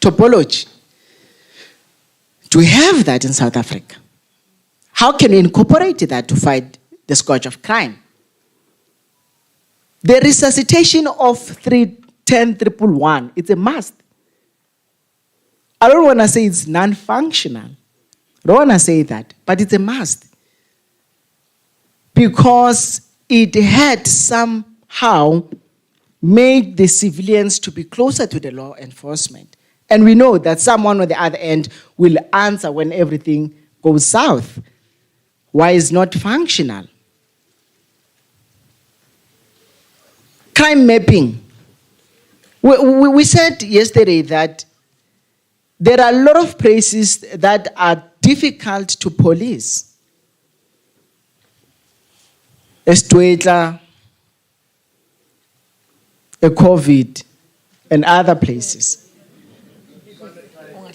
topology. Do we have that in South Africa? How can we incorporate that to fight the scourge of crime? The resuscitation of 310-111, it's a must. I don't want to say it's non-functional. I don't want to say that, but it's a must. Because it had somehow made the civilians to be closer to the law enforcement. And we know that someone on the other end will answer when everything goes south. Why is not functional? Crime mapping. We said yesterday that there are a lot of places that are difficult to police. Estuetla, COVID, and other places.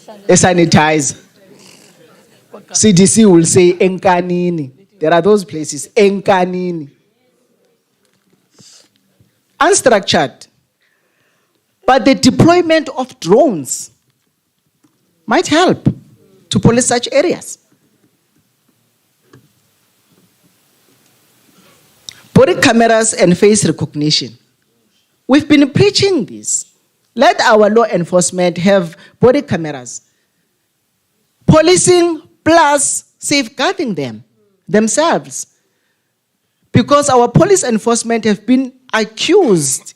A sanitizer. CDC will say Enkanini. There are those places, Enkanini. Unstructured. But the deployment of drones might help to police such areas. Body cameras and face recognition. We've been preaching this. Let our law enforcement have body cameras. Policing plus safeguarding themselves. Because our police enforcement have been accused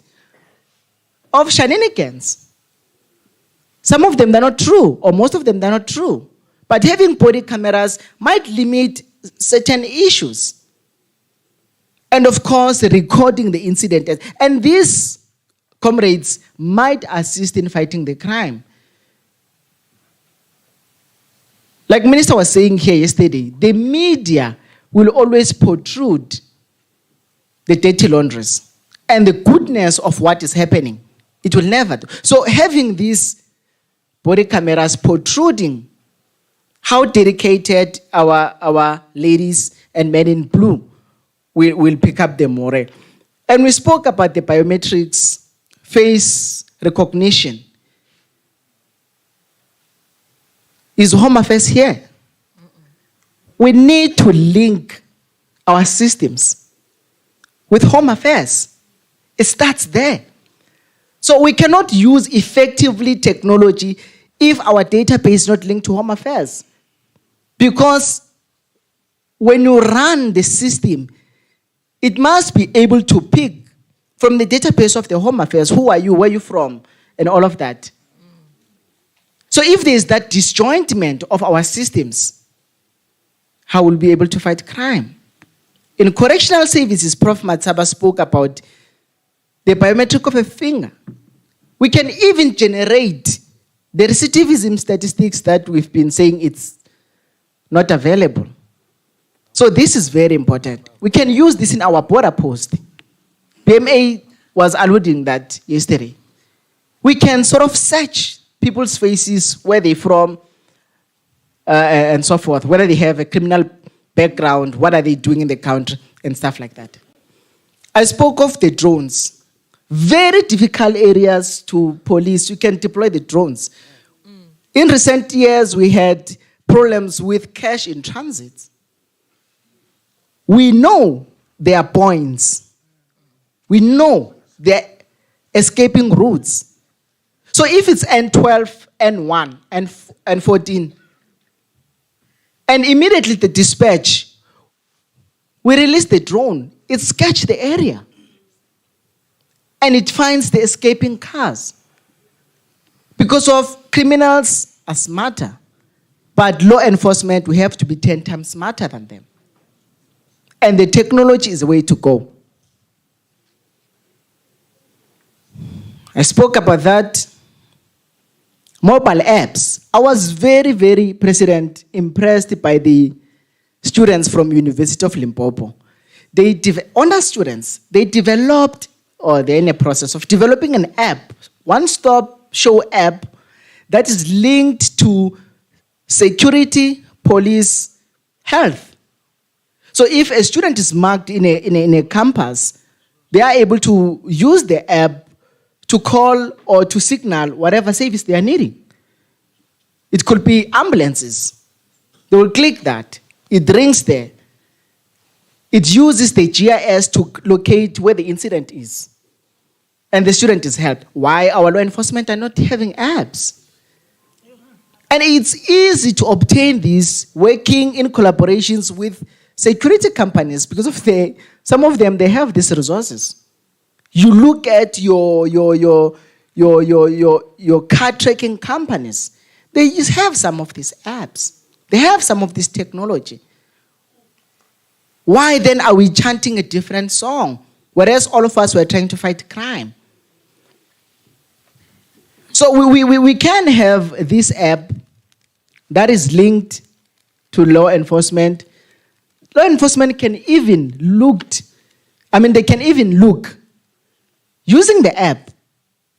of shenanigans. Some of them are not true, or most of them are not true. But having body cameras might limit certain issues. And of course, recording the incident. And these comrades might assist in fighting the crime. Like Minister was saying here yesterday, the media will always protrude the dirty laundries and the goodness of what is happening. It will never do. So having these body cameras protruding how dedicated our ladies and men in blue will pick up the morale. And we spoke about the biometrics, face recognition. Is Home Affairs here? We need to link our systems with Home Affairs. It starts there. So we cannot use effectively technology if our database is not linked to Home Affairs. Because when you run the system, it must be able to pick from the database of the Home Affairs, who are you, where are you from, and all of that. So if there is that disjointment of our systems, how will we be able to fight crime? In correctional services, Prof. Matsaba spoke about the biometric of a finger. We can even generate the recidivism statistics that we've been saying it's not available. So this is very important. We can use this in our border post. BMA was alluding that yesterday. We can sort of search people's faces, where they're from, and so forth, whether they have a criminal background, what are they doing in the country, and stuff like that. I spoke of the drones. Very difficult areas to police. You can deploy the drones. In recent years, we had problems with cash in transit. We know there are points. We know there are escaping routes. So if it's N12, N1, and 14, and immediately the dispatch, we release the drone, it sketches the area. And it finds the escaping cars. Because of criminals are smarter. But law enforcement, we have to be 10 times smarter than them. And the technology is the way to go. I spoke about that. Mobile apps. I was very, very, President, impressed by the students from University of Limpopo. Honor students, they developed, or they're in a process of developing an app, one-stop show app that is linked to security, police, health. So if a student is marked in a campus, they are able to use the app to call or to signal whatever service they are needing. It could be ambulances. They will click that. It rings there. It uses the GIS to locate where the incident is. And the student is helped. Why our law enforcement are not having apps? And it's easy to obtain this working in collaborations with security companies because some of them, they have these resources. You look at your car tracking companies. They just have some of these apps. They have some of this technology. Why then are we chanting a different song? Whereas all of us were trying to fight crime. So we can have this app that is linked to law enforcement. Law enforcement can even they can even look, using the app,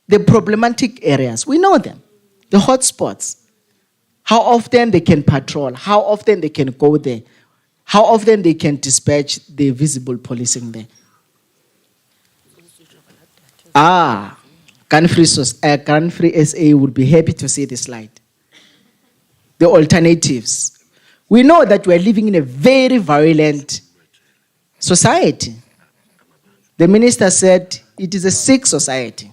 the problematic areas. We know them, the hotspots. How often they can patrol, how often they can go there, how often they can dispatch the visible policing there. Gun-Free SA would be happy to see this slide. The alternatives. We know that we are living in a very violent society. The minister said it is a sick society.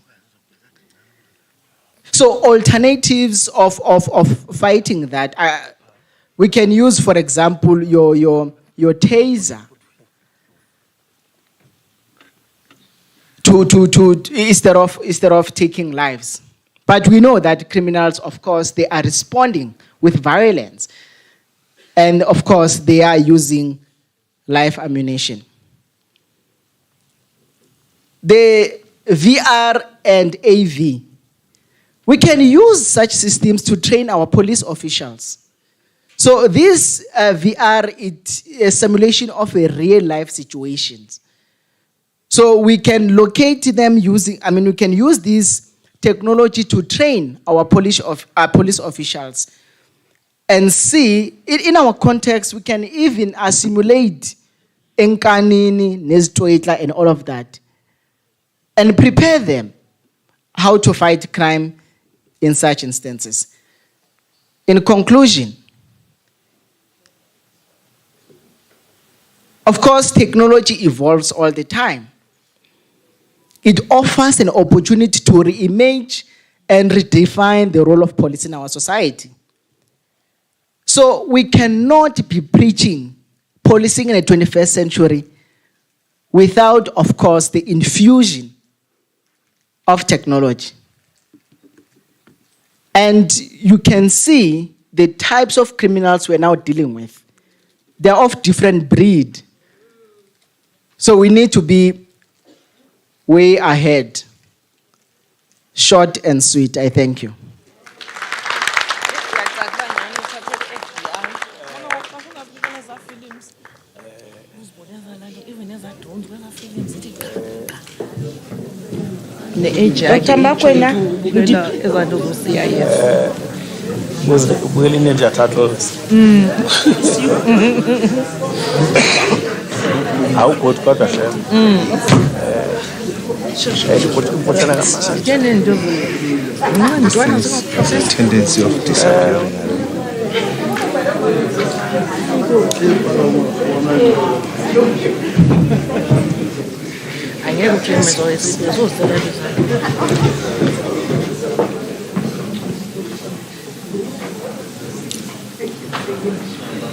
So alternatives of fighting that, we can use, for example, your taser to instead of taking lives. But we know that criminals, of course, they are responding with violence. And of course, they are using live ammunition. The VR and AV. We can use such systems to train our police officials. So this VR, it's a simulation of a real life situations. So we can locate them we can use this technology to train our police officials. And see, in our context, we can even simulate Enkanini, Neztoitla, and all of that. And prepare them how to fight crime in such instances. In conclusion, of course, technology evolves all the time. It offers an opportunity to reimage and redefine the role of police in our society. So we cannot be preaching policing in the 21st century without, of course, the infusion of technology. And you can see the types of criminals we're now dealing with. They're of different breed. So we need to be way ahead. Short and sweet, I thank you. Dr. Makwena, Ninja Turtles. How good got a shame. The tendency of disappearing.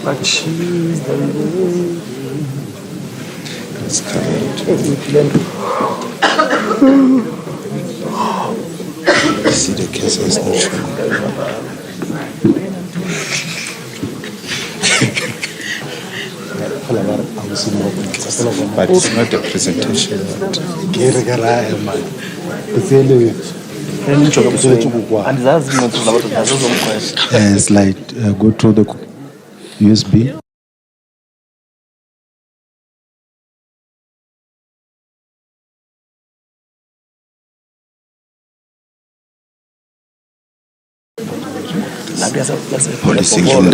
But she's the Lord. It's covered. See the cases not showing. But it's not a presentation. Slide, go to the USB. Policing in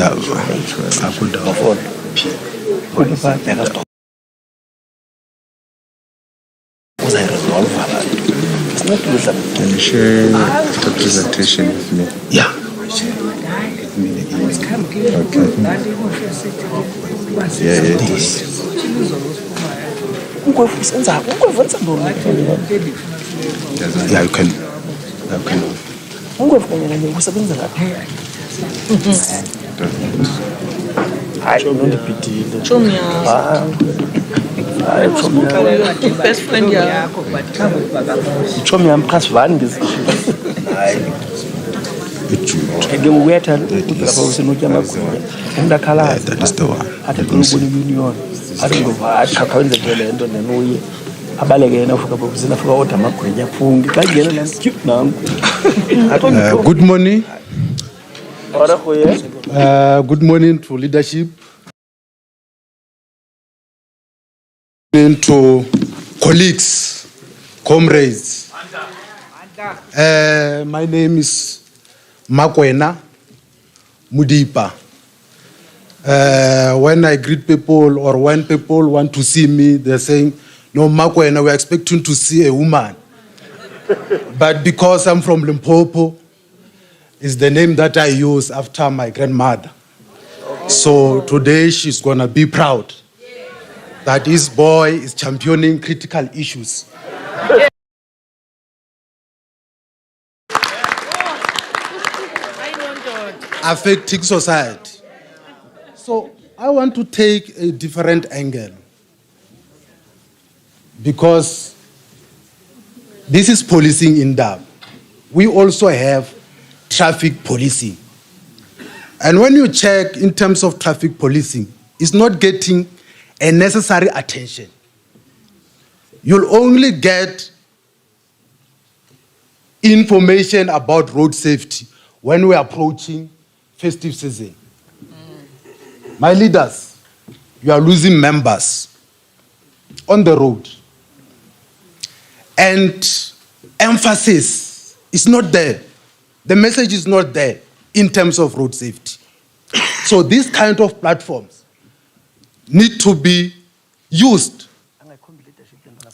Can you share the presentation with me? Yeah. Yeah, it is. Yeah, you can. Best friend yakho Chomi yam khasivani ngeke uyetha lapha usenotya amagwinya umntakhalazi That is the one. athi qulubuni union athi ngova athi khawenzeke le nto nenuye abaleke yena ufuka bobusina fuka oda amagwinya phungi xa ngena nangu Good morning. ora khoye Good morning to leadership. To colleagues, comrades. My name is Makwena Mudipa. When I greet people or when people want to see me, they're saying, no, Makwena, we're expecting to see a woman. But because I'm from Limpopo, it's the name that I use after my grandmother. So today she's gonna be proud that this boy is championing critical issues. Affecting society. So I want to take a different angle because this is policing in Dab. We also have traffic policing. And when you check in terms of traffic policing, it's not getting a necessary attention. You'll only get information about road safety when we're approaching festive season. My leaders, you are losing members on the road. And emphasis is not there. The message is not there in terms of road safety. So these kind of platforms need to be used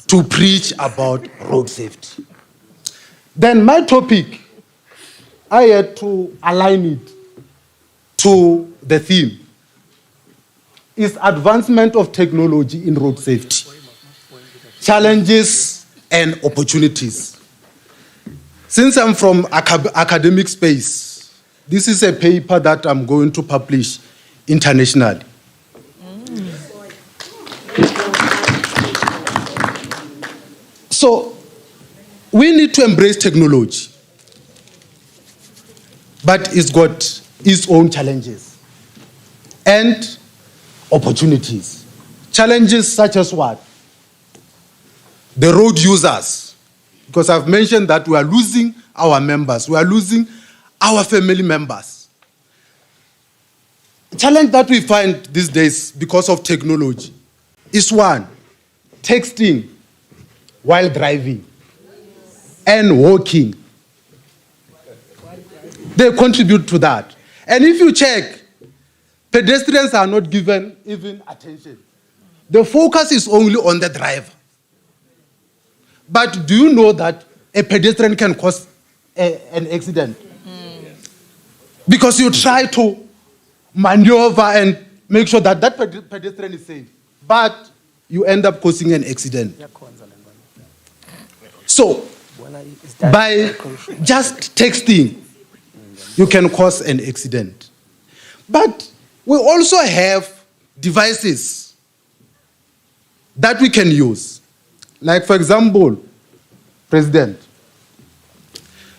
to preach about road safety. Then my topic, I had to align it to the theme, is advancement of technology in road safety, challenges and opportunities. Since I'm from academic space, this is a paper that I'm going to publish internationally. So we need to embrace technology, but it's got its own challenges and opportunities. Challenges such as what? The road users, because I've mentioned that we are losing our members, we are losing our family members. Challenge that we find these days because of technology is one, texting while driving and walking. They contribute to that. And if you check, pedestrians are not given even attention. The focus is only on the driver. But do you know that a pedestrian can cause an accident? Because you try to maneuver and make sure that that pedestrian is safe, but you end up causing an accident. So, by just texting, you can cause an accident. But we also have devices that we can use. Like, for example, President,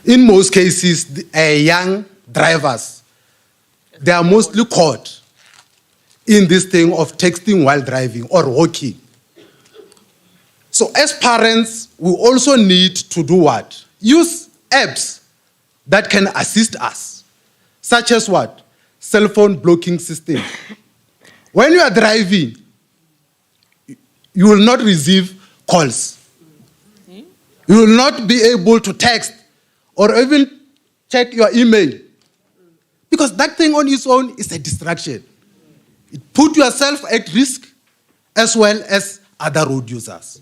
in most cases, young drivers, they are mostly caught in this thing of texting while driving or walking. So as parents, we also need to do what? Use apps that can assist us, such as what? Cell phone blocking system. When you are driving, you will not receive calls. You will not be able to text or even check your email. Because that thing on its own is a distraction. It puts yourself at risk as well as other road users.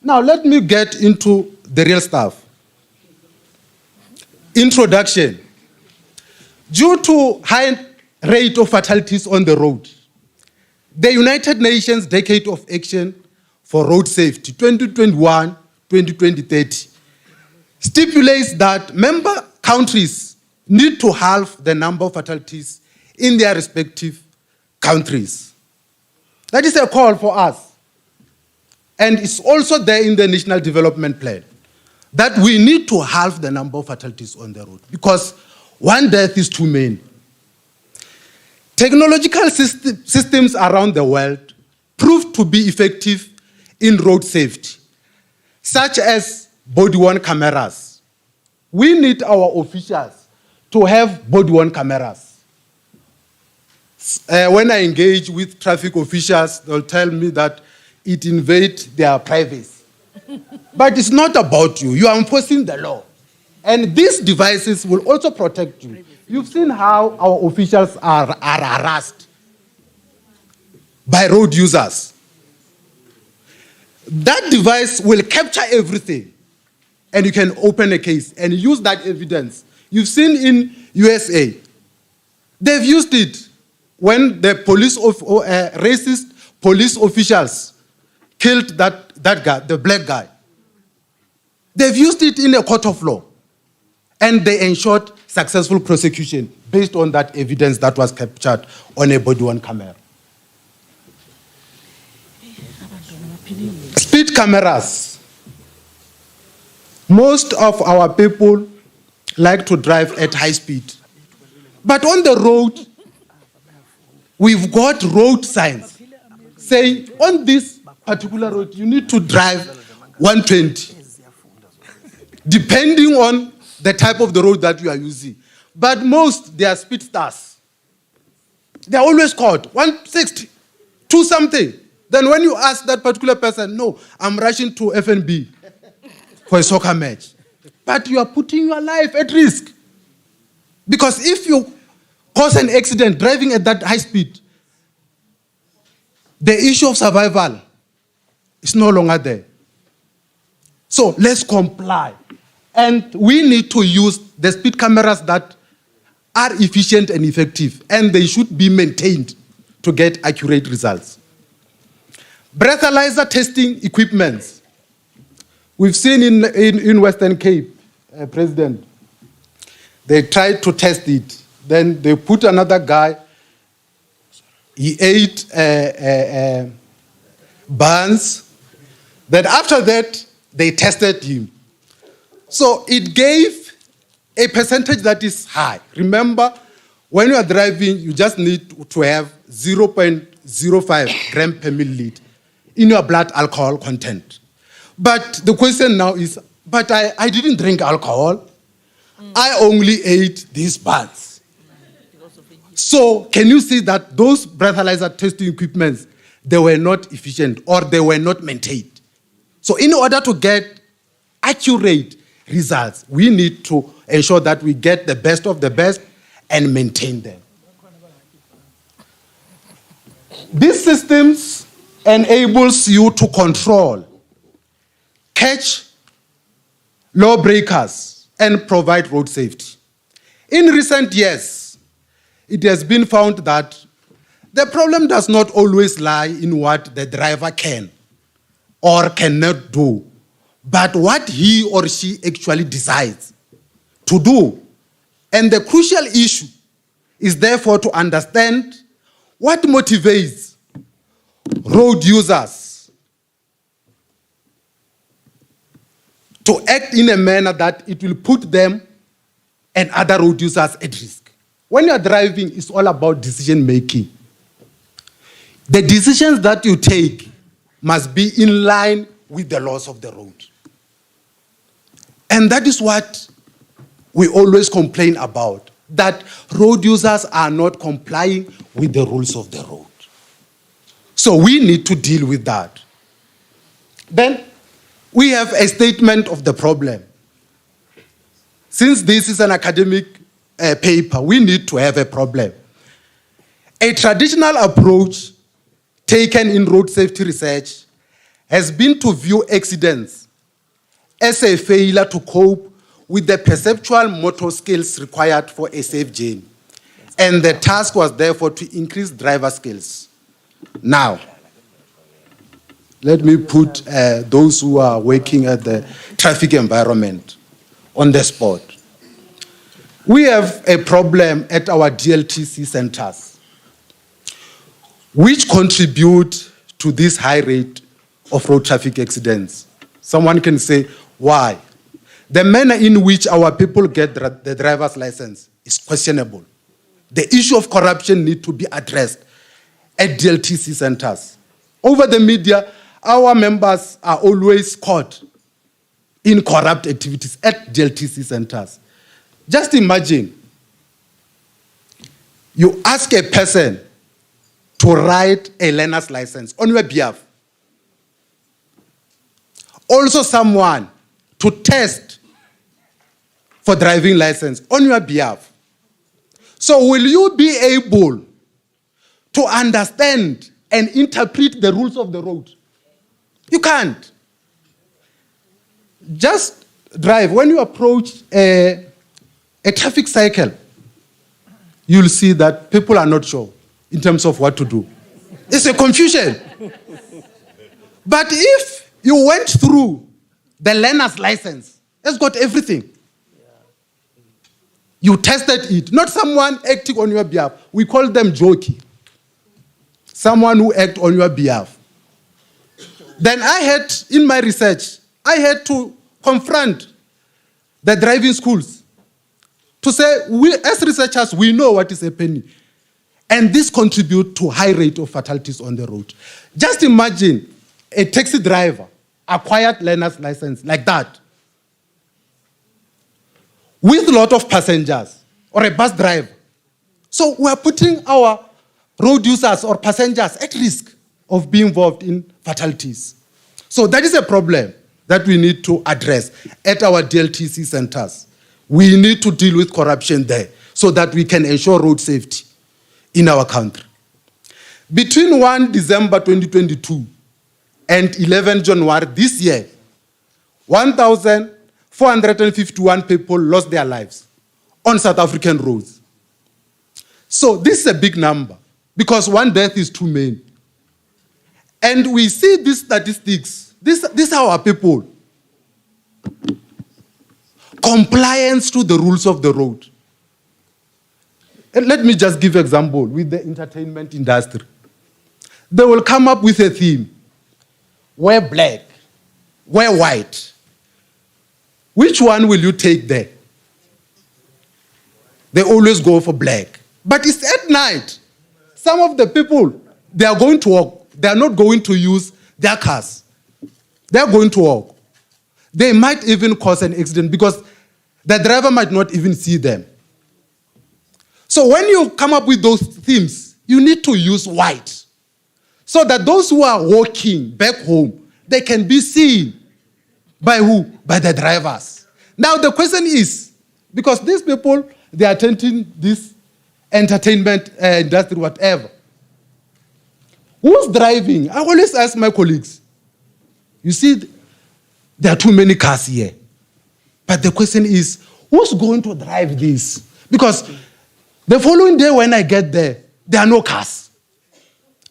Now let me get into the real stuff. Introduction. Due to high rate of fatalities on the road. The United Nations Decade of Action for Road Safety, 2021-2030, stipulates that member countries need to halve the number of fatalities in their respective countries. That is a call for us. And it's also there in the National Development Plan that we need to halve the number of fatalities on the road because one death is too many. Technological systems around the world prove to be effective in road safety, such as body-worn cameras. We need our officials to have body-worn cameras. When I engage with traffic officials, they'll tell me that it invades their privacy. But it's not about you. You are enforcing the law. And these devices will also protect you. You've seen how our officials are harassed by road users. That device will capture everything, and you can open a case and use that evidence. You've seen in USA, they've used it when the racist police officials killed that guy, the black guy. They've used it in a court of law, and they ensured successful prosecution based on that evidence that was captured on a body-worn camera. Speed cameras. Most of our people like to drive at high speed. But on the road, we've got road signs saying on this particular road, you need to drive 120, depending on the type of the road that you are using. But most, they are speed stars. They are always caught 160, 2 something. Then when you ask that particular person, no, I'm rushing to FNB for a soccer match. But you are putting your life at risk. Because if you cause an accident driving at that high speed, the issue of survival is no longer there. So let's comply. And we need to use the speed cameras that are efficient and effective, and they should be maintained to get accurate results. Breathalyzer testing equipment. We've seen in Western Cape, President, they tried to test it. Then they put another guy, he ate buns. Then after that, they tested him. So it gave a percentage that is high. Remember, when you are driving, you just need to have 0.05 gram per milliliter in your blood alcohol content. But the question now is, but I didn't drink alcohol. I only ate these buns. So can you see that those breathalyzer testing equipments, they were not efficient or they were not maintained? So in order to get accurate results, we need to ensure that we get the best of the best and maintain them. These systems enables you to control, catch lawbreakers, and provide road safety. In recent years, it has been found that the problem does not always lie in what the driver can or cannot do, but what he or she actually decides to do. And the crucial issue is therefore to understand what motivates road users to act in a manner that it will put them and other road users at risk. When you are driving, it's all about decision making. The decisions that you take must be in line with the laws of the road. And that is what we always complain about, that road users are not complying with the rules of the road. So we need to deal with that. Then we have a statement of the problem. Since this is an academic paper, we need to have a problem. A traditional approach taken in road safety research has been to view accidents as a failure to cope with the perceptual motor skills required for a safe journey. And the task was therefore to increase driver skills. Now, let me put those who are working at the traffic environment on the spot. We have a problem at our DLTC centers, which contribute to this high rate of road traffic accidents. Someone can say, why? The manner in which our people get the driver's license is questionable. The issue of corruption needs to be addressed at DLTC centers. Over the media, our members are always caught in corrupt activities at DLTC centers. Just imagine, you ask a person to write a learner's license on your behalf. Also someone to test for driving license on your behalf. So will you be able to understand and interpret the rules of the road? You can't. Just drive. When you approach a traffic cycle, you'll see that people are not sure in terms of what to do. It's a confusion. But if you went through the learner's license, it's got everything. You tested it, not someone acting on your behalf. We call them jockey. Someone who acts on your behalf. Then in my research, I had to confront the driving schools to say, we as researchers, we know what is happening. And this contributes to high rate of fatalities on the road. Just imagine a taxi driver acquired learner's license like that, with a lot of passengers, or a bus driver. So we are putting our road users or passengers at risk of being involved in fatalities. So that is a problem that we need to address at our DLTC centers. We need to deal with corruption there so that we can ensure road safety in our country. Between 1 December 2022 and 11 January this year, 1,451 people lost their lives on South African roads. So this is a big number because one death is too many. And we see these statistics. These are our people. Compliance to the rules of the road. And let me just give an example with the entertainment industry. They will come up with a theme. Wear black, wear white. Which one will you take there? They always go for black. But it's at night. Some of the people, they are going to work. They are not going to use their cars. They are going to work. They might even cause an accident because the driver might not even see them. So when you come up with those themes, you need to use white so that those who are walking back home, they can be seen. By who? By the drivers. Now the question is, because these people, they are attending this entertainment industry, whatever. Who's driving? I always ask my colleagues. You see, there are too many cars here. But the question is, who's going to drive this? Because the following day when I get there are no cars.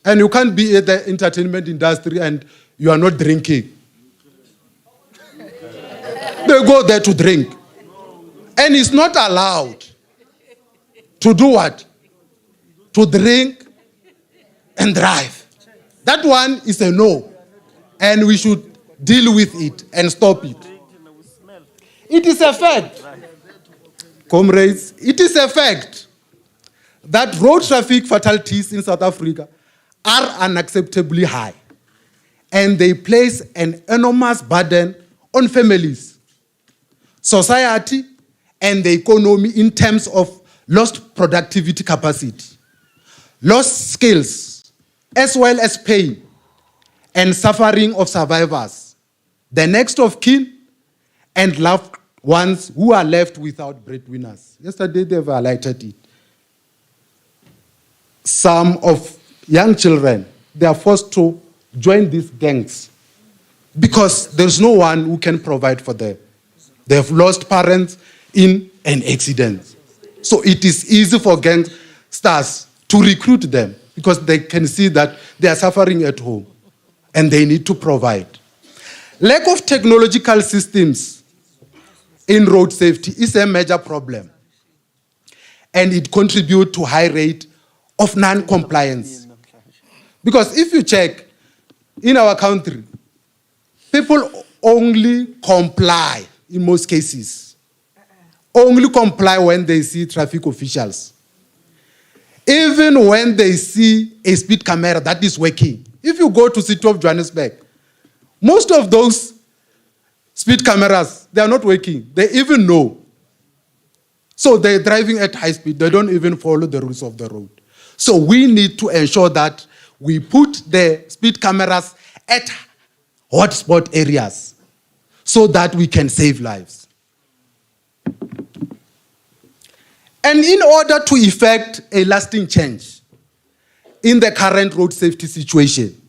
And you can't be at the entertainment industry and you are not drinking. They go there to drink. And it's not allowed to do what? To drink and drive. That one is a no. And we should deal with it and stop it. It is a fact, comrades, it is a fact that road traffic fatalities in South Africa are unacceptably high. And they place an enormous burden on families, society, and the economy in terms of lost productivity capacity, lost skills, as well as pain and suffering of survivors, the next of kin, and loved ones who are left without breadwinners. Yesterday they've highlighted it. Some of young children, they are forced to join these gangs because there's no one who can provide for them. They have lost parents in an accident. So it is easy for gangs stars to recruit them because they can see that they are suffering at home and they need to provide. Lack of technological systems in road safety is a major problem, and it contributes to high rate of non-compliance. Because if you check in our country, people only comply in most cases. Only comply when they see traffic officials. Even when they see a speed camera that is working. If you go to City of Johannesburg, most of those speed cameras, they are not working. They even know. So they're driving at high speed. They don't even follow the rules of the road. So we need to ensure that we put the speed cameras at hotspot areas so that we can save lives. And in order to effect a lasting change in the current road safety situation,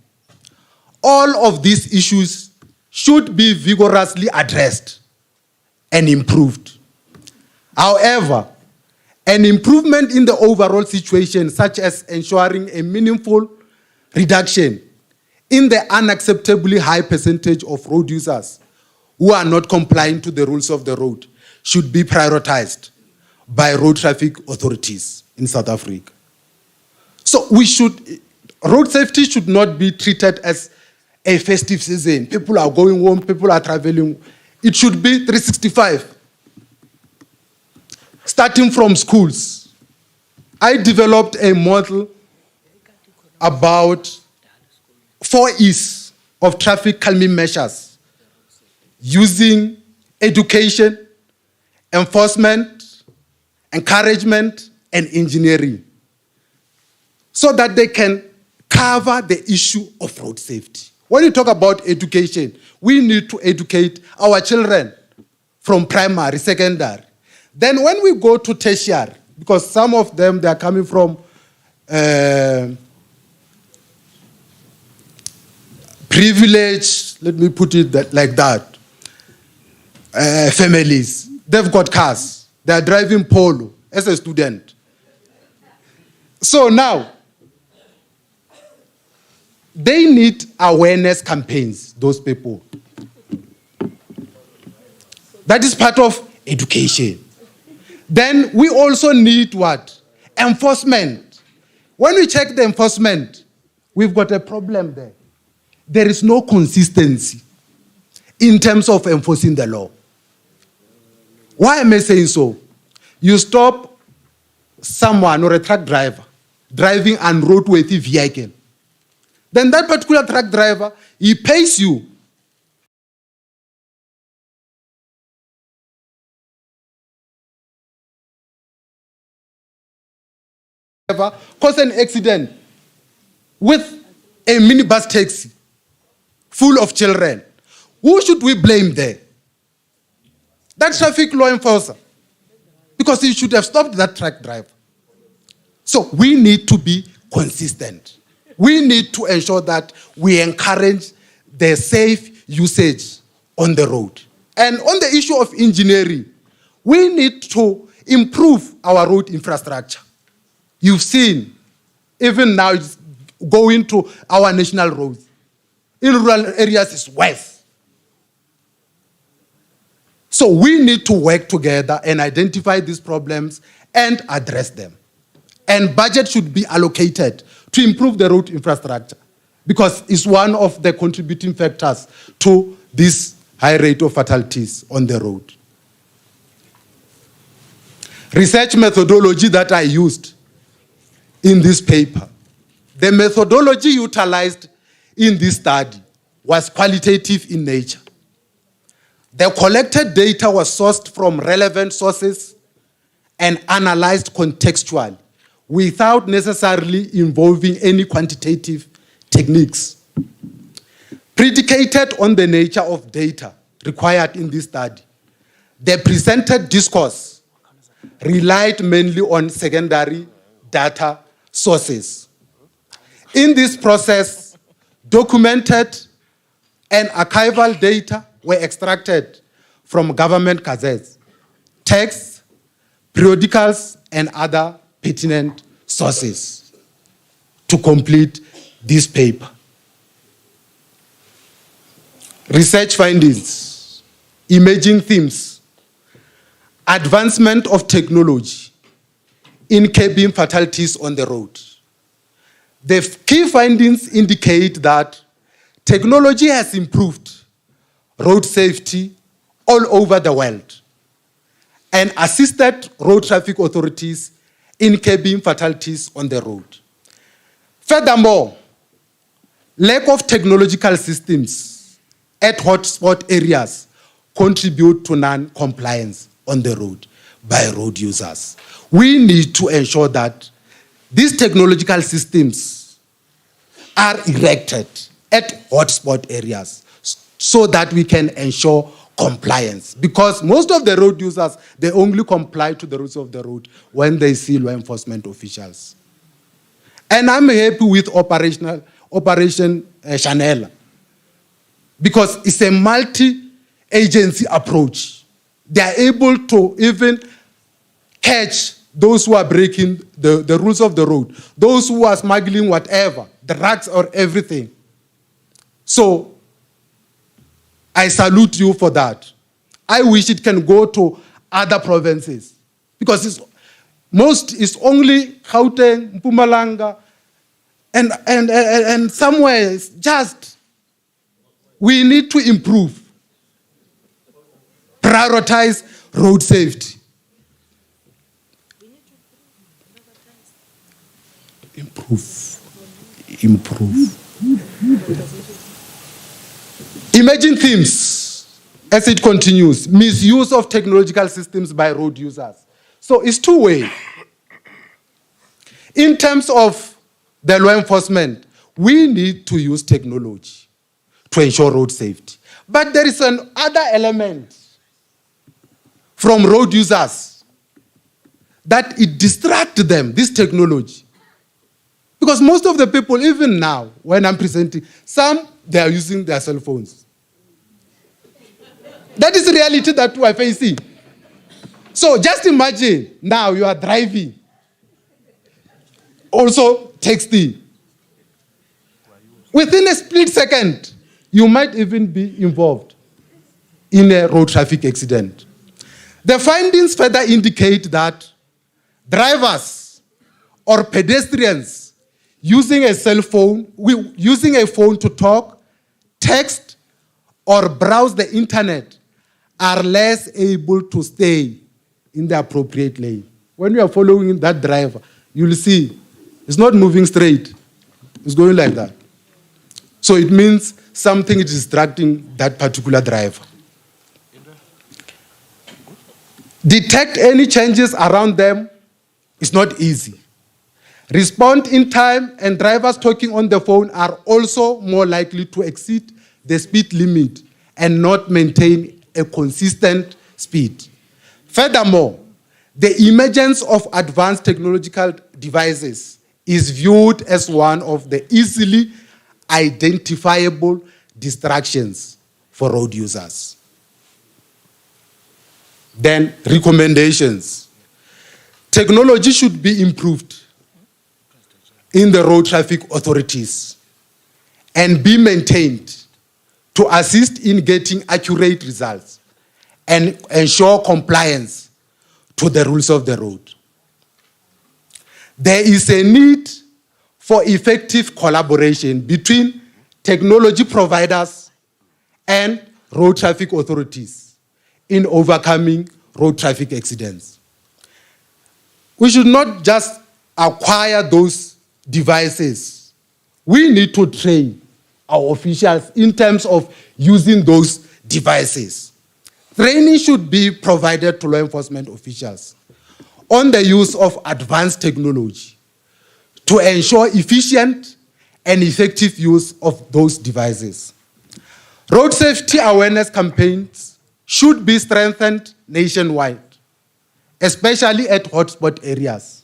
all of these issues should be vigorously addressed and improved. However, an improvement in the overall situation, such as ensuring a meaningful reduction in the unacceptably high percentage of road users who are not complying to the rules of the road, should be prioritized by road traffic authorities in South Africa. So road safety should not be treated as a festive season. People are going home, people are traveling. It should be 365. Starting from schools. I developed a model about 4 E's of traffic calming measures using education, enforcement, encouragement, and engineering so that they can cover the issue of road safety. When you talk about education, we need to educate our children from primary, secondary. Then when we go to tertiary, because some of them, they are coming from privileged, let me put it like that, families. They've got cars. They are driving Polo as a student. So now, they need awareness campaigns, those people. That is part of education. Then we also need what? Enforcement. When we check the enforcement, we've got a problem there. There is no consistency in terms of enforcing the law. Why am I saying so? You stop someone or a truck driver driving an unroadworthy vehicle. Then that particular truck driver, he pays you. Cause an accident with a minibus taxi full of children. Who should we blame there? That traffic law enforcer. Because he should have stopped that truck driver. So we need to be consistent. We need to ensure that we encourage the safe usage on the road. And on the issue of engineering, we need to improve our road infrastructure. You've seen, even now, it's going to our national roads. In rural areas, it's worse. So we need to work together and identify these problems and address them. And budget should be allocated to improve the road infrastructure because it's one of the contributing factors to this high rate of fatalities on the road. Research methodology that I used in this paper. The methodology utilized in this study was qualitative in nature. The collected data was sourced from relevant sources and analyzed contextually without necessarily involving any quantitative techniques. Predicated on the nature of data required in this study, the presented discourse relied mainly on secondary data sources. In this process, documented and archival data were extracted from government gazettes, texts, periodicals, and other pertinent sources to complete this paper. Research findings, emerging themes, advancement of technology in curbing fatalities on the road. The key findings indicate that technology has improved road safety all over the world and assisted road traffic authorities in curbing fatalities on the road. Furthermore, lack of technological systems at hotspot areas contribute to non-compliance on the road by road users. We need to ensure that these technological systems are erected at hotspot areas so that we can ensure compliance. Because most of the road users, they only comply to the rules of the road when they see law enforcement officials. And I'm happy with Operation Chanela because it's a multi-agency approach. They are able to even catch those who are breaking the rules of the road, those who are smuggling whatever, drugs or everything. So I salute you for that. I wish it can go to other provinces because it's only Gauteng, Mpumalanga, and somewhere it's just we need to improve, prioritize road safety. Improve. Emerging themes, as it continues, misuse of technological systems by road users. So it's two ways. In terms of the law enforcement, we need to use technology to ensure road safety. But there is another element from road users that it distracts them, this technology. Because most of the people, even now, when I'm presenting, some, they are using their cell phones. That is the reality that we are facing. So just imagine, now you are driving, also texting. Within a split second, you might even be involved in a road traffic accident. The findings further indicate that drivers or pedestrians using a cell phone, using a phone to talk, text, or browse the internet are less able to stay in the appropriate lane. When you are following that driver, you'll see it's not moving straight. It's going like that. So it means something is distracting that particular driver. Detect any changes around them is not easy. Respond in time, and drivers talking on the phone are also more likely to exceed the speed limit and not maintain a consistent speed. Furthermore, the emergence of advanced technological devices is viewed as one of the easily identifiable distractions for road users. Then, recommendations. Technology should be improved in the road traffic authorities and be maintained to assist in getting accurate results and ensure compliance to the rules of the road. There is a need for effective collaboration between technology providers and road traffic authorities in overcoming road traffic accidents. We should not just acquire those devices. We need to train our officials in terms of using those devices. Training should be provided to law enforcement officials on the use of advanced technology to ensure efficient and effective use of those devices. Road safety awareness campaigns should be strengthened nationwide, especially at hotspot areas.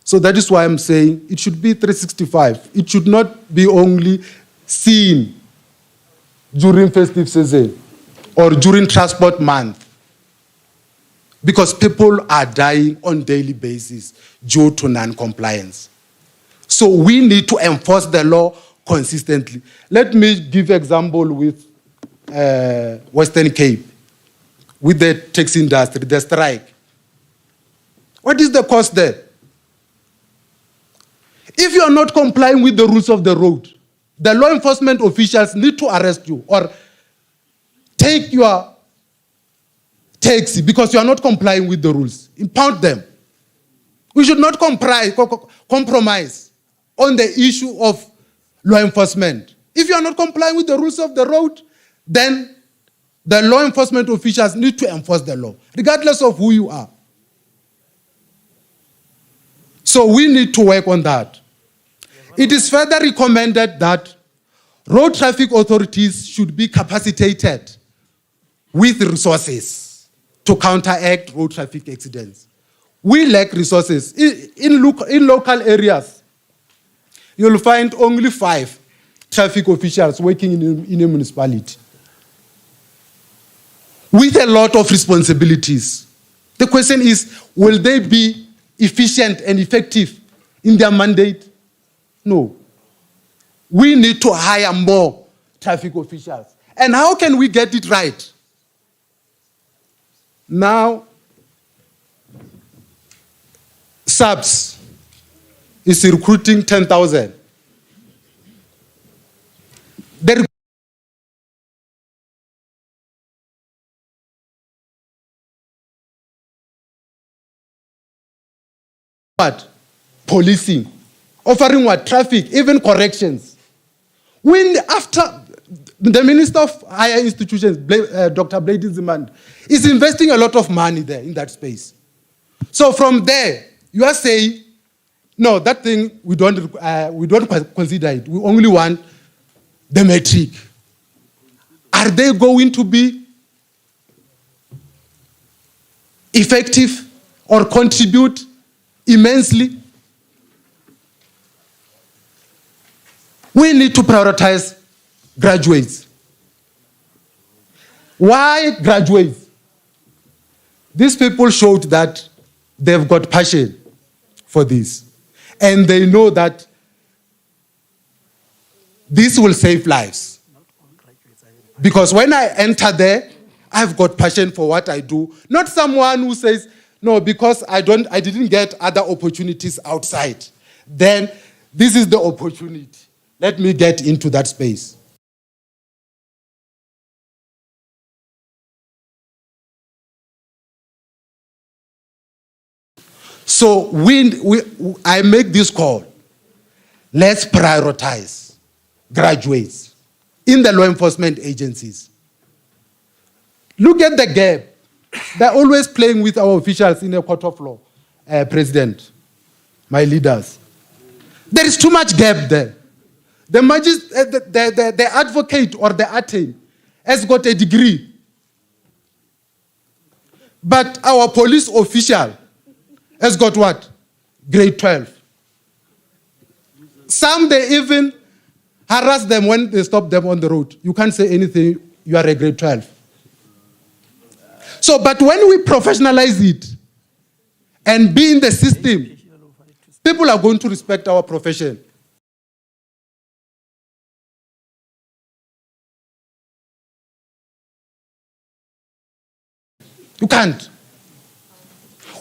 So that is why I'm saying it should be 365. It should not be only seen during festive season or during transport month. because people are dying on daily basis due to non-compliance. So we need to enforce the law consistently. Let me give example with Western Cape, with the taxi industry, the strike. What is the cost there? If you are not complying with the rules of the road, the law enforcement officials need to arrest you or take your taxi because you are not complying with the rules. Impound them. We should not compromise on the issue of law enforcement. If you are not complying with the rules of the road, then the law enforcement officials need to enforce the law, regardless of who you are. So we need to work on that. It is further recommended that road traffic authorities should be capacitated with resources to counteract road traffic accidents. We lack resources. In local areas, you'll find only 5 traffic officials working in a municipality with a lot of responsibilities. The question is, will they be efficient and effective in their mandate? No. We need to hire more traffic officials. And how can we get it right? Now, SAPS is recruiting 10,000. What? Policing, offering what? Traffic, even corrections. When after the Minister of Higher Institutions, Dr. Blade Nzimande, is investing a lot of money there in that space. So from there, you are saying, no, that thing we don't consider it. We only want the metric. Are they going to be effective or contribute immensely? We need to prioritize graduates. Why graduates? These people showed that they've got passion for this. And they know that this will save lives. Because when I enter there, I've got passion for what I do. Not someone who says, no, because I didn't get other opportunities outside. Then this is the opportunity. Let me get into that space. So I make this call. Let's prioritize graduates in the law enforcement agencies. Look at the gap. They're always playing with our officials in a court of law. President, my leaders. There is too much gap there. The advocate or the attorney has got a degree. But our police official has got what? Grade 12. Some, they even harass them when they stop them on the road. You can't say anything, you are a grade 12. So, but when we professionalize it and be in the system, people are going to respect our profession. You can't.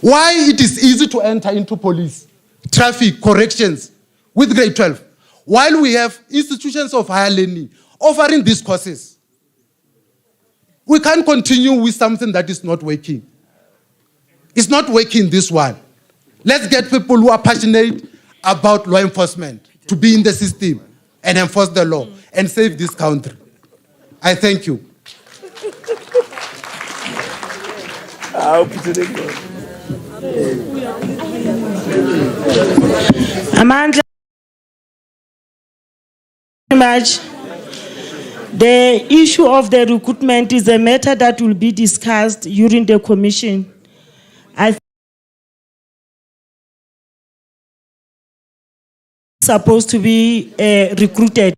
Why it is easy to enter into police, traffic, corrections with grade 12, while we have institutions of higher learning offering these courses? We can't continue with something that is not working. It's not working, this one. Let's get people who are passionate about law enforcement to be in the system and enforce the law and save this country. I thank you. Amandla, very much. The issue of the recruitment is a matter that will be discussed during the commission. I think supposed to be recruited.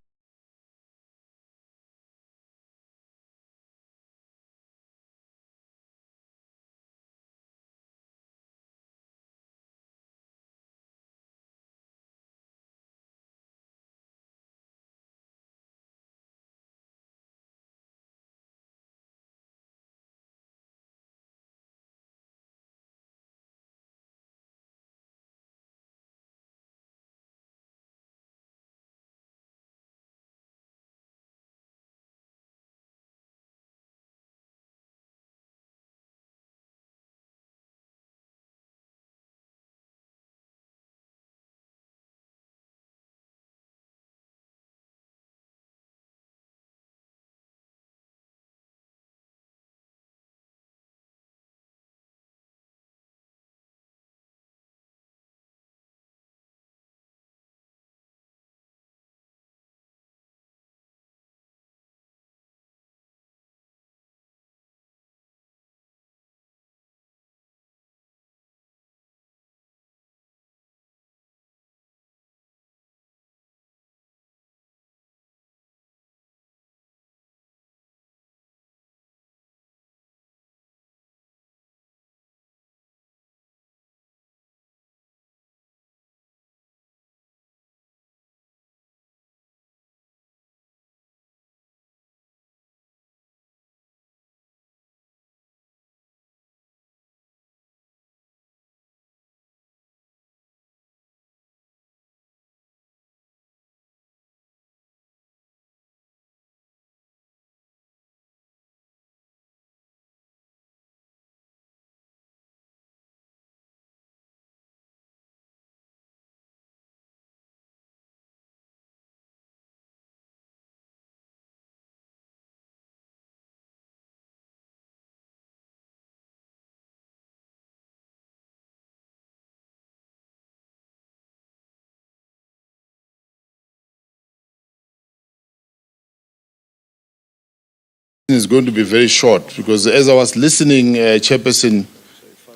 Is going to be very short because as I was listening, Chairperson,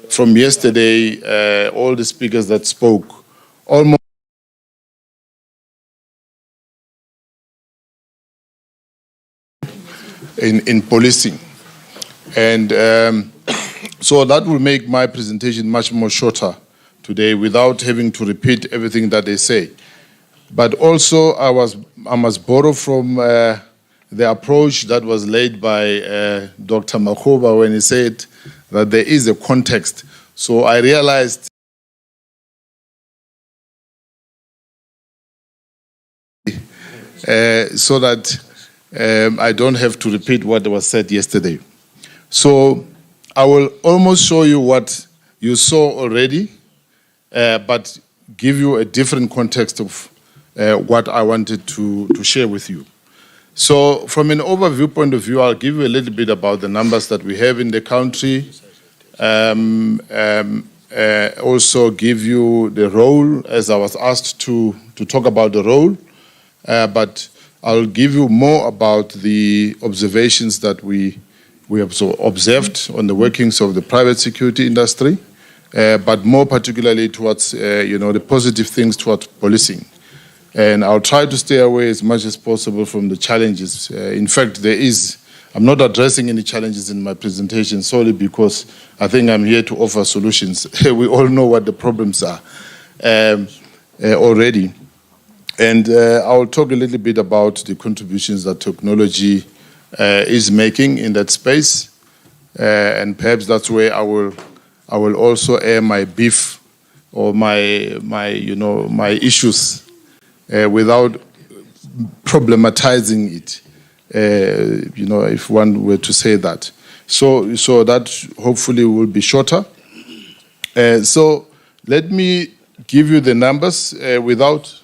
from yesterday, all the speakers that spoke, almost in policing. And so that will make my presentation much more shorter today without having to repeat everything that they say. But also I must borrow from the approach that was laid by Dr. Makhoba when he said that there is a context. So I realized so that I don't have to repeat what was said yesterday. So I will almost show you what you saw already, but give you a different context of what I wanted to share with you. So from an overview point of view, I'll give you a little bit about the numbers that we have in the country, also give you the role, as I was asked to talk about the role, but I'll give you more about the observations that we have observed on the workings of the private security industry, but more particularly towards the positive things towards policing. And I'll try to stay away as much as possible from the challenges. In fact, I'm not addressing any challenges in my presentation solely because I think I'm here to offer solutions. We all know what the problems are already. And I'll talk a little bit about the contributions that technology is making in that space. And perhaps that's where I will also air my beef or my issues without problematizing it, if one were to say that. So that hopefully will be shorter. So let me give you the numbers without,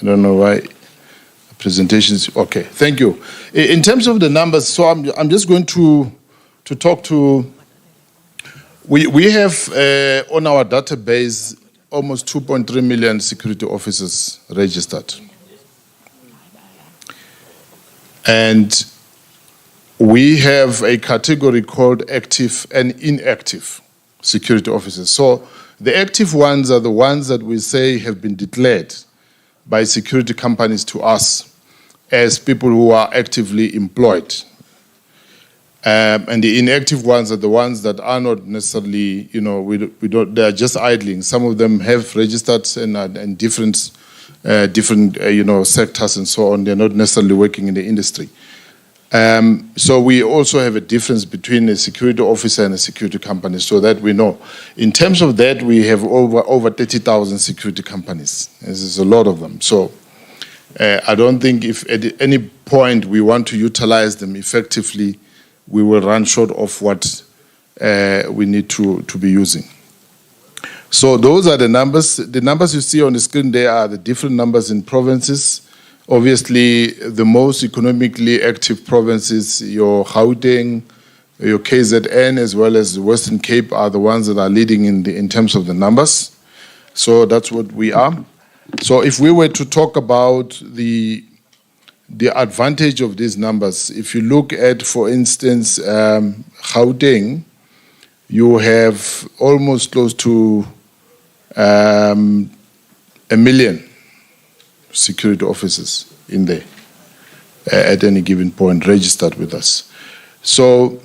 I don't know why, presentations, okay, thank you. In terms of the numbers, so I'm just going to talk to, we have on our database almost 2.3 million security officers registered. And we have a category called active and inactive security officers. So the active ones are the ones that we say have been declared by security companies to us as people who are actively employed. And the inactive ones are the ones that are not necessarily, they are just idling. Some of them have registered in different sectors and so on. They're not necessarily working in the industry. So we also have a difference between a security officer and a security company, so that we know. In terms of that, we have over 30,000 security companies. There's a lot of them. So I don't think if at any point we want to utilize them effectively, we will run short of what we need to be using. So those are the numbers. The numbers you see on the screen there are the different numbers in provinces. Obviously, the most economically active provinces, your Gauteng, your KZN, as well as the Western Cape, are the ones that are leading in terms of the numbers. So that's what we are. So if we were to talk about the advantage of these numbers, if you look at, for instance, Gauteng, you have almost close to 1 million security officers in there at any given point registered with us. So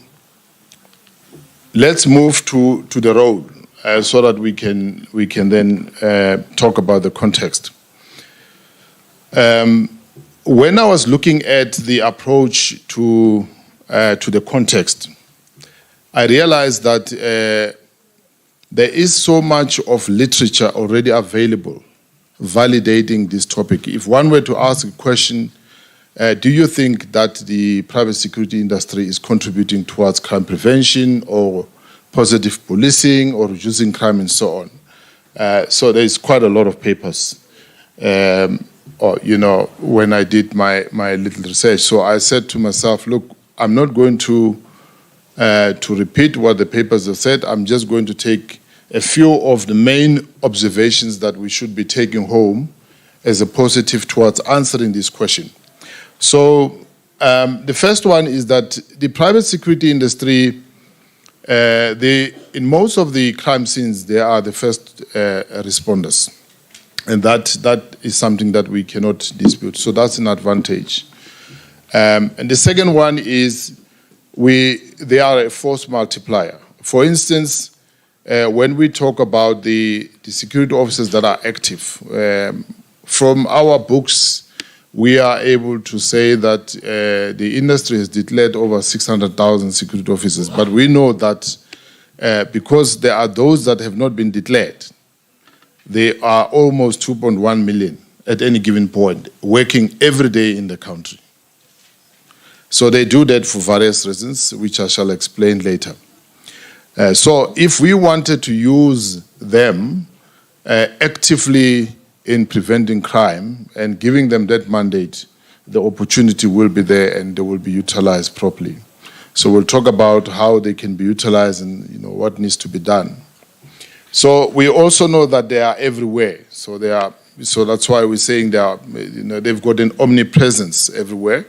let's move to the role so that we can then talk about the context. When I was looking at the approach to the context, I realized that there is so much of literature already available validating this topic. If one were to ask a question, do you think that the private security industry is contributing towards crime prevention or positive policing or reducing crime and so on? So there is quite a lot of papers. When I did my little research. So I said to myself, look, I'm not going to repeat what the papers have said. I'm just going to take a few of the main observations that we should be taking home as a positive towards answering this question. So the first one is that the private security industry, in most of the crime scenes, they are the first responders. And that is something that we cannot dispute. So that's an advantage. And the second one is they are a force multiplier. For instance, when we talk about the security officers that are active, from our books, we are able to say that the industry has declared over 600,000 security officers. But we know that because there are those that have not been declared, they are almost 2.1 million at any given point, working every day in the country. So they do that for various reasons, which I shall explain later. So if we wanted to use them actively in preventing crime and giving them that mandate, the opportunity will be there and they will be utilized properly. So we'll talk about how they can be utilized and what needs to be done. So we also know that they are everywhere. So that's why we're saying they've got an omnipresence everywhere.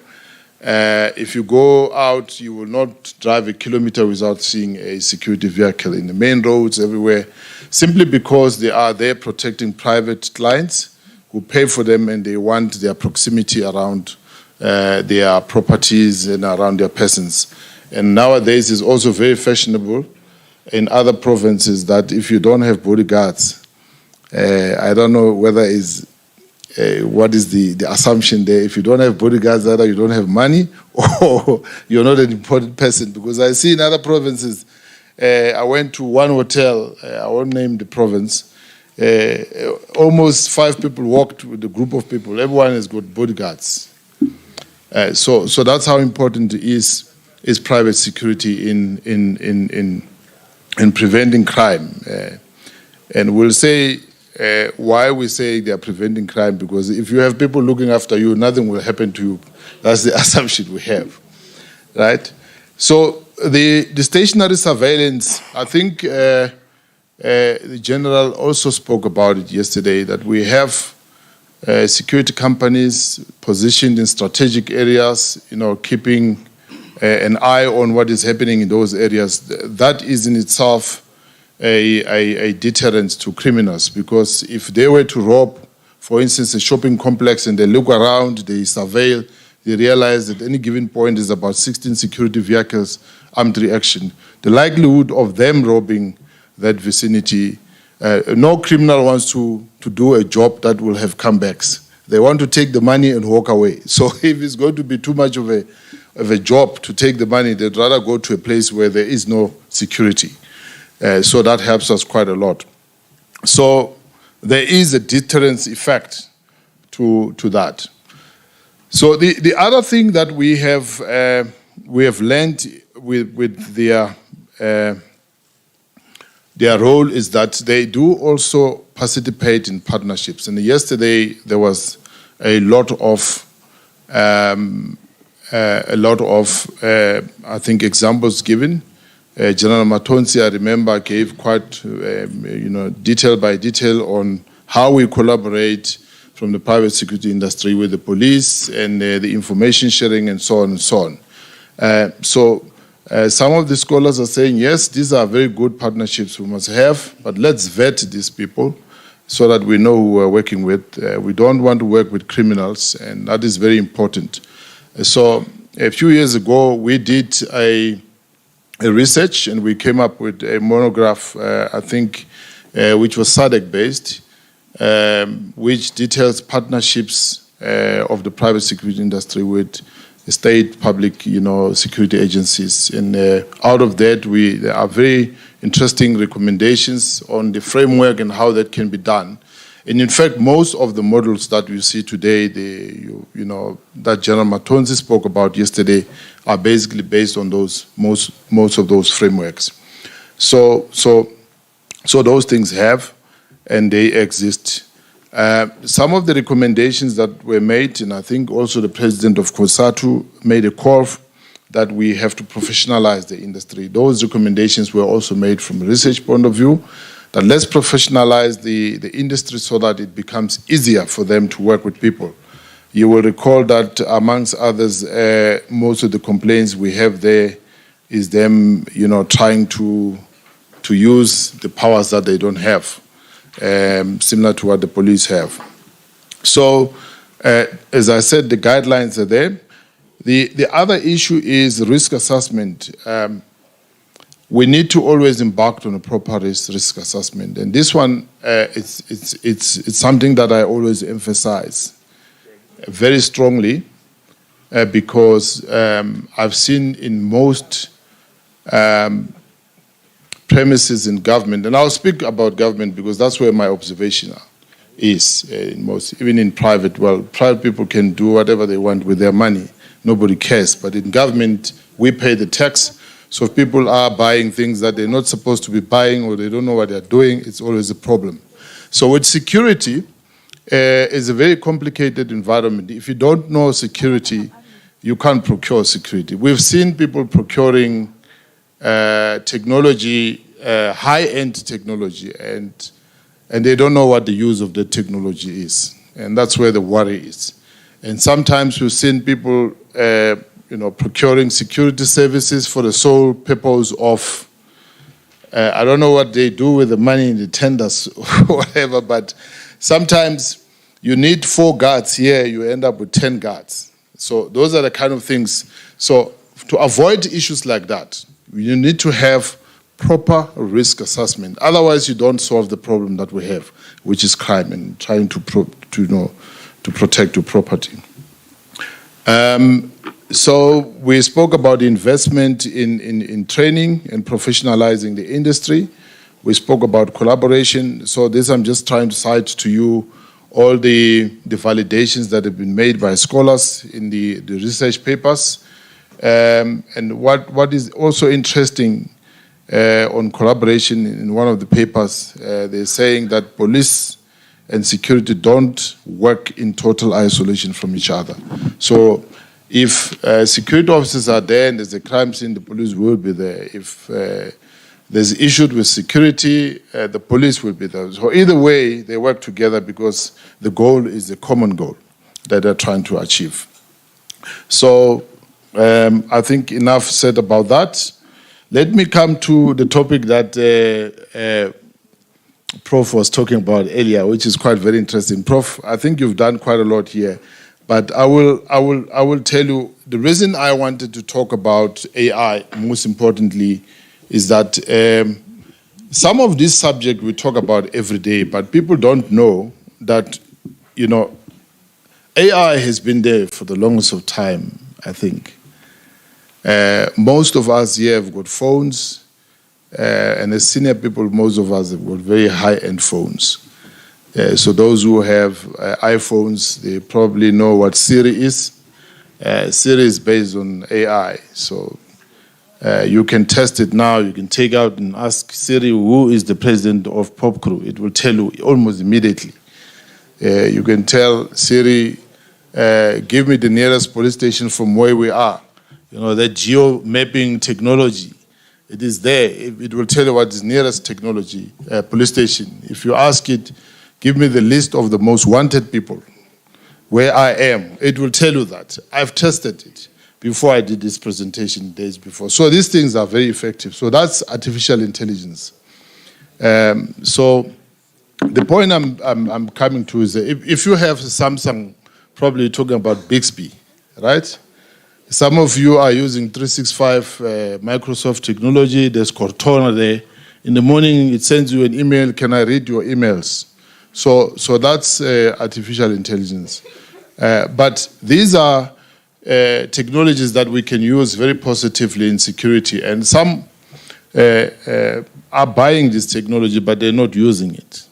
If you go out, you will not drive a kilometer without seeing a security vehicle in the main roads everywhere, simply because they are there protecting private clients who pay for them and they want their proximity around their properties and around their persons. And nowadays it's also very fashionable in other provinces that if you don't have bodyguards, I don't know whether what is the assumption there. If you don't have bodyguards, either you don't have money or you're not an important person. Because I see in other provinces, I went to one hotel, I won't name the province, almost 5 people walked with a group of people. Everyone has got bodyguards. So that's how important it is private security in preventing crime. And we'll say why we say they are preventing crime, because if you have people looking after you, nothing will happen to you. That's the assumption we have, right? So the stationary surveillance, I think the general also spoke about it yesterday, that we have security companies positioned in strategic areas, keeping an eye on what is happening in those areas. That is in itself a deterrent to criminals, because if they were to rob, for instance, a shopping complex and they look around, they surveil, they realize that at any given point is about 16 security vehicles, armed reaction. The likelihood of them robbing that vicinity, no criminal wants to do a job that will have comebacks. They want to take the money and walk away. So if it's going to be too much of a job to take the money, they'd rather go to a place where there is no security. So that helps us quite a lot. So there is a deterrence effect to that. So the other thing that we have learned with their role is that they do also participate in partnerships. And yesterday there was a lot of I think examples given. General Matonsi, I remember, gave quite, detail by detail on how we collaborate from the private security industry with the police and the information sharing and so on and so on. Some of the scholars are saying, yes, these are very good partnerships we must have, but let's vet these people so that we know who we're working with. We don't want to work with criminals, and that is very important. So a few years ago, we did a research, and we came up with a monograph, I think, which was SADC-based, which details partnerships of the private security industry with state public, security agencies. And out of that, there are very interesting recommendations on the framework and how that can be done. And in fact, most of the models that we see today, that General Matonsi spoke about yesterday, are basically based on those most of those frameworks. So those things have, and they exist. Some of the recommendations that were made, and I think also the president of COSATU made a call that we have to professionalize the industry. Those recommendations were also made from a research point of view, that let's professionalize the industry so that it becomes easier for them to work with people. You will recall that, amongst others, most of the complaints we have there is them, trying to use the powers that they don't have, similar to what the police have. So, as I said, the guidelines are there. The other issue is risk assessment. We need to always embark on a proper risk assessment, and this one it's something that I always emphasize very strongly, because I've seen in most premises in government, and I'll speak about government because that's where my observation is. In most, even in private, well, private people can do whatever they want with their money. Nobody cares. But in government, we pay the tax. So if people are buying things that they're not supposed to be buying, or they don't know what they're doing, it's always a problem. So with security, it's a very complicated environment. If you don't know security, you can't procure security. We've seen people procuring technology, high-end technology, and they don't know what the use of the technology is. And that's where the worry is. And sometimes we've seen people procuring security services for the sole purpose of, I don't know what they do with the money in the tenders or whatever, but sometimes you need 4 guards here, you end up with 10 guards. So those are the kind of things. So to avoid issues like that, you need to have proper risk assessment. Otherwise, you don't solve the problem that we have, which is crime and trying to protect your property. So we spoke about investment in training and professionalizing the industry. We spoke about collaboration. So this, I'm just trying to cite to you all the validations that have been made by scholars in the research papers. And what is also interesting on collaboration, in one of the papers, they're saying that police and security don't work in total isolation from each other. So if security officers are there and there's a crime scene, the police will be there. If there's issues with security, the police will be there. So either way, they work together because the goal is a common goal that they're trying to achieve. So I think enough said about that. Let me come to the topic that Prof was talking about earlier, which is quite very interesting. Prof, I think you've done quite a lot here, but I will tell you the reason I wanted to talk about AI, most importantly, is that some of this subject we talk about every day, but people don't know that, AI has been there for the longest of time, I think. Most of us here have got phones, and as senior people, most of us have got very high-end phones. So those who have iPhones, they probably know what Siri is. Siri is based on AI, so you can test it now. You can take out and ask Siri, who is the president of Pop Crew? It will tell you almost immediately. You can tell Siri, give me the nearest police station from where we are. The geo-mapping technology, it is there. It will tell you what is nearest technology, police station. If you ask it, give me the list of the most wanted people, where I am, it will tell you that. I've tested it before I did this presentation days before. So these things are very effective. So that's artificial intelligence. So the point I'm coming to is that if you have Samsung, probably talking about Bixby, right? Some of you are using 365 Microsoft technology. There's Cortana there. In the morning, it sends you an email. Can I read your emails? So that's artificial intelligence. But these are technologies that we can use very positively in security. And some are buying this technology, but they're not using it.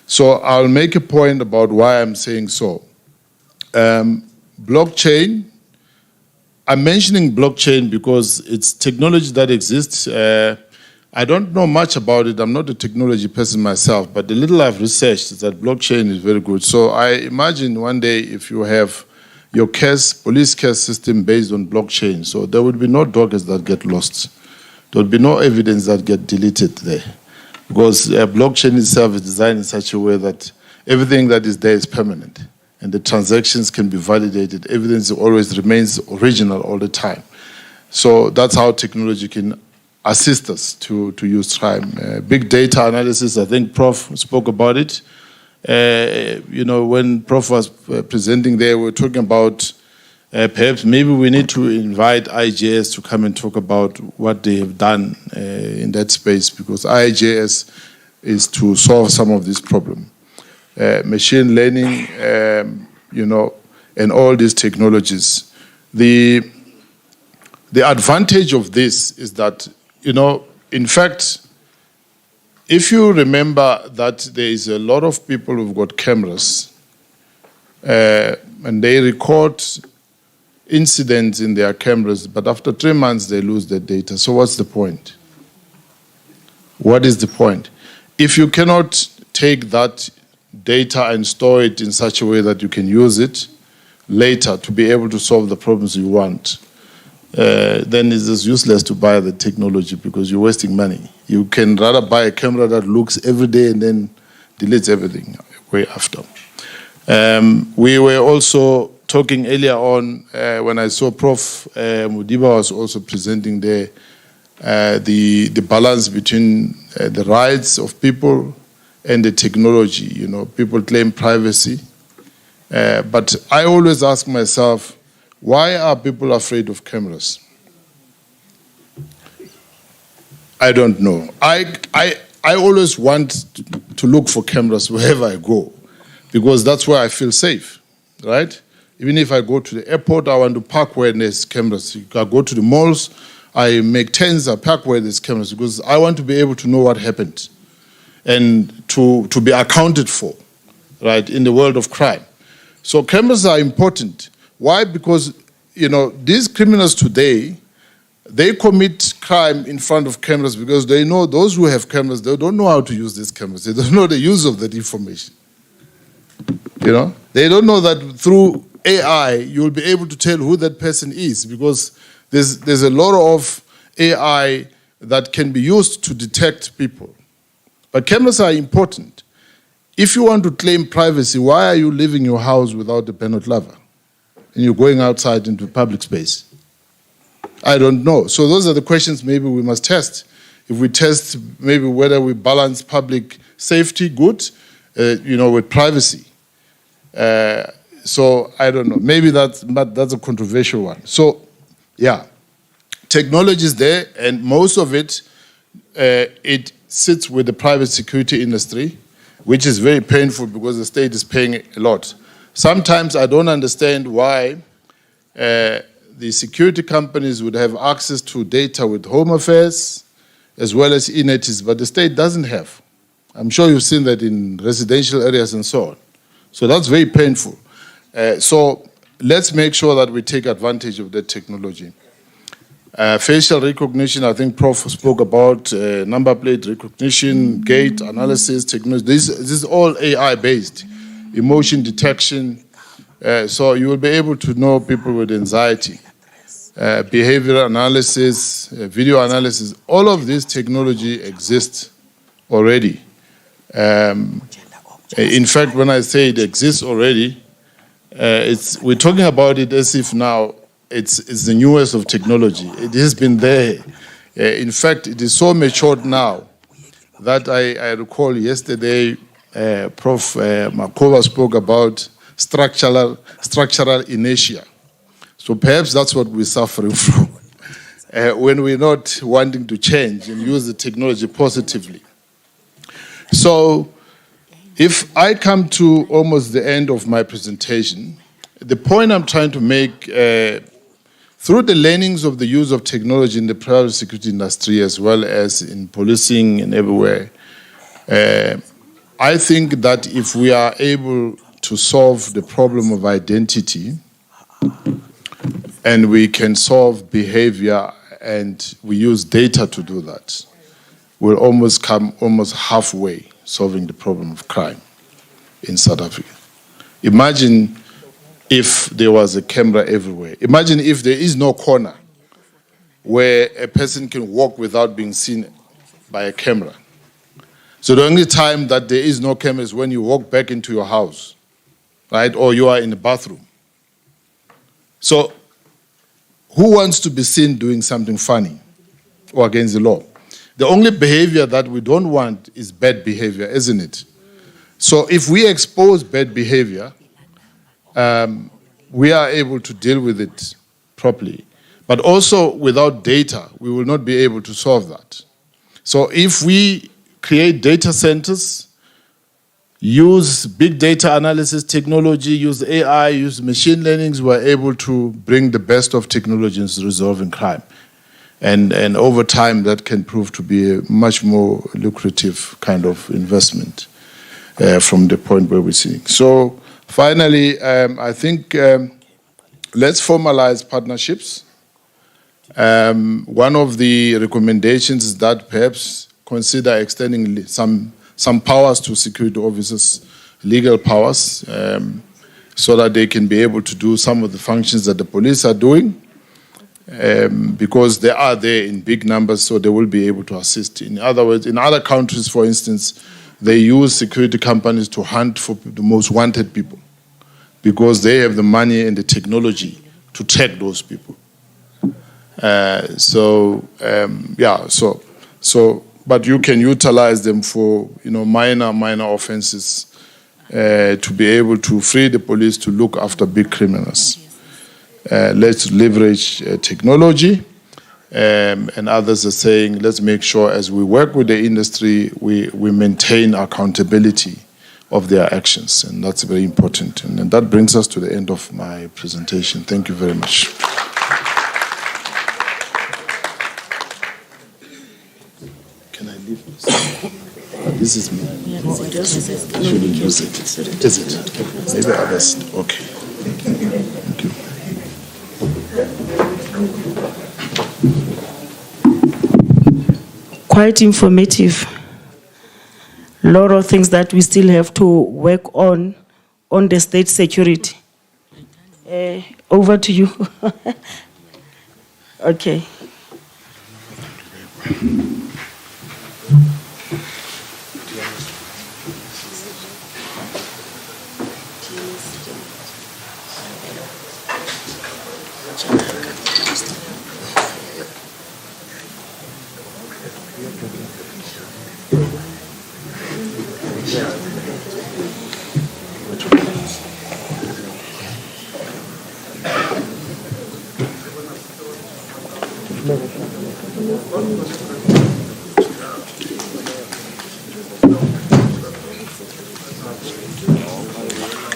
So I'll make a point about why I'm saying so. Blockchain. I'm mentioning blockchain because it's technology that exists. I don't know much about it. I'm not a technology person myself, but the little I've researched is that blockchain is very good. So I imagine one day if you have your police case system based on blockchain, so there would be no documents that get lost. There would be no evidence that get deleted there, because blockchain itself is designed in such a way that everything that is there is permanent. and the transactions can be validated. Evidence always remains original all the time. So that's how technology can assist us to use crime. Big data analysis, I think Prof spoke about it. When Prof was presenting there, we were talking about perhaps maybe we need to invite IJS to come and talk about what they have done in that space, because IJS is to solve some of this problem. Machine learning, and all these technologies. The advantage of this is that, in fact, if you remember that there is a lot of people who've got cameras and they record incidents in their cameras, but after 3 months they lose their data. So what's the point? What is the point? If you cannot take that data and store it in such a way that you can use it later to be able to solve the problems you want, then it's just useless to buy the technology because you're wasting money. You can rather buy a camera that looks every day and then deletes everything way after. We were also talking earlier on when I saw Prof. Mudiba was also presenting there the balance between the rights of people and the technology. People claim privacy, but I always ask myself, why are people afraid of cameras? I don't know. I always want to look for cameras wherever I go because that's where I feel safe, right? Even if I go to the airport, I want to park where there's cameras. I go to the malls, I make tents, I park where there's cameras because I want to be able to know what happened and to be accounted for, right, in the world of crime. So cameras are important. Why? Because, these criminals today, they commit crime in front of cameras because they know those who have cameras, they don't know how to use these cameras. They don't know the use of that information. They don't know that through AI, you'll be able to tell who that person is because there's a lot of AI that can be used to detect people. But cameras are important. If you want to claim privacy, why are you leaving your house without a banned lover? And you're going outside into public space? I don't know. So those are the questions maybe we must test. If we test maybe whether we balance public safety good, with privacy. So I don't know. Maybe that's a controversial one. So, yeah, technology is there, and most of it, it sits with the private security industry, which is very painful because the state is paying a lot. Sometimes I don't understand why the security companies would have access to data with Home Affairs as well as eNetis, but the state doesn't have. I'm sure you've seen that in residential areas and so on. So that's very painful. So let's make sure that we take advantage of that technology. Facial recognition, I think Prof spoke about number plate recognition, gait analysis, technology. This is all AI-based. Emotion detection. So you will be able to know people with anxiety. Behavioral analysis, video analysis. All of this technology exists already. In fact, when I say it exists already, we're talking about it as if now it's the newest of technology. It has been there. In fact, it is so matured now that I recall yesterday Prof. Makova spoke about structural inertia. So perhaps that's what we're suffering from when we're not wanting to change and use the technology positively. So if I come to almost the end of my presentation, the point I'm trying to make, through the learnings of the use of technology in the private security industry as well as in policing and everywhere, I think that if we are able to solve the problem of identity and we can solve behavior and we use data to do that, we'll almost come halfway solving the problem of crime in South Africa. Imagine if there was a camera everywhere. Imagine if there is no corner where a person can walk without being seen by a camera. So the only time that there is no camera is when you walk back into your house. right? Or you are in the bathroom. So, who wants to be seen doing something funny or against the law? The only behavior that we don't want is bad behavior, isn't it? So if we expose bad behavior, we are able to deal with it properly. But also, without data, we will not be able to solve that. So if we create data centers, use big data analysis technology, use AI, use machine learning, we're able to bring the best of technology into resolving crime. And over time, that can prove to be a much more lucrative kind of investment from the point where we're seeing. So finally, I think let's formalize partnerships. One of the recommendations is that perhaps consider extending some powers to security officers, legal powers, so that they can be able to do some of the functions that the police are doing, because they are there in big numbers, so they will be able to assist. In other words, in other countries, for instance, they use security companies to hunt for the most wanted people, because they have the money and the technology to track those people. But you can utilize them for minor offenses to be able to free the police to look after big criminals. Let's leverage technology, and others are saying let's make sure as we work with the industry we maintain accountability of their actions, and that's very important. And that brings us to the end of my presentation. Thank you very much. Can I leave this? This is me. I shouldn't use it. Is it? Maybe others. Okay. Thank you. Quite informative. A lot of things that we still have to work on the state security. Over to you. Okay.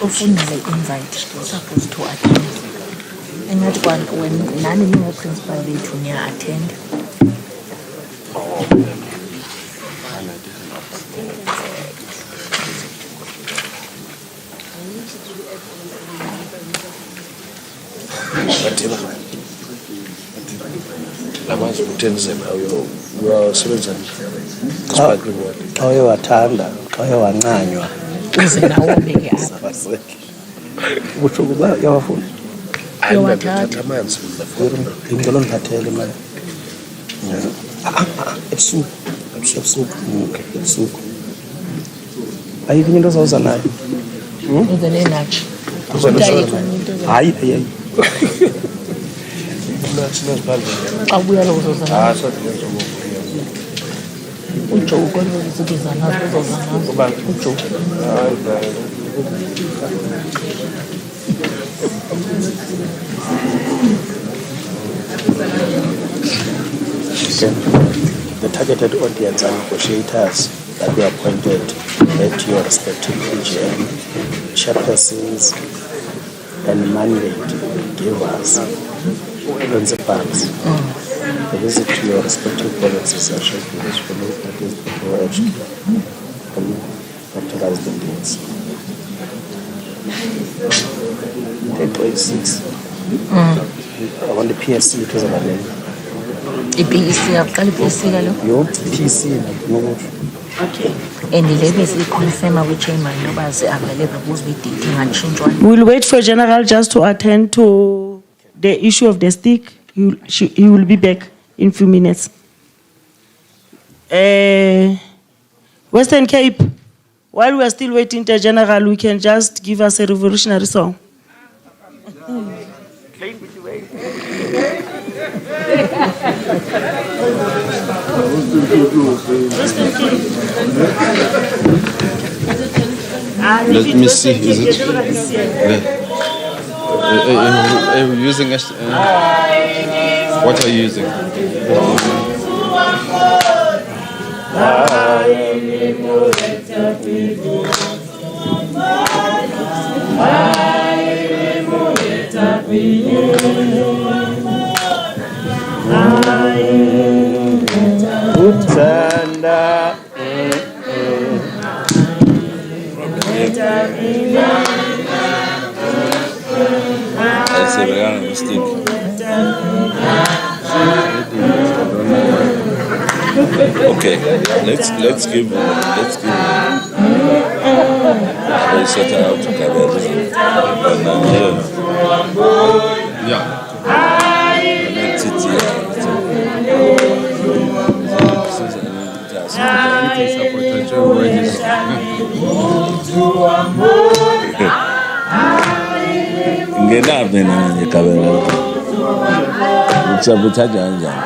Ufunile invite, you're supposed to attend. And not when none of the principal they to near attend. Uze nawo beke apha. Utsho kuba yawafuna. Uyawathatha. Amanzi ngicela ngiphathele imali. Ebusuku. Ebusuku. Ayikho into ozawuza nayo. Uze nenachi. Hayi. Abuya lo uzoza nazo. Ujo ukwenza izibiza nazo uzoza nazo. Ujo. The targeted audience and negotiators that were appointed at your respective AGM, chairpersons, and mandate givers, principals. The visit to your respective provinces are scheduled for that is before and authorize the dates. 10.6. I want the PSC to the IPC yaqala IPC kalo. Your PC no. Okay. And the ladies we confirm which chamber noba is available because we did change one. We'll wait for General just to attend to the issue of the stick. He will be back in a few minutes. Western Cape, while we are still waiting, the general, we can just give us a revolutionary song. Let me see. Is it? Are you using what are you using? Uthanda That's a real mistake. Okay, let's give I set out to cover yeah. Ngenaphi na ngikabela utsabutha kanjani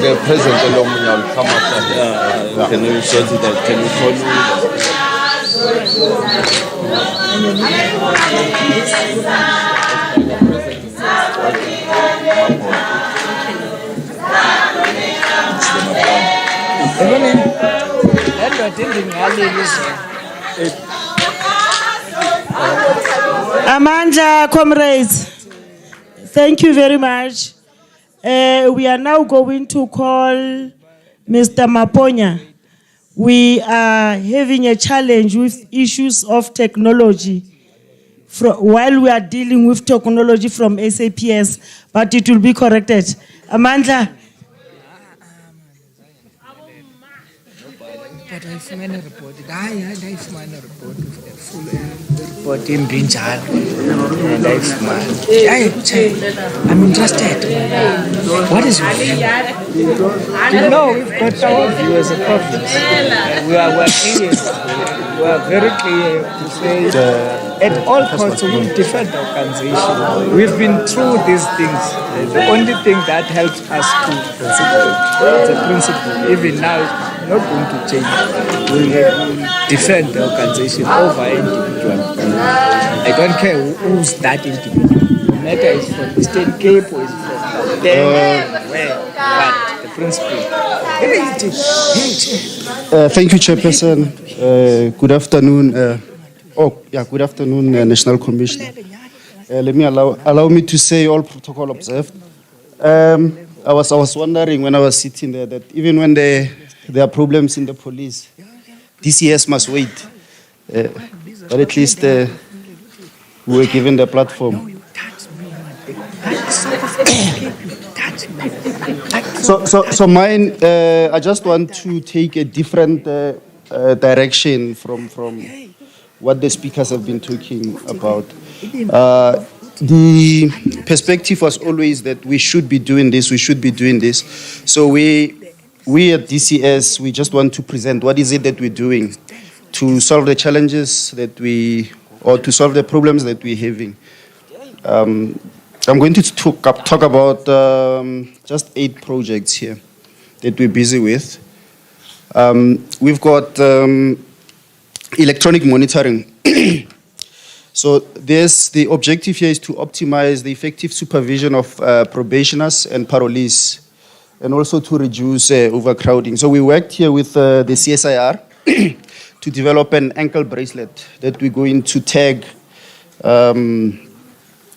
The president alone will come after here. Can you sort it out? Can you call me? Amanda, comrades, thank you very much. We are now going to call Mr. Maponya. We are having a challenge with issues of technology while we are dealing with technology from SAPS, but it will be corrected. Amanda. But I find a report. I find a report, full report in Brinjal. And I find. I'm interested. What is your view? You know, we've got our view as a province. We are clear. We are very clear to say at all costs we will defend the organization. We've been through these things. The only thing that helps us to the principle, even now, not going to change. We will defend the organization over individual. I don't care who's that individual. No matter is from Eastern Cape or is from where, the principle. Thank you, Chairperson. Good afternoon. Good afternoon, National Commissioner. Let me allow me to say all protocol observed. I was wondering when I was sitting there that even when there are problems in the police, DCS must wait. But at least we were given the platform. So mine, I just want to take a different direction from what the speakers have been talking about. The perspective was always that we should be doing this, we should be doing this. So we at DCS, we just want to present what is it that we're doing. to solve the challenges that or to solve the problems that we're having. I'm going to talk about just 8 projects here that we're busy with. We've got electronic monitoring. So the objective here is to optimize the effective supervision of probationers and parolees, and also to reduce overcrowding. So we worked here with the CSIR to develop an ankle bracelet that we're going to tag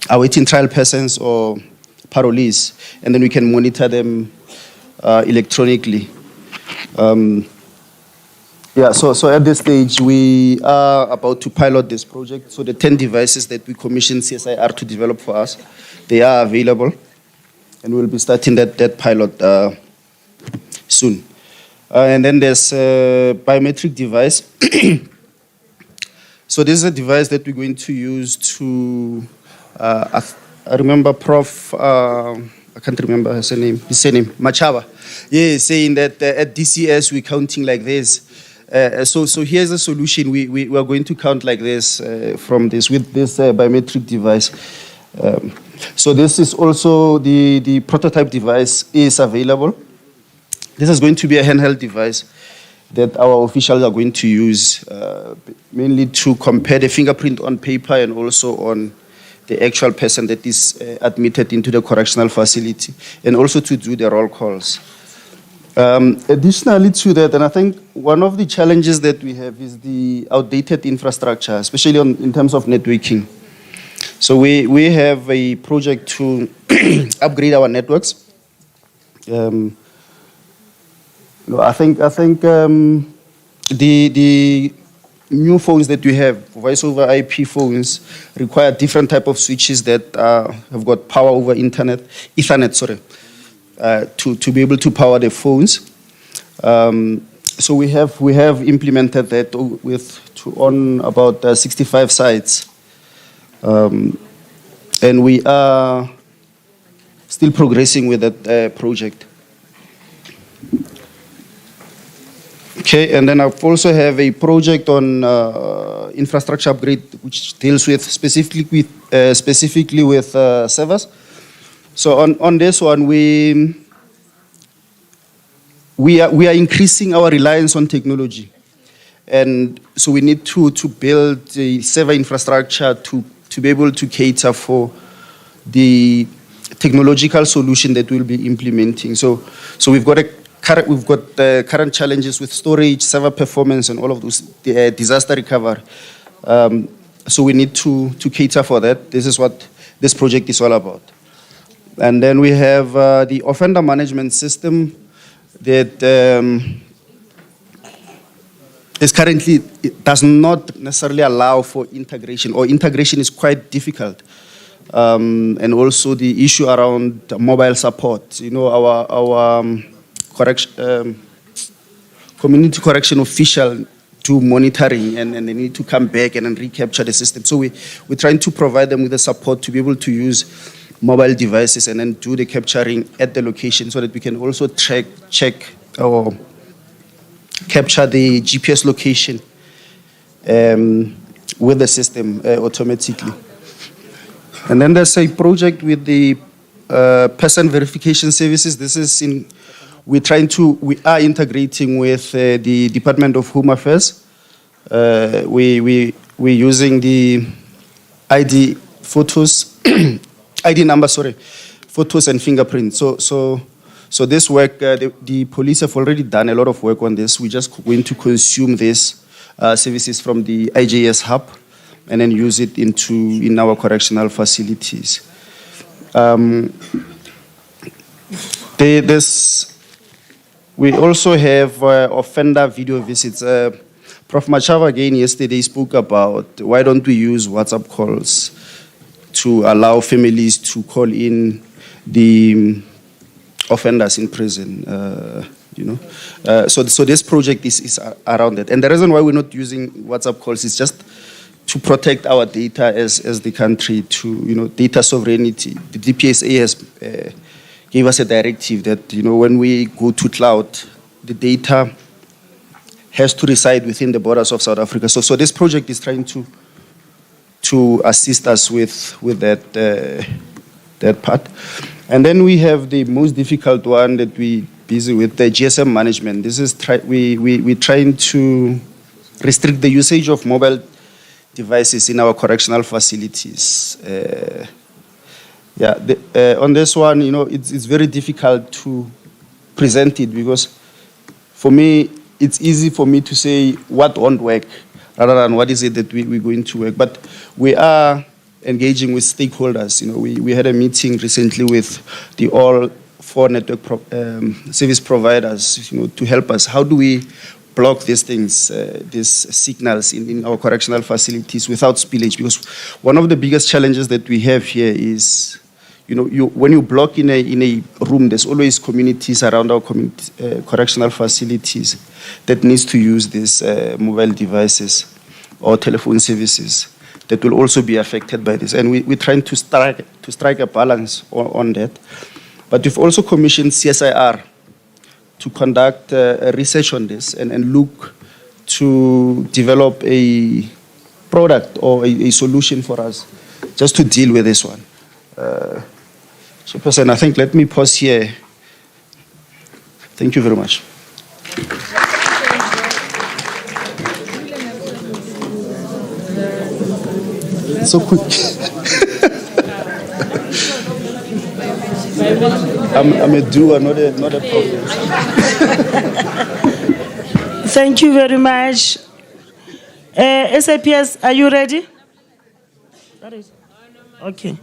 awaiting trial persons or parolees, and then we can monitor them electronically. So at this stage, we are about to pilot this project. So the 10 devices that we commissioned CSIR to develop for us, they are available, and we'll be starting that pilot soon. And then there's a biometric device. So this is a device that we're going to use to, I remember Prof, I can't remember his name, Machaba, saying that at DCS we're counting like this. So here's a solution. We are going to count like this with this biometric device. So this is also the prototype device is available. This is going to be a handheld device that our officials are going to use mainly to compare the fingerprint on paper and also on the actual person that is admitted into the correctional facility, and also to do the roll calls. Additionally to that, and I think one of the challenges that we have is the outdated infrastructure, especially in terms of networking. So we have a project to upgrade our networks. I think the new phones that we have, voice over IP phones, require different type of switches that have got power over Ethernet, to be able to power the phones. So we have implemented that on about 65 sites, and we are still progressing with that project. Okay, and then I also have a project on infrastructure upgrade, which deals with specifically with servers. So on this one, we are increasing our reliance on technology, and so we need to build a server infrastructure to be able to cater for the technological solution that we'll be implementing. So we've got current challenges with storage, server performance, and all of those, disaster recovery. So we need to cater for that. This is what this project is all about. And then we have the offender management system that is currently, it does not necessarily allow for integration, or integration is quite difficult. And also the issue around mobile support. You know, our community correction official do monitoring, and they need to come back and then recapture the system. So we're trying to provide them with the support to be able to use mobile devices and then do the capturing at the location, so that we can also check or capture the GPS location with the system automatically. And then there's a project with the person verification services. This is we are integrating with the Department of Home Affairs. We're using the ID photos, ID number, photos and fingerprints. So this work, the police have already done a lot of work on this. We're just going to consume these services from the IJS hub and then use it in our correctional facilities. We also have offender video visits. Prof. Machava again yesterday spoke about why don't we use WhatsApp calls to allow families to call in the offenders in prison. So this project is around that. And the reason why we're not using WhatsApp calls is just to protect our data as the country, to data sovereignty. The DPSA has gave us a directive that when we go to cloud, the data has to reside within the borders of South Africa. So this project is trying to assist us with that part. And then we have the most difficult one that we busy with, the GSM management. This is we're trying to restrict the usage of mobile devices in our correctional facilities. On this one, it's very difficult to present it because for me, it's easy for me to say what won't work rather than what is it that we're going to work. But we are engaging with stakeholders. We had a meeting recently with the all 4 network service providers, to help us. How do we block these things, these signals in our correctional facilities without spillage? Because one of the biggest challenges that we have here is, when you block in a room, there's always communities around our correctional facilities that needs to use these mobile devices or telephone services that will also be affected by this. And we're trying to strike a balance on that. But we've also commissioned CSIR to conduct research on this and look to develop a product or a solution for us just to deal with this one. Chairperson, I think let me pause here. Thank you very much. So quick. I'm a doer, not a prophet. Thank you very much. SAPS, are you ready? Okay.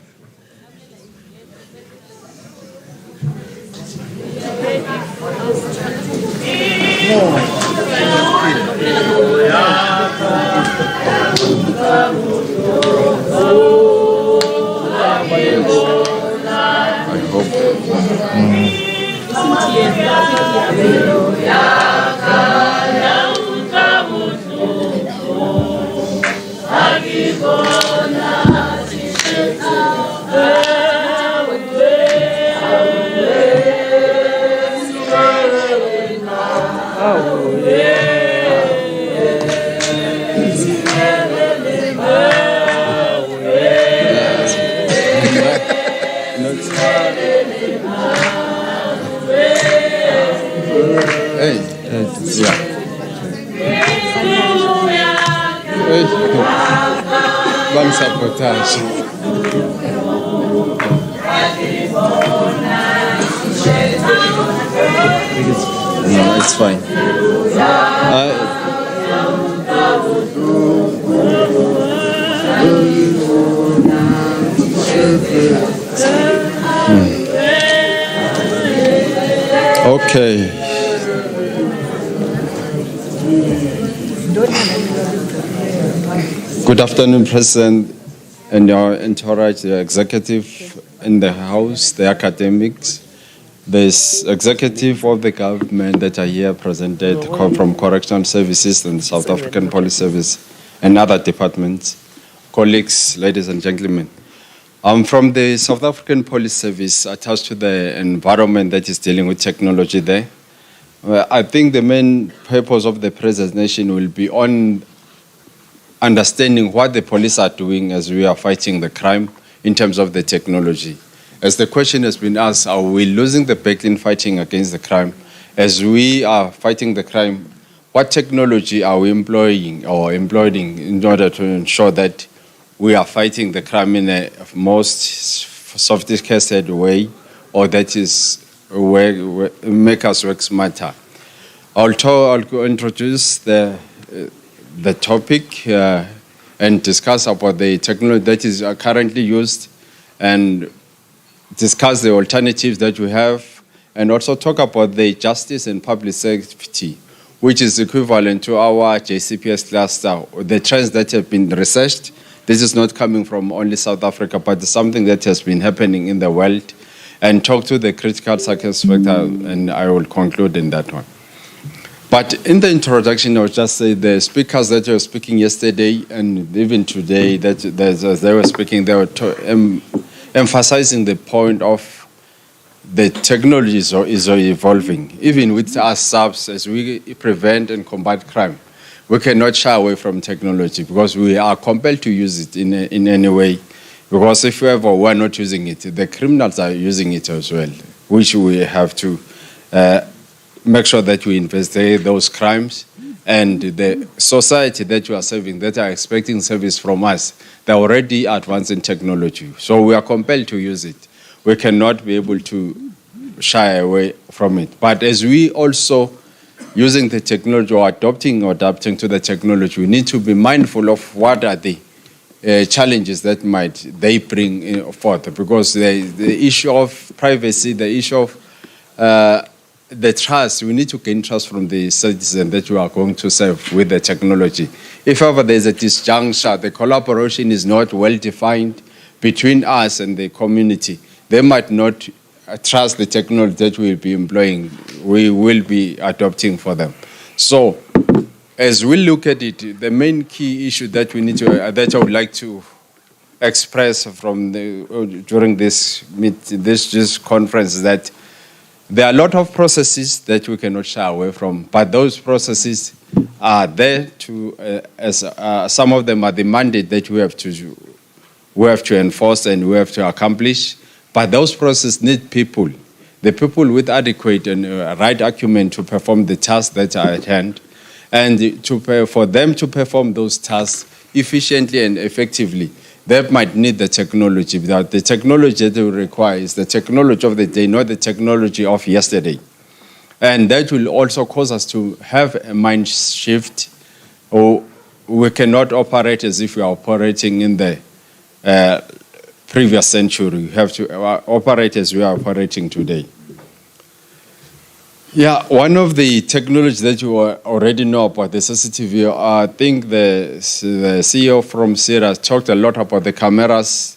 One sabotage. No, it's fine. Okay. Good afternoon, President and your entourage, the executive in the House, the academics, the executive of the government that are here presented from Correctional Services and South African Police Service and other departments, colleagues, ladies and gentlemen. I'm from the South African Police Service attached to the environment that is dealing with technology there. I think the main purpose of the presentation will be on understanding what the police are doing as we are fighting the crime in terms of the technology. As the question has been asked, are we losing the battle in fighting against the crime? As we are fighting the crime, what technology are we employing in order to ensure that we are fighting the crime in a most sophisticated way, or that is make us work smarter? I'll introduce the topic and discuss about the technology that is currently used and discuss the alternatives that we have, and also talk about the justice and public safety, which is equivalent to our JCPS cluster, the trends that have been researched. This is not coming from only South Africa, but it's something that has been happening in the world, and talk to the critical success factor, and I will conclude in that one. But in the introduction, I would just say the speakers that were speaking yesterday and even today, that they were speaking, they were emphasizing the point of the technology is evolving. Even with our subs, as we prevent and combat crime, we cannot shy away from technology because we are compelled to use it in any way. Because if ever we're not using it, the criminals are using it as well, which we have to make sure that we investigate those crimes. And the society that you are serving, that are expecting service from us, they're already advanced in technology. So we are compelled to use it. We cannot be able to shy away from it. But as we also using the technology or adapting to the technology, we need to be mindful of what are the challenges that might they bring forth. Because the issue of privacy, the issue of the trust, we need to gain trust from the citizen that you are going to serve with the technology. If ever there's a disjuncture, the collaboration is not well defined between us and the community, they might not trust the technology that we'll be employing, we will be adopting for them. So, as we look at it, the main key issue that we need to, that I would like to express from during this conference is that there are a lot of processes that we cannot shy away from, but those processes are there to, some of them are the mandate that we have to enforce and we have to accomplish. But those processes need people, the people with adequate and right acumen to perform the tasks that are at hand, and for them to perform those tasks efficiently and effectively. They might need the technology. Without the technology that they will require is the technology of the day, not the technology of yesterday. And that will also cause us to have a mind shift, or we cannot operate as if we are operating in the previous century. We have to operate as we are operating today. Yeah, one of the technologies that you already know about, the CCTV, I think the CEO from CIRA talked a lot about the cameras.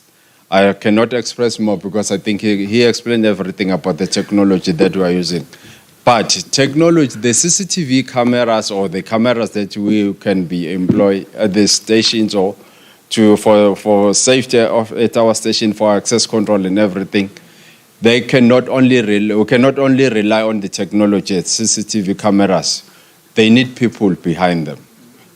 I cannot express more because I think he explained everything about the technology that we are using. But technology, the CCTV cameras or the cameras that we can be employed at the stations or for safety at our station, for access control and everything, we cannot only rely on the technology at CCTV cameras. They need people behind them.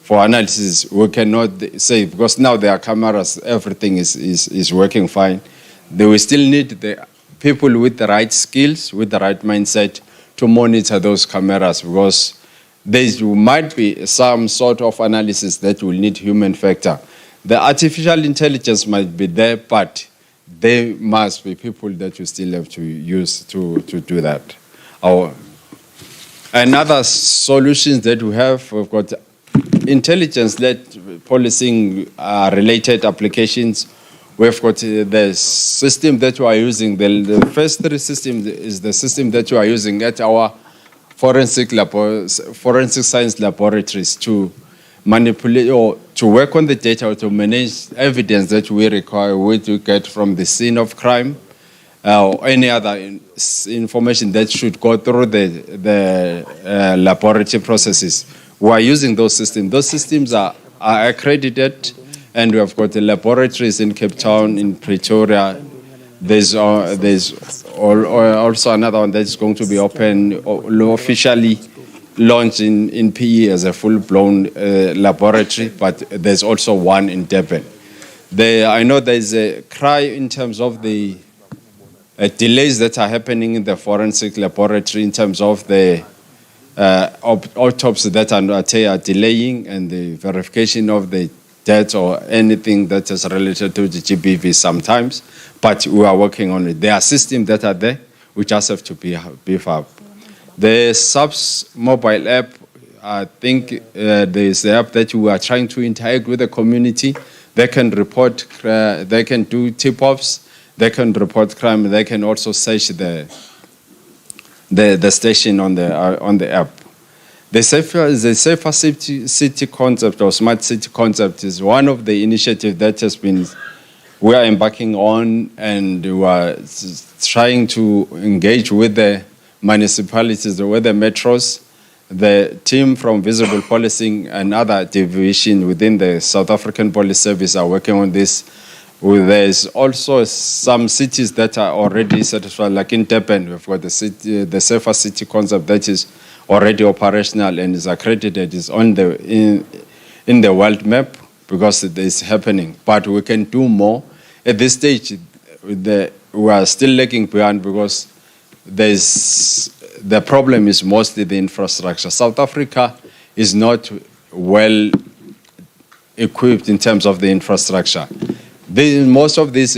For analysis, we cannot say, because now there are cameras, everything is working fine. They will still need the people with the right skills, with the right mindset to monitor those cameras, because there might be some sort of analysis that will need human factor. The artificial intelligence might be there, but there must be people that you still have to use to do that. Another solutions that we have, we've got intelligence-led policing related applications. We've got the system that we are using. The first three systems is the system that we are using at our forensic science laboratories to manipulate or to work on the data or to manage evidence that we require, to get from the scene of crime or any other information that should go through the laboratory processes. We are using those systems. Those systems are accredited, and we have got the laboratories in Cape Town, in Pretoria. There's also another one that's going to be open officially launched in PE as a full-blown laboratory, but there's also one in Durban. I know there's a cry in terms of the delays that are happening in the forensic laboratory in terms of the autopsy that are delaying and the verification of the death or anything that is related to the GBV sometimes, but we are working on it. There are systems that are there, we just have to beef up. The SAPS mobile app, I think there's the app that we are trying to interact with the community. They can report, they can do tip-offs, they can report crime, they can also search the station on the app. The safer city concept or smart city concept is one of the initiatives that we are embarking on, and we are trying to engage with the municipalities, with the metros. The team from Visible Policing and other division within the South African Police Service are working on this. There's also some cities that are already satisfied, like in Durban, we've got the safer city concept that is already operational and is accredited, is on in the world map because it is happening. But we can do more. At this stage, we are still lagging behind because the problem is mostly the infrastructure. South Africa is not well equipped in terms of the infrastructure. Most of these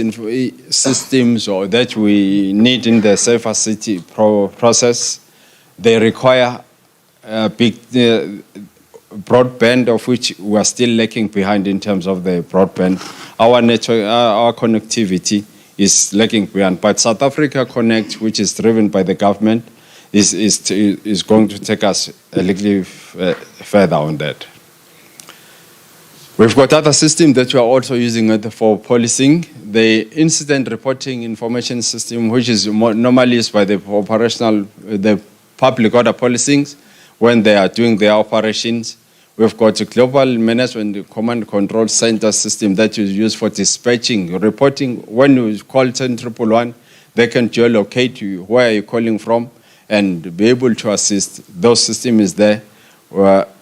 systems that we need in the safer city process, they require a big broadband, of which we are still lacking behind in terms of the broadband. Our network, our connectivity is lagging behind. But South Africa Connect, which is driven by the government, is going to take us a little further on that. We've got other systems that we are also using for policing. The incident reporting information system, which is normally used by the public order policing when they are doing their operations. We've got a global management command control center system that is used for dispatching, reporting. When you call 10111, they can geolocate you, where you're calling from, and be able to assist. Those system is there.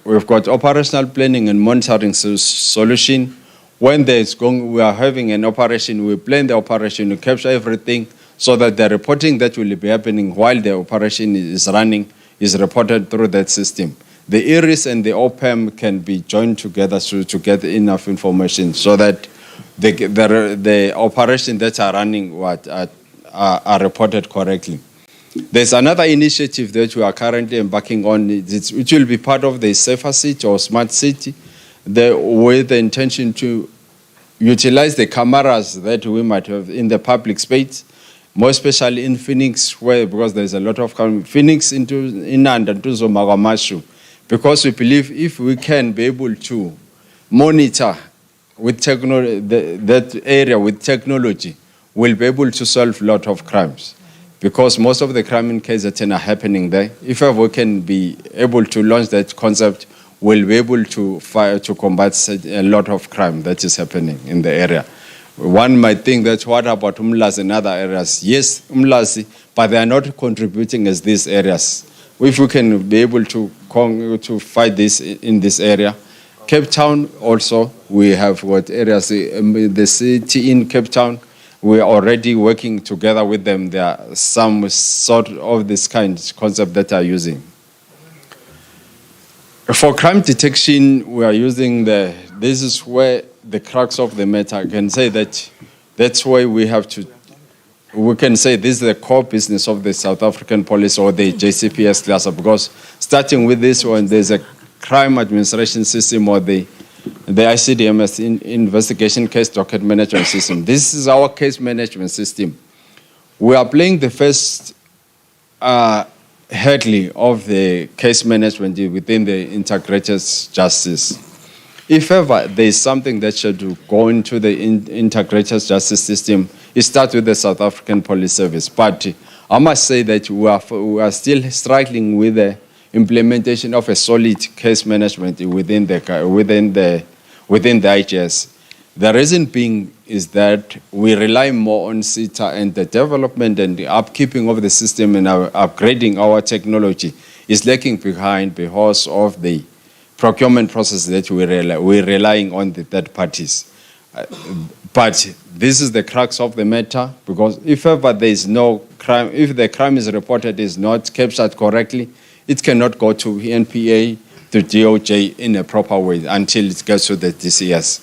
We've got operational planning and monitoring solution. When we are having an operation, we plan the operation, we capture everything so that the reporting that will be happening while the operation is running is reported through that system. The IRIS and the OPEM can be joined together to get enough information so that the operations that are running are reported correctly. There's another initiative that we are currently embarking on. It will be part of the safer city or smart city, with the intention to utilize the cameras that we might have in the public space, more especially in Phoenix, because there's a lot of Phoenix into Inanda, into Zomagamashu, because we believe if we can be able to monitor with that area with technology, we'll be able to solve a lot of crimes. Because most of the crime in KZN are happening there. If we can be able to launch that concept, we'll be able to combat a lot of crime that is happening in the area. One might think that what about Umlazi and other areas? Yes, Umlazi, but they are not contributing as these areas. If we can be able to fight this in this area. Cape Town also, we have what areas, the city in Cape Town, we are already working together with them. There are some sort of this kind of concept that are using. For crime detection, we are using this is where the crux of the matter, I can say that's why we can say this is the core business of the South African police or the JCPS cluster, because starting with this one, there's a crime administration system or the ICDMS, investigation case docket management system. This is our case management system. We are playing the first hurdle of the case management within the integrated justice. If ever there is something that should go into the integrated justice system, it starts with the South African Police Service. But I must say that we are still struggling with the implementation of a solid case management within the IGS. The reason being is that we rely more on CETA, and the development and the upkeeping of the system and upgrading our technology is lagging behind because of the procurement process that we're relying on the third parties. But this is the crux of the matter, because if ever there is no crime, if the crime is reported is not captured correctly, it cannot go to NPA, to DOJ in a proper way until it gets to the DCS.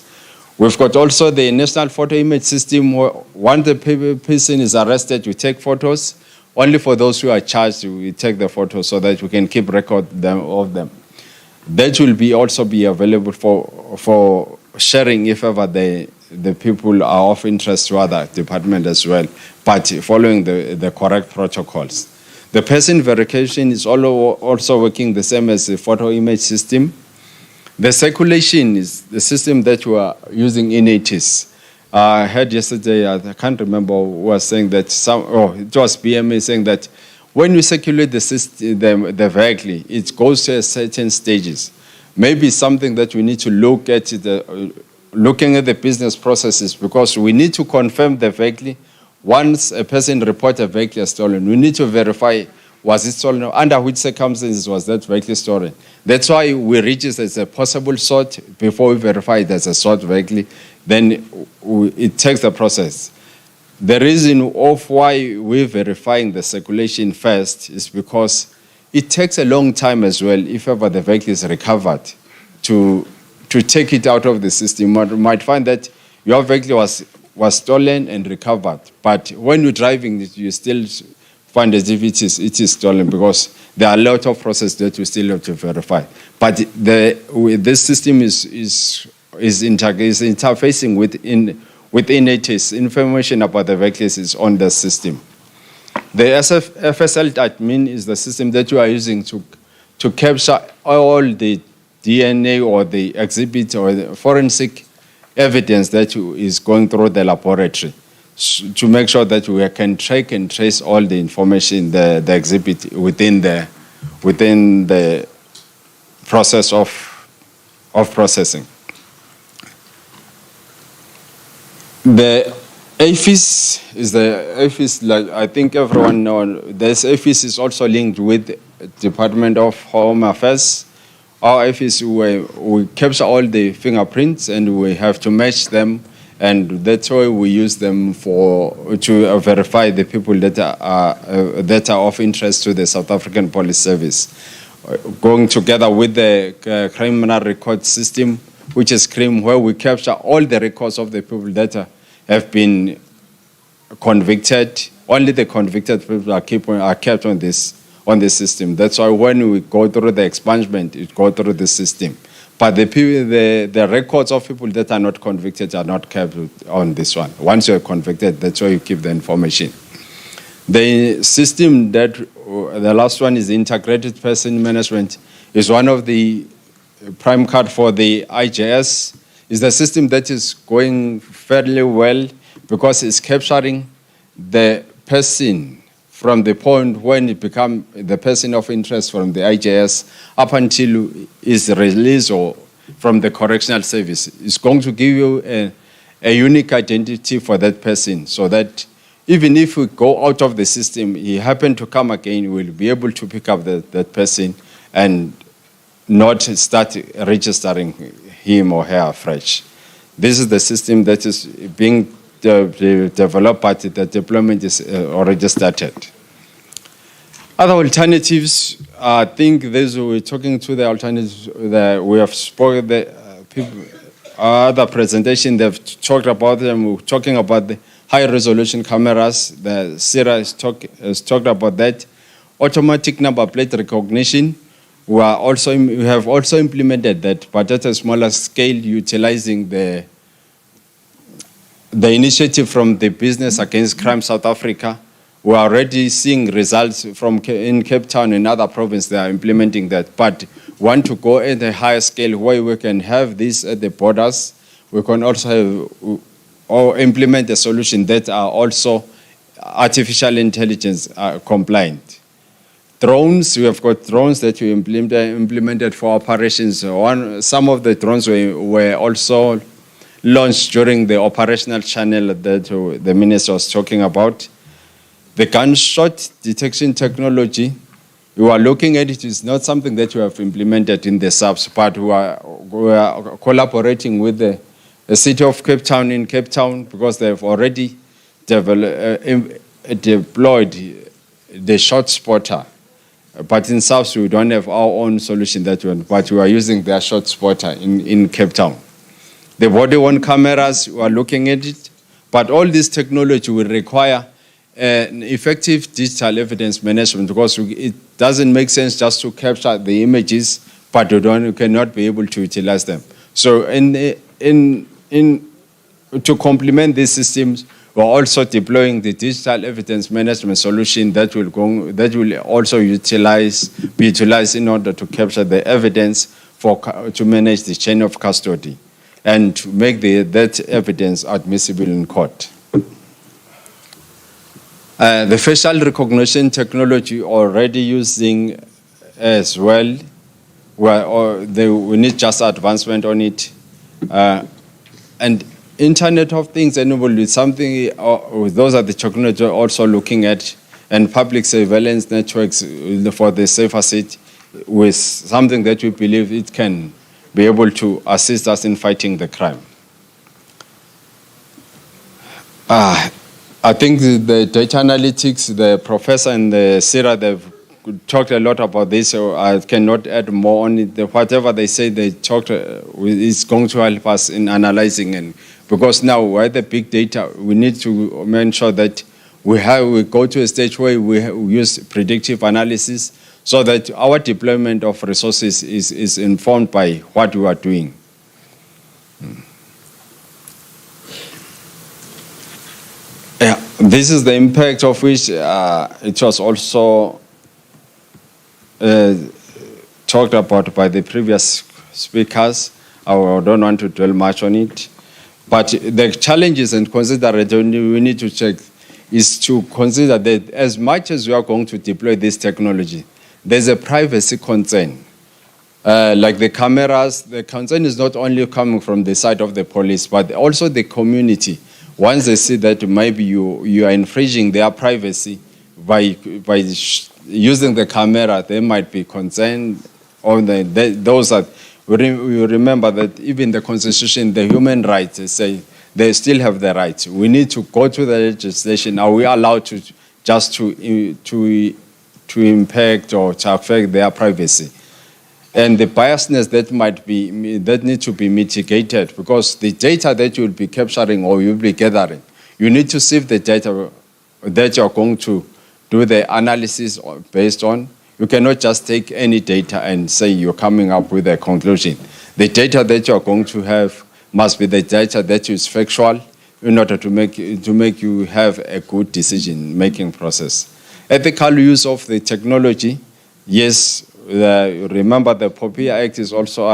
We've got also the National Photo Image System. Once the person is arrested, we take photos. Only for those who are charged, we take the photos so that we can keep record of them. That will also be available for sharing if ever the people are of interest to other departments as well, but following the correct protocols. The person verification is also working the same as the photo image system. The circulation is the system that we are using in ATIS. I heard yesterday, I can't remember who was saying that, it was BMA saying that when you circulate the system, the vehicle, it goes to certain stages. Maybe something that we need to look at looking at the business processes, because we need to confirm the vehicle. Once a person reports a vehicle as stolen, we need to verify, was it stolen, under which circumstances was that vehicle stolen. That's why we register as a possible sort before we verify it as a sort vehicle. Then it takes the process. The reason of why we're verifying the circulation first is because it takes a long time as well, if ever the vehicle is recovered, to take it out of the system. You might find that your vehicle was stolen and recovered, but when you're driving it, you still find as if it is stolen, because there are a lot of processes that you still have to verify. But this system is interfacing within it. Information about the vehicles is on the system. The FSL admin is the system that you are using to capture all the DNA or the exhibit or the forensic evidence that is going through the laboratory, to make sure that we can track and trace all the information, the exhibit within the process of processing. The AFIS, like I think everyone knows, this AFIS is also linked with Department of Home Affairs. Our AFIS, we capture all the fingerprints and we have to match them, and that's why we use them to verify the people that are of interest to the South African Police Service. Going together with the criminal record system, which is CRIM, where we capture all the records of the people that have been convicted. Only the convicted people are kept on this system. That's why when we go through the expungement, it goes through the system. But the records of people that are not convicted are not kept on this one. Once you're convicted, that's why you keep the information. The system that, the last one is integrated person management, is one of the prime card for the IJS. Is the system that is going fairly well, because it's capturing the person from the point when it becomes the person of interest from the IJS up until is released or from the correctional service. It's going to give you a unique identity for that person, so that even if we go out of the system, he happened to come again, we'll be able to pick up that person and not start registering him or her afresh. This is the system that is being developed, but the deployment is already started. Other alternatives, I think we're talking to the alternatives that we have spoken, the people, other presentation, they've talked about them. We're talking about the high resolution cameras. The SIRA has talked about that. Automatic number plate recognition. We have also implemented that, but at a smaller scale, utilizing the initiative from the Business Against Crime South Africa. We are already seeing results in Cape Town and other provinces. They are implementing that, but want to go at a higher scale where we can have this at the borders. We can also have or implement a solution that are also artificial intelligence compliant. Drones, we have got drones that we implemented for operations. Some of the drones were also launched during the operational channel that the minister was talking about. The gunshot detection technology, we are looking at it. It's not something that we have implemented in the subs, but we are collaborating with the city of Cape Town in Cape Town, because they have already deployed the shot spotter. But in South, we don't have our own solution that one, but we are using their shot spotter in Cape Town. The body-worn cameras, we are looking at it, but all this technology will require an effective digital evidence management, because it doesn't make sense just to capture the images, but you cannot be able to utilize them. So to complement these systems, we're also deploying the digital evidence management solution that will also be utilized in order to capture the evidence to manage the chain of custody and to make that evidence admissible in court. The facial recognition technology already using as well, we need just advancement on it. and Internet of Things enabled with something, those are the technology also looking at, and public surveillance networks for the safer city with something that we believe it can be able to assist us in fighting the crime. I think the data analytics, the professor and the Sarah, they've talked a lot about this, so I cannot add more on it. Whatever they say, they talked is going to help us in analyzing, and because now we're the big data, we need to make sure that we go to a stage where we use predictive analysis so that our deployment of resources is informed by what we are doing. Yeah, this is the impact of which it was also talked about by the previous speakers. I don't want to dwell much on it. But the challenges and considerations we need to check is to consider that as much as we are going to deploy this technology, there's a privacy concern. Like the cameras, the concern is not only coming from the side of the police, but also the community. Once they see that maybe you are infringing their privacy by using the camera, they might be concerned. Or those that we remember that even the Constitution, the human rights, say they still have the rights. We need to go to the legislation. Are we allowed to just to impact or to affect their privacy? And the biasness that need to be mitigated, because the data that you'll be capturing or you'll be gathering, you need to see if the data that you're going to do the analysis based on. You cannot just take any data and say you're coming up with a conclusion. The data that you're going to have must be the data that is factual in order to make you have a good decision-making process. Ethical use of the technology, yes. Remember, the POPIA Act is also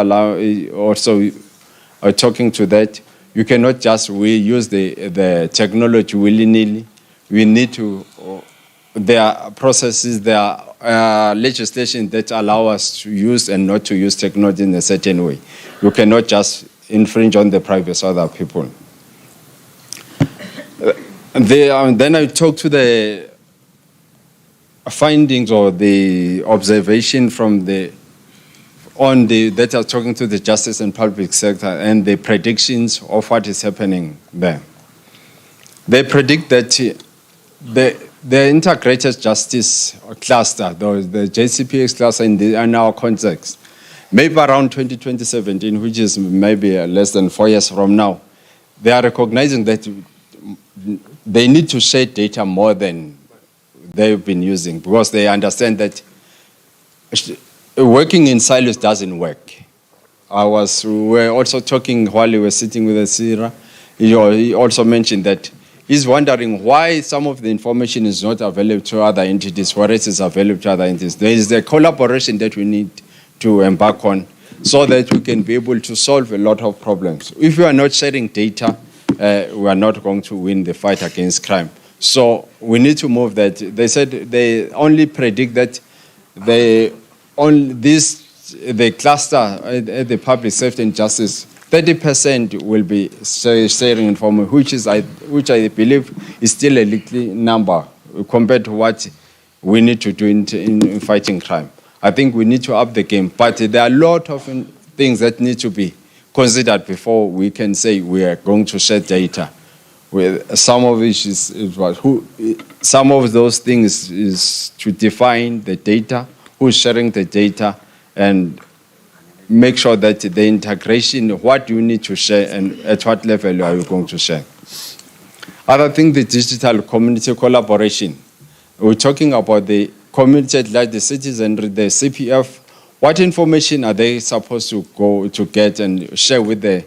talking to that. You cannot just use the technology willy-nilly. We need to. There are processes, there are legislation that allow us to use and not to use technology in a certain way. You cannot just infringe on the privacy of other people. Then I talk to the findings or the observation from that are talking to the justice and public sector and the predictions of what is happening there. They predict that the integrated justice cluster, the JCPX cluster in our context, maybe around 2017, which is maybe less than 4 years from now, they are recognizing that they need to share data more than they've been using, because they understand that working in silos doesn't work. We were also talking while we were sitting with Asira. He also mentioned that he's wondering why some of the information is not available to other entities, whereas it's available to other entities. There is a collaboration that we need to embark on so that we can be able to solve a lot of problems. If we are not sharing data, we are not going to win the fight against crime. So we need to move that. They said they only predict that the cluster at the public safety and justice, 30% will be sharing information, which I believe is still a little number compared to what we need to do in fighting crime. I think we need to up the game, but there are a lot of things that need to be considered before we can say we are going to share data. Some of which some of those things is to define the data, who's sharing the data, and make sure that the integration, what you need to share and at what level are you going to share. Other thing, the digital community collaboration. We're talking about the community like the citizenry, the CPF. What information are they supposed to go to get and share with the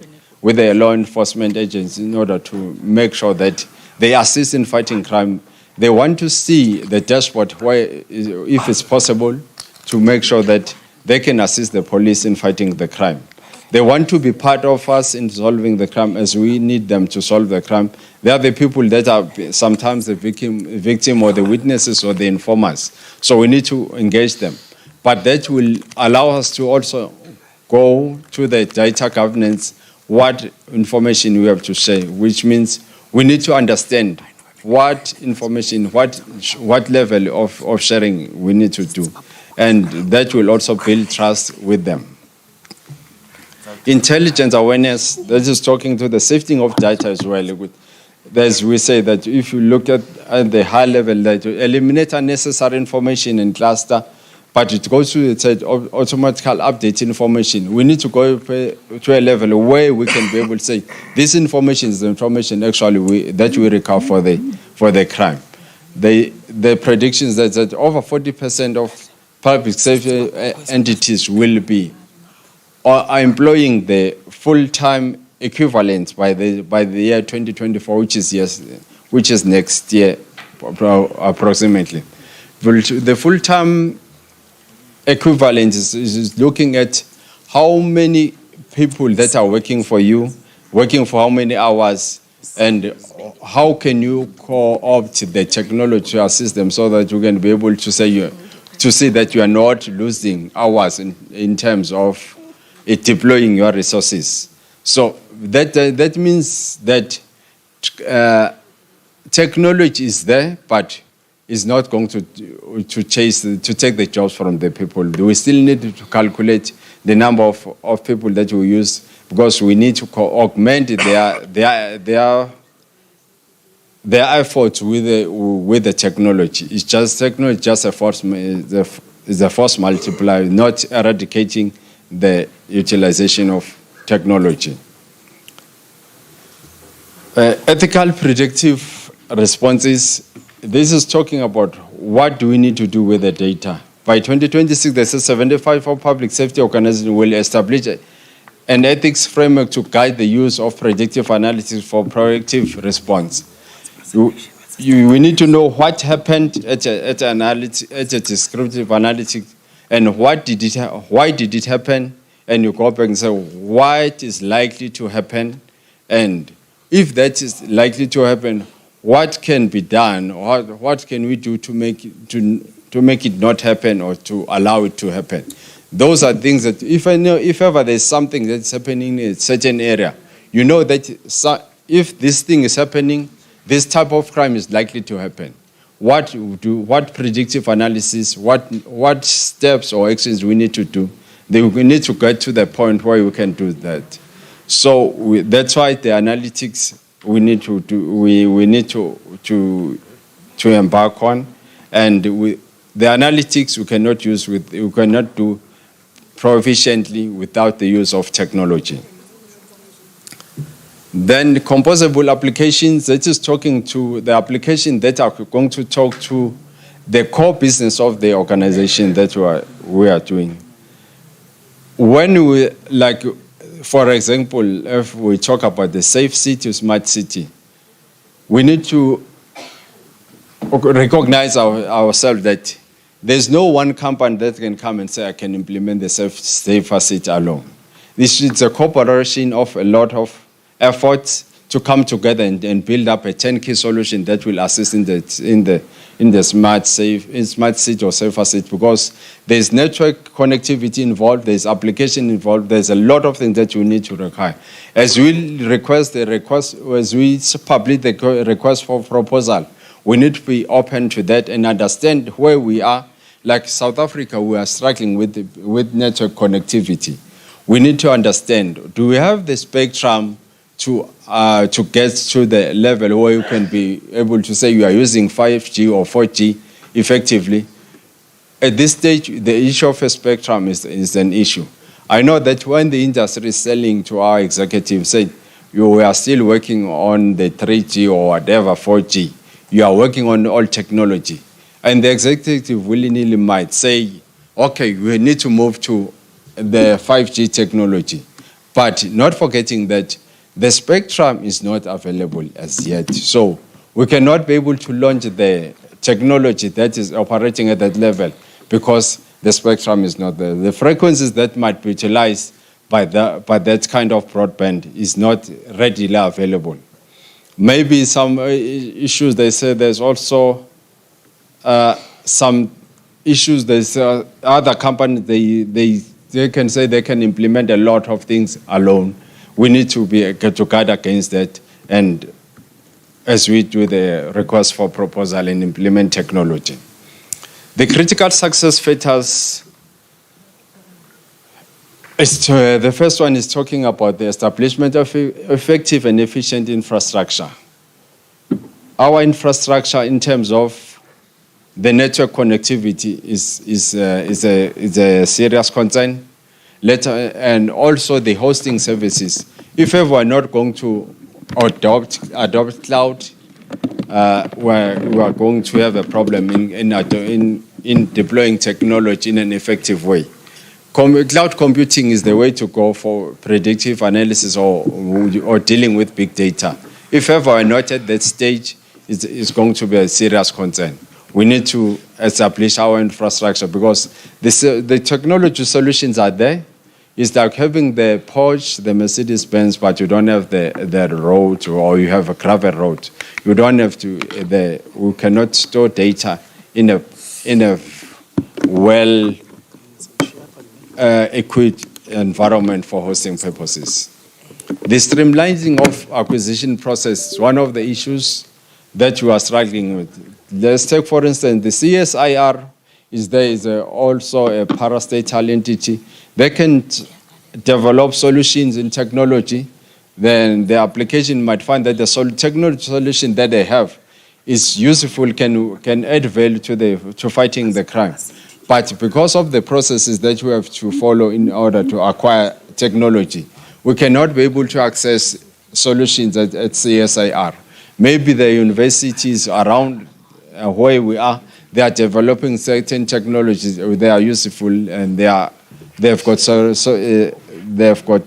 law enforcement agents in order to make sure that they assist in fighting crime? They want to see the dashboard where, if it's possible, to make sure that they can assist the police in fighting the crime. They want to be part of us in solving the crime as we need them to solve the crime. They are the people that are sometimes the victim or the witnesses or the informers. So we need to engage them. But that will allow us to also go to the data governance what information we have to share, which means we need to understand what information, what level of sharing we need to do. And that will also build trust with them. Intelligence awareness, that is talking to the sifting of data as well. As we say that if you look at the high level, that you eliminate unnecessary information in cluster, but it goes to automatical update information. We need to go to a level where we can be able to say this information is the information actually that we recover for the crime. The predictions that over 40% of public safety entities will be are employing the full-time equivalent by the year 2024, which is next year approximately. The full-time equivalent is looking at how many people that are working for you, working for how many hours, and how can you co-opt the technology to assist them so that you can be able to see that you are not losing hours in terms of deploying your resources. So that means that technology is there, but is not going to take the jobs from the people. We still need to calculate the number of people that we use, because we need to augment their efforts with the technology. It's just technology, just a force multiplier, not eradicating the utilization of technology. Ethical predictive responses. This is talking about what do we need to do with the data. By 2026, there's a 75 of public safety organizations will establish an ethics framework to guide the use of predictive analytics for proactive response. We need to know what happened at a descriptive analytics, and why did it happen, and you go back and say what is likely to happen, and if that is likely to happen, what can be done, or what can we do to make it not happen or to allow it to happen. Those are things that if ever there's something that's happening in a certain area, you know that if this thing is happening, this type of crime is likely to happen. What predictive analysis, what steps or actions we need to do. We need to get to the point where we can do that. So that's why the analytics we need to do, we need to embark on, and the analytics we cannot do proficiently without the use of technology. Then composable applications, that is talking to the application that are going to talk to the core business of the organization that we are doing. When we, like, for example, if we talk about the safe city, smart city, we need to recognize ourselves that there's no one company that can come and say, I can implement the safer city alone. This is a cooperation of a lot of efforts to come together and build up a turnkey solution that will assist in the smart city or safer city, because there's network connectivity involved, there's application involved, there's a lot of things that you need to require. As we publish the request for proposal, we need to be open to that and understand where we are. Like South Africa, we are struggling with network connectivity. We need to understand, do we have the spectrum to get to the level where you can be able to say you are using 5G or 4G effectively? At this stage, the issue of a spectrum is an issue. I know that when the industry is selling to our executives, say, we are still working on the 3G or whatever, 4G. You are working on all technology. And the executive willy-nilly might say, okay, we need to move to the 5G technology. But not forgetting that the spectrum is not available as yet. So we cannot be able to launch the technology that is operating at that level because the spectrum is not there. The frequencies that might be utilized by that kind of broadband is not readily available. Maybe some issues, they say there's also some issues. There's other companies, they can say they can implement a lot of things alone. we need to guard against that, and as we do the request for proposal and implement technology. The critical success factors, the first one is talking about the establishment of effective and efficient infrastructure. Our infrastructure in terms of the network connectivity is a serious concern. And also the hosting services. If ever we're not going to adopt cloud, we are going to have a problem in deploying technology in an effective way. Cloud computing is the way to go for predictive analysis or dealing with big data. If ever we're not at that stage, it's going to be a serious concern. We need to establish our infrastructure because the technology solutions are there. It's like having the Porsche, the Mercedes-Benz, but you don't have the road, or you have a gravel road. You don't have we cannot store data in a well equipped environment for hosting purposes. The streamlining of acquisition process is one of the issues that you are struggling with. Let's take, for instance, the CSIR is also a parastatal entity. They can develop solutions in technology. Then the application might find that the technology solution that they have is useful, can add value to fighting the crime. But because of the processes that you have to follow in order to acquire technology, we cannot be able to access solutions at CSIR. Maybe the universities around where we are, they are developing certain technologies. They are useful and they've got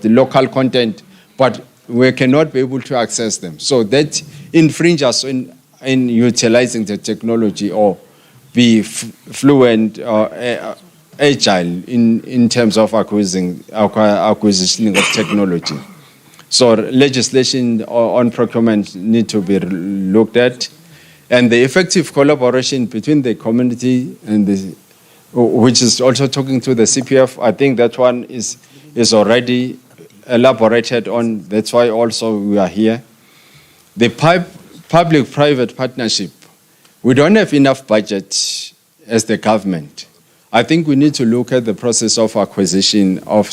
the local content, but we cannot be able to access them. So that infringes in utilizing the technology or be fluent or agile in terms of acquisition of technology. So legislation on procurement need to be looked at. And the effective collaboration between the community and which is also talking to the CPF, I think that one is already elaborated on. That's why also we are here. The public-private partnership, we don't have enough budget as the government. I think we need to look at the process of acquisition of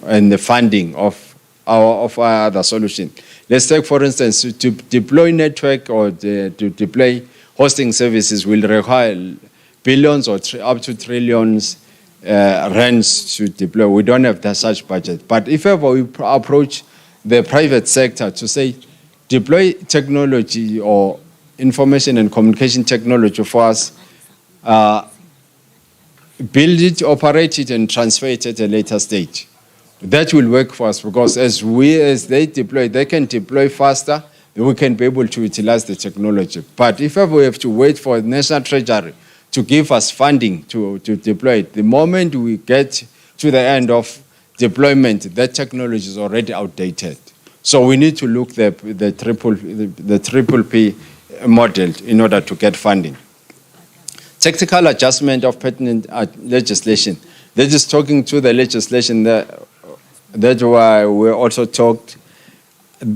and the funding of our other solution. Let's take, for instance, to deploy network or to deploy hosting services will require billions or up to trillions rands to deploy. We don't have such budget. But if ever we approach the private sector to say, deploy technology or information and communication technology for us, build it, operate it, and transfer it at a later stage. That will work for us because as they deploy, they can deploy faster, we can be able to utilize the technology. But if ever we have to wait for the National Treasury to give us funding to deploy it, the moment we get to the end of deployment, that technology is already outdated. So we need to look the triple P model in order to get funding. Tactical adjustment of pertinent legislation. They're just talking to the legislation that's why we also talked.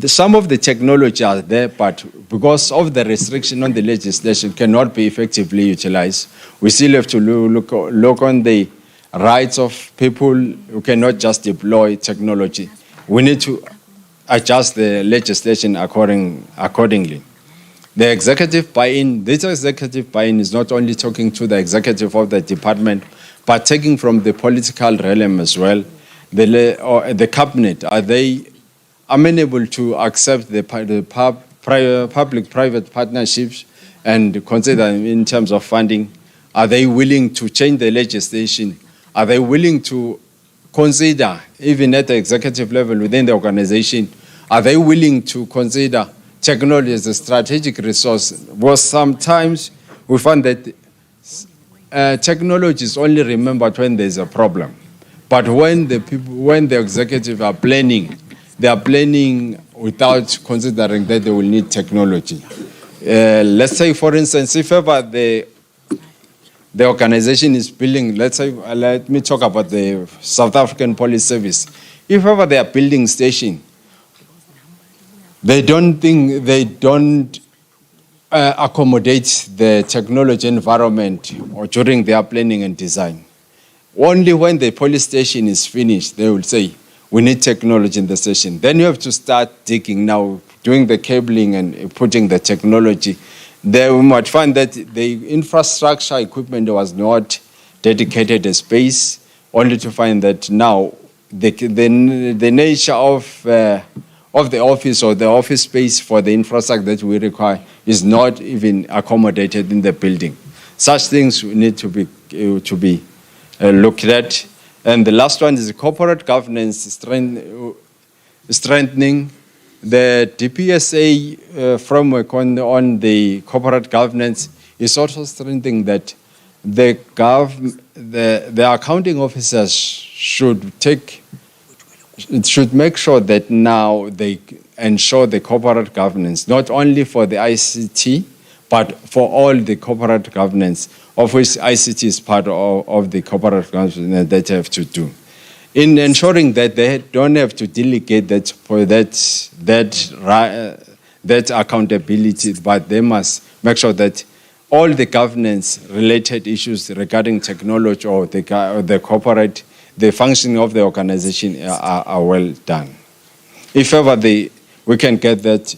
Some of the technology are there, but because of the restriction on the legislation cannot be effectively utilized. We still have to look on the rights of people who cannot just deploy technology. We need to adjust the legislation accordingly. The executive buy-in, this executive buy-in is not only talking to the executive of the department, but taking from the political realm as well. The cabinet, are they amenable to accept the public-private partnerships and consider in terms of funding? Are they willing to change the legislation? Are they willing to consider, even at the executive level within the organization, are they willing to consider technology as a strategic resource? Because sometimes we find that technology is only remembered when there's a problem. But when the executive are planning, they are planning without considering that they will need technology. Let's say, for instance, if ever the organization is building, let me talk about the South African Police Service. If ever they are building station they don't accommodate the technology environment or during their planning and design. Only when the police station is finished, they will say, we need technology in the station. Then you have to start digging now, doing the cabling and putting the technology. They might find that the infrastructure equipment was not dedicated a space, only to find that now the nature of the office or the office space for the infrastructure that we require is not even accommodated in the building. Such things need to be looked at. And the last one is corporate governance, strengthening the DPSA framework on the corporate governance is also strengthening that the accounting officers should make sure that now they ensure the corporate governance, not only for the ICT, but for all the corporate governance, of which ICT is part of the corporate governance that they have to do. In ensuring that they don't have to delegate that for that accountability, but they must make sure that all the governance-related issues regarding technology or the corporate, the functioning of the organization are well done. If ever we can get that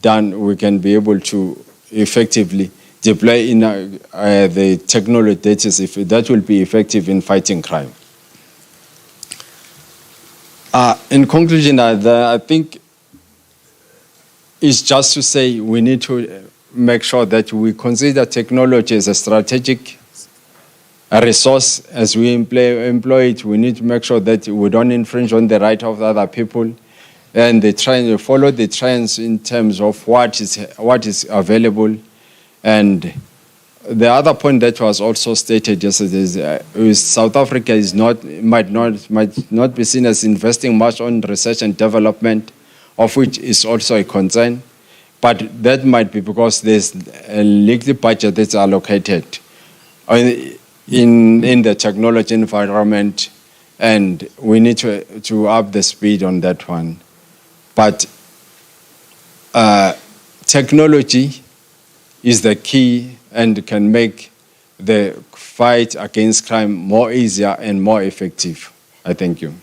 done, we can be able to effectively deploy in the technology that will be effective in fighting crime. In conclusion, I think it's just to say we need to make sure that we consider technology as a strategic resource. As we employ it, we need to make sure that we don't infringe on the right of other people, and they try to follow the trends in terms of what is available. And the other point that was also stated yesterday is South Africa might not be seen as investing much on research and development, of which is also a concern. But that might be because there's a limited budget that's allocated in the technology environment, and we need to up the speed on that one. But technology is the key and can make the fight against crime more easier and more effective. I thank you.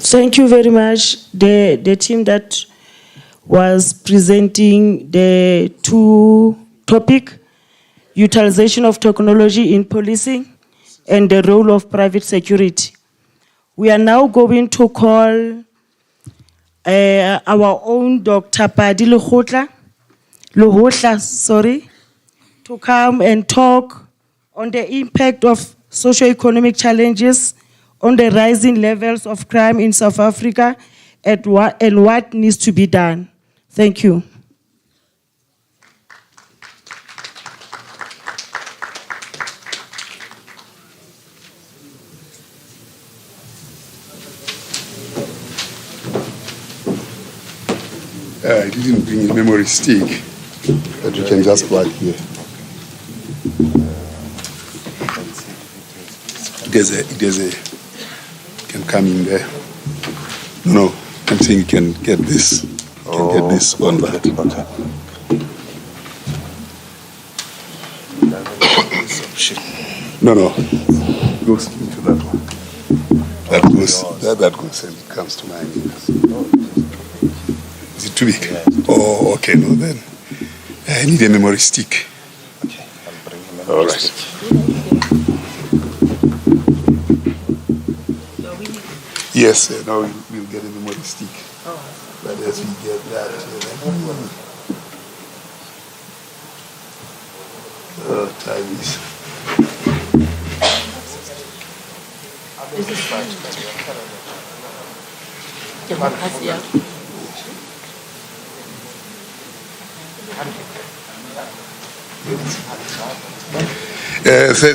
Thank you very much. The team that was presenting the two topic, utilization of technology in policing and the role of private security. We are now going to call our own Dr. Padi Lohotla, to come and talk on the impact of socio-economic challenges on the rising levels of crime in South Africa and what needs to be done. Thank you. I didn't bring a memory stick, but you can just plug here. There's a, can come in there. No, I'm saying you can get this. You can get this on that. Okay. No, it goes into that one. That goes and it comes to mine. Is it too big? Oh, okay, no then. I need a memory stick. Okay, I'll bring a memory stick. Yes, now we'll get a memory stick. But as we get that, time is.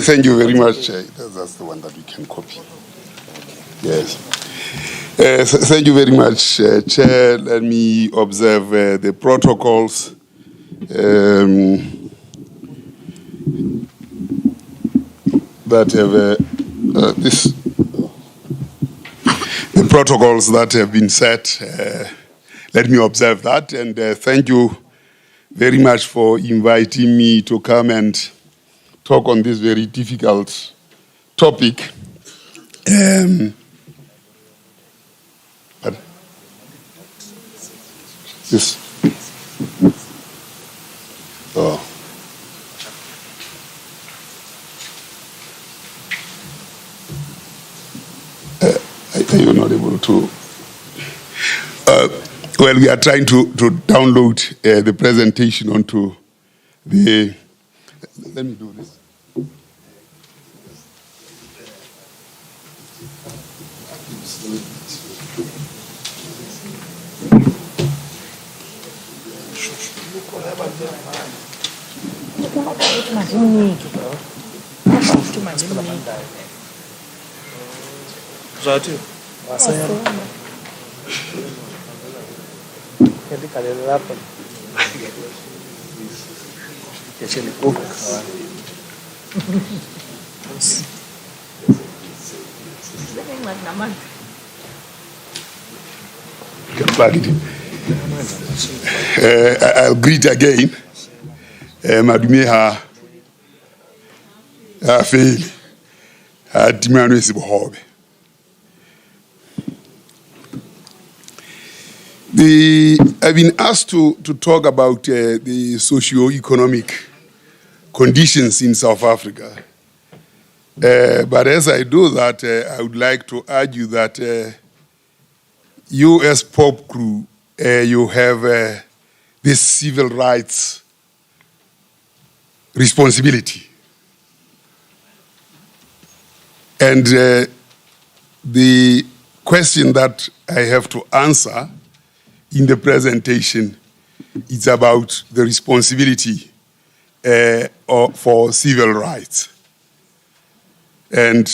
Thank you very much. That's the one that we can copy. Yes. Thank you very much, Chair. Let me observe the protocols. that have the protocols that have been set. Let me observe that, and thank you very much for inviting me to come and talk on this very difficult topic. But this. Oh. Are you not able to? Well, we are trying to download the presentation onto the. Let me do this. Can plug it in. I'll greet again. Madume ha fail. Dimano isibohobe. I've been asked to talk about the socio-economic conditions in South Africa. But as I do that, I would like to argue that you as pop crew, you have this civil rights responsibility. And the question that I have to answer in the presentation is about the responsibility for civil rights. And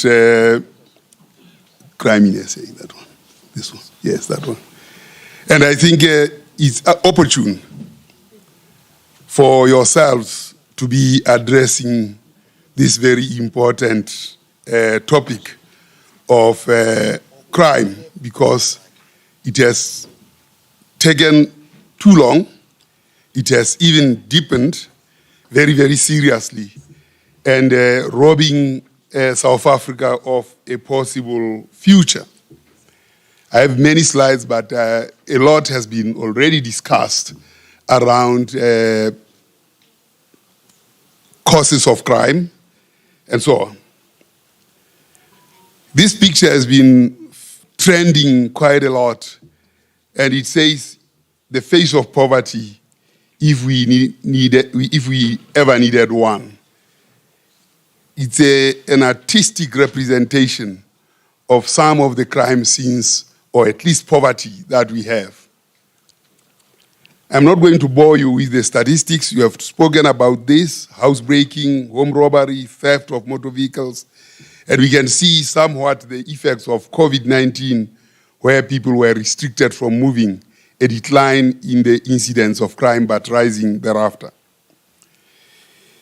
crime in SA, that one. This one. Yes, that one. And I think it's opportune for yourselves to be addressing this very important topic of crime, because it has taken too long. It has even deepened very, very seriously, and robbing South Africa of a possible future. I have many slides, but a lot has been already discussed around causes of crime and so on. This picture has been trending quite a lot, and it says the face of poverty if we ever needed one. It's an artistic representation of some of the crime scenes, or at least poverty, that we have. I'm not going to bore you with the statistics. You have spoken about this: housebreaking, home robbery, theft of motor vehicles. And we can see somewhat the effects of COVID-19, where people were restricted from moving, a decline in the incidence of crime, but rising thereafter.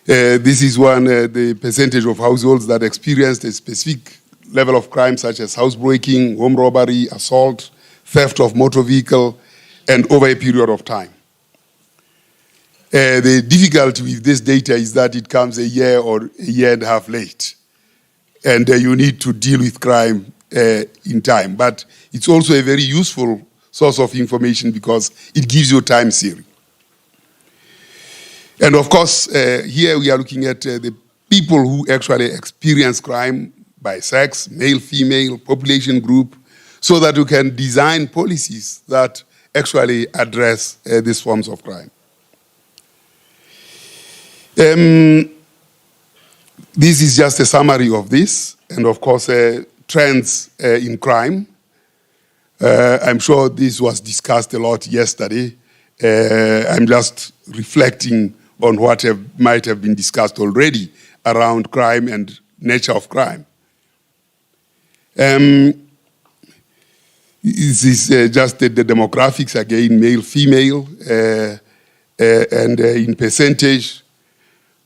This is the percentage of households that experienced a specific level of crime, such as housebreaking, home robbery, assault, theft of motor vehicle, and over a period of time. The difficulty with this data is that it comes a year or a year and a half late, and you need to deal with crime in time. But it's also a very useful source of information because it gives you time series. And of course, here we are looking at the people who actually experience crime by sex, male, female, population group, so that you can design policies that actually address these forms of crime. This is just a summary of this, and of course, trends in crime. I'm sure this was discussed a lot yesterday. I'm just reflecting on what might have been discussed already around crime and nature of crime. This is just the demographics again, male, female, and in percentage.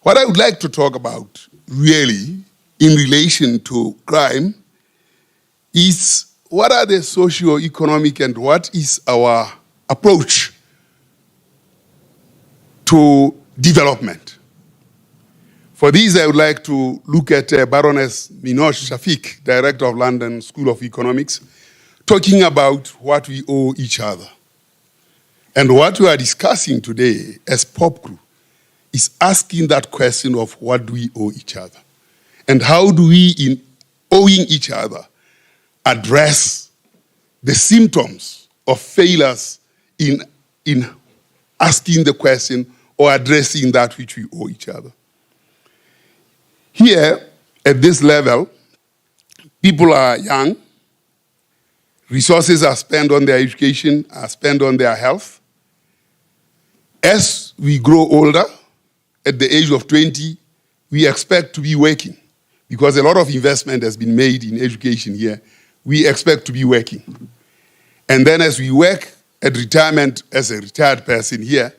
What I would like to talk about really in relation to crime is what are the socio-economic and what is our approach to development. For this, I would like to look at Baroness Minosh Shafiq, Director of London School of Economics, talking about what we owe each other. And what we are discussing today as POP is asking that question of what do we owe each other? And how do we, in owing each other, address the symptoms of failures in asking the question or addressing that which we owe each other. Here, at this level, people are young, resources are spent on their education, are spent on their health. As we grow older, at the age of 20, we expect to be working because a lot of investment has been made in education here. We expect to be working. And then as we work at retirement as a retired person here,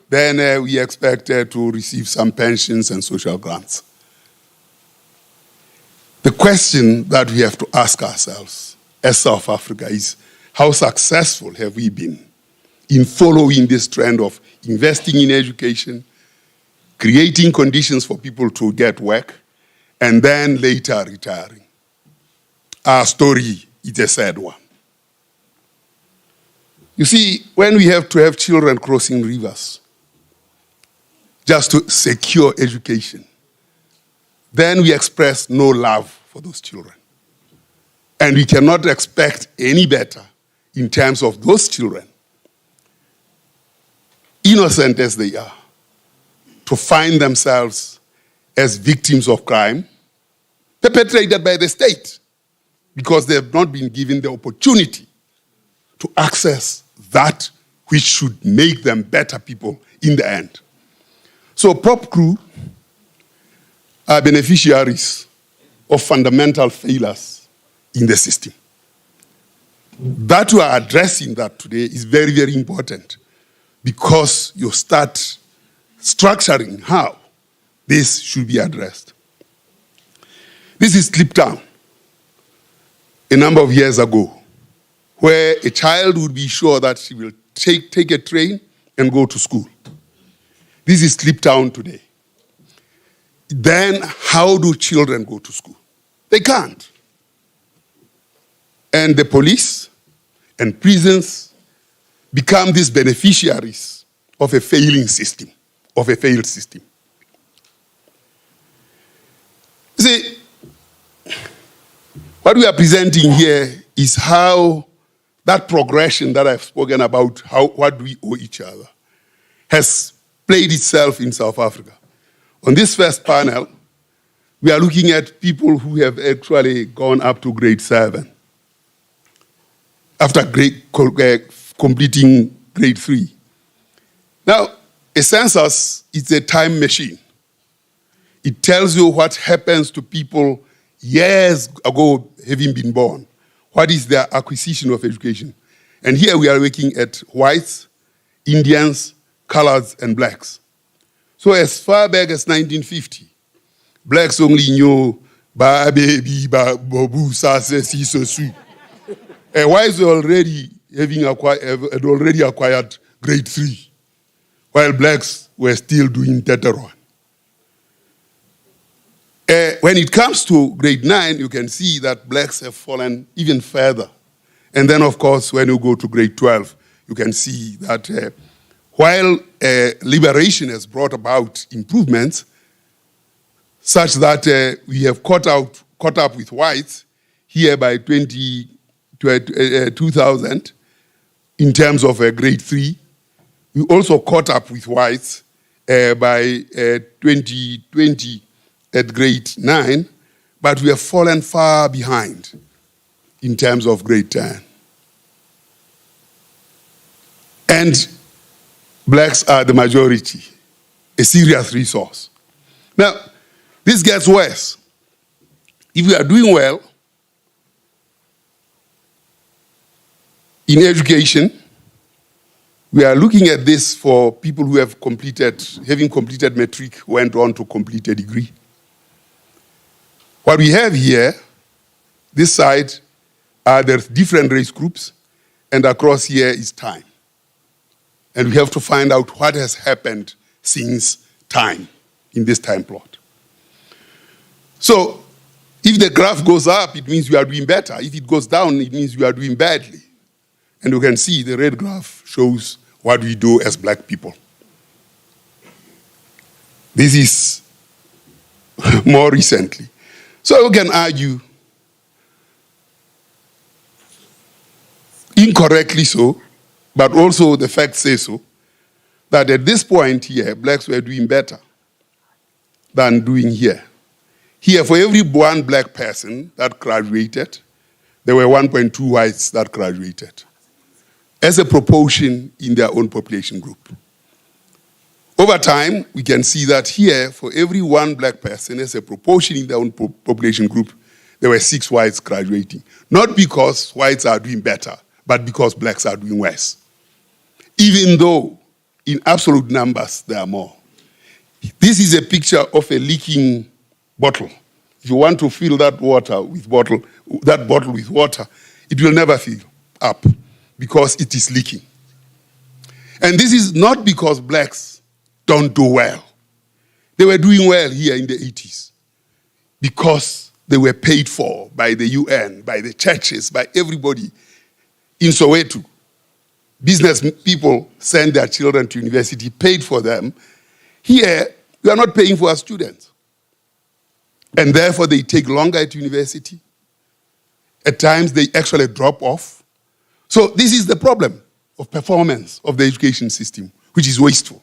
then we expect to receive some pensions and social grants. The question that we have to ask ourselves as South Africa is, how successful have we been in following this trend of investing in education, creating conditions for people to get work, and then later retiring? Our story is a sad one. You see, when we have to have children crossing rivers just to secure education, then we express no love for those children. And we cannot expect any better in terms of those children, innocent as they are, to find themselves as victims of crime perpetrated by the state because they have not been given the opportunity to access that which should make them better people in the end. So POP crew are beneficiaries of fundamental failures in the system. That we are addressing that today is very, very important because you start structuring how this should be addressed. This is Kliptown a number of years ago, where a child would be sure that she will take a train and go to school. This is Kliptown today. Then how do children go to school? They can't. And the police and prisons become these beneficiaries of a failing system, of a failed system. See, what we are presenting here is how that progression that I've spoken about, what we owe each other, has played itself in South Africa. On this first panel, we are looking at people who have actually gone up to grade 7 after completing grade 3. Now, a census is a time machine. It tells you what happens to people years ago having been born. What is their acquisition of education? And here we are looking at whites, Indians, coloreds, and blacks. So as far back as 1950, blacks only knew ba baby, ba bobu, sa se si so su. Whites were already had already acquired grade 3, while blacks were still doing Teteron. When it comes to grade 9, you can see that blacks have fallen even further. And then, of course, when you go to grade 12, you can see that while liberation has brought about improvements, such that we have caught up with whites here by 2000 in terms of grade 3. We also caught up with whites by 2020 at grade 9, but we have fallen far behind in terms of grade 10. And blacks are the majority, a serious resource. Now, this gets worse. If we are doing well in education, we are looking at this for people who have having completed matric, went on to complete a degree. What we have here, this side, there's different race groups, and across here is time. And we have to find out what has happened since time in this time plot. So if the graph goes up, it means we are doing better. If it goes down, it means we are doing badly. And you can see the red graph shows what we do as black people. This is more recently. So you can argue, incorrectly so, but also the facts say so, that at this point here, blacks were doing better than doing here. Here, for every one black person that graduated, there were 1.2 whites that graduated, as a proportion in their own population group. Over time, we can see that here, for every one black person, as a proportion in their own population group, there were 6 whites graduating. Not because whites are doing better, but because blacks are doing worse. Even though, in absolute numbers, there are more. This is a picture of a leaking bottle. If you want to fill that bottle with water, it will never fill up because it is leaking. And this is not because blacks don't do well. They were doing well here in the 80s because they were paid for by the UN, by the churches, by everybody in Soweto. Business people send their children to university, paid for them. Here, we are not paying for our students. And therefore, they take longer at university. At times, they actually drop off. So this is the problem of performance of the education system, which is wasteful.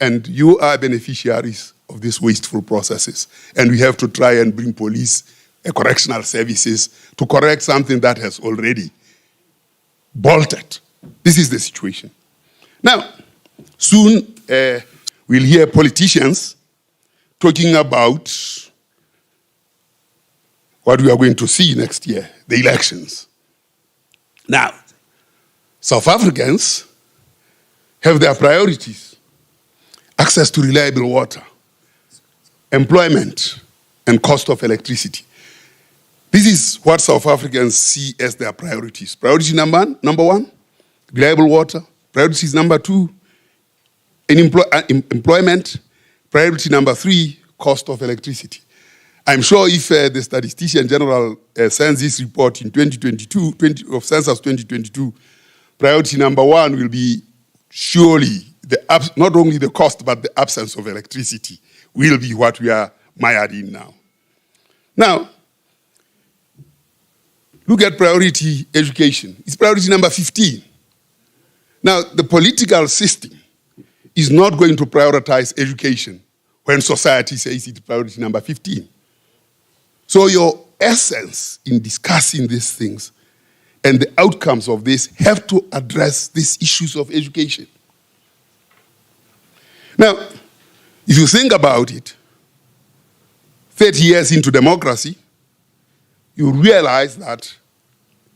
And you are beneficiaries of these wasteful processes. And we have to try and bring police and correctional services to correct something that has already bolted. This is the situation. Now, soon we'll hear politicians talking about what we are going to see next year, the elections. Now, South Africans have their priorities: access to reliable water, employment, and cost of electricity. This is what South Africans see as their priorities. Priority number one, reliable water. Priorities number 2, employment. Priority number 3, cost of electricity. I'm sure if the Statistician General sends this report in 2022, of Census 2022, priority number 1 will be surely not only the cost, but the absence of electricity will be what we are mired in now. Now, look at priority education. It's priority number 15. Now, the political system is not going to prioritize education when society says it's priority number 15. So your essence in discussing these things and the outcomes of this have to address these issues of education. Now, if you think about it, 30 years into democracy, you realize that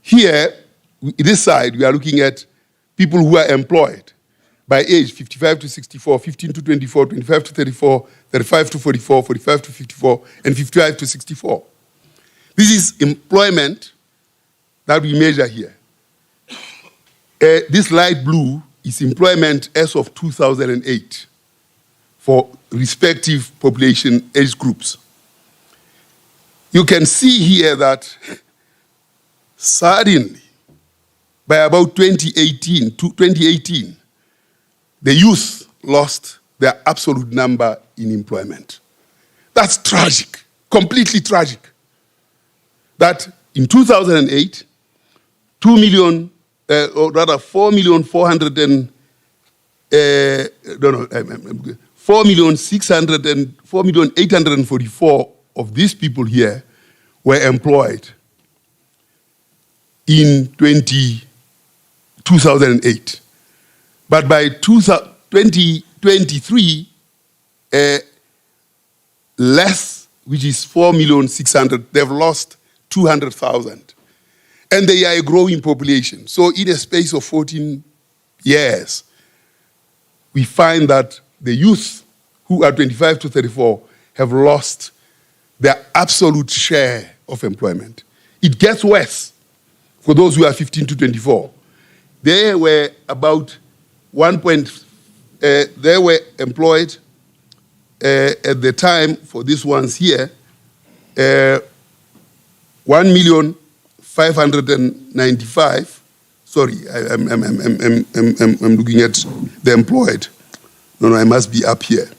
here, this side, we are looking at people who are employed by age 55 to 64, 15 to 24, 25 to 34, 35 to 44, 45 to 54, and 55 to 64. This is employment that we measure here. This light blue is employment as of 2008 for respective population age groups. You can see here that suddenly, by about 2018, the youth lost their absolute number in employment. That's tragic, completely tragic. That in 2008, 4,844,000 of these people here were employed in 2008. But by 2023, less, which is 4,600,000, they've lost 200,000. And they are a growing population. So in a space of 14 years, we find that the youth who are 25 to 34 have lost their absolute share of employment. It gets worse for those who are 15 to 24. They were about they were employed at the time for these ones here, 1,595,000. Sorry, I'm looking at the employed. No, I must be up here.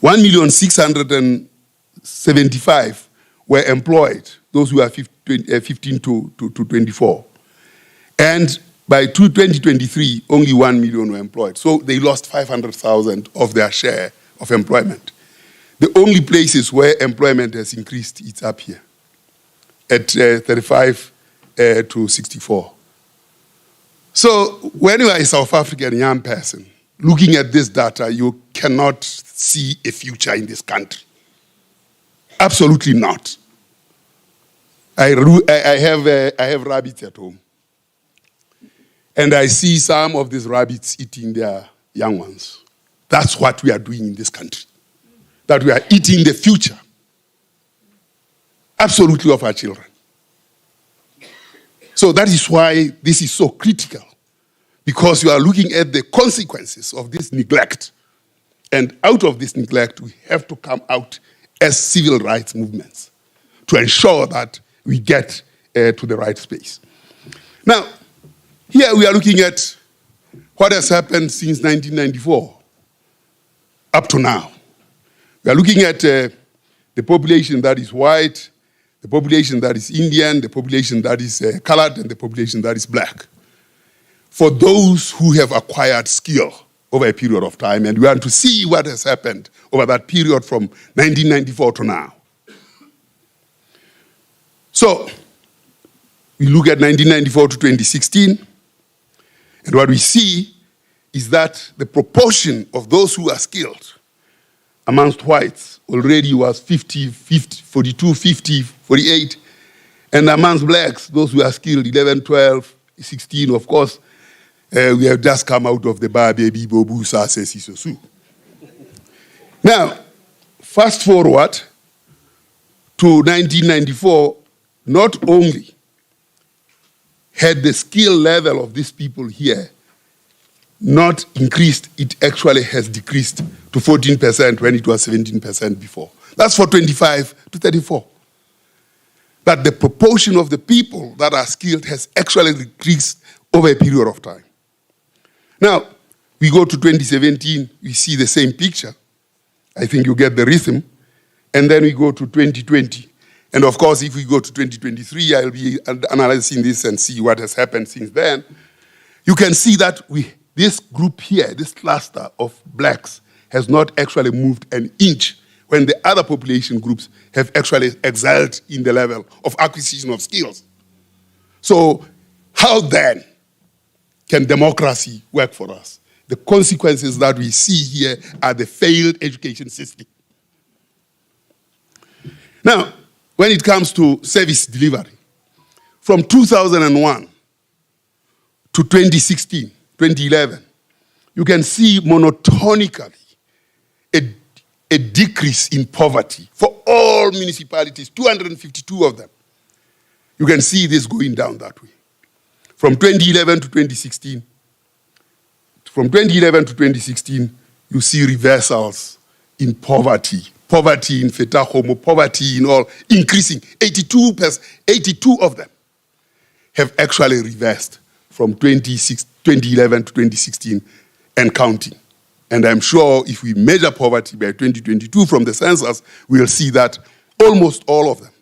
1,675,000 were employed, those who are 15 to 24. And by 2023, only 1 million were employed. So they lost 500,000 of their share of employment. The only places where employment has increased, it's up here at 35 to 64. So when you are a South African young person, looking at this data, you cannot see a future in this country. Absolutely not. I have rabbits at home. And I see some of these rabbits eating their young ones. That's what we are doing in this country. That we are eating the future. Absolutely of our children. So that is why this is so critical. Because you are looking at the consequences of this neglect. And out of this neglect, we have to come out as civil rights movements to ensure that we get to the right space. Now, here we are looking at what has happened since 1994 up to now. We are looking at the population that is white, the population that is Indian, the population that is colored, and the population that is black. For those who have acquired skill over a period of time, and we want to see what has happened over that period from 1994 to now. So, we look at 1994 to 2016, and what we see is that the proportion of those who are skilled amongst whites already was 50, 42, 50, 48, and amongst blacks, those who are skilled, 11, 12, 16, of course, we have just come out of the bar, baby, bobu, sase, sisosu. Now, fast forward to 1994, not only had the skill level of these people here not increased, it actually has decreased to 14% when it was 17% before. That's for 25 to 34. That the proportion of the people that are skilled has actually decreased over a period of time. Now, we go to 2017, we see the same picture. I think you get the rhythm. And then we go to 2020. And of course, if we go to 2023, I'll be analyzing this and see what has happened since then. You can see that this group here, this cluster of blacks, has not actually moved an inch when the other population groups have actually excelled in the level of acquisition of skills. So how then can democracy work for us? The consequences that we see here are the failed education system. Now, when it comes to service delivery, from 2001 to 2016, 2011, you can see monotonically a decrease in poverty for all municipalities, 252 of them. You can see this going down that way. From 2011 to 2016, you see reversals in poverty. Poverty in Fetahomo, poverty in all, increasing. 82 of them have actually reversed from 2011 to 2016 and counting. And I'm sure if we measure poverty by 2022 from the census, we'll see that almost all of them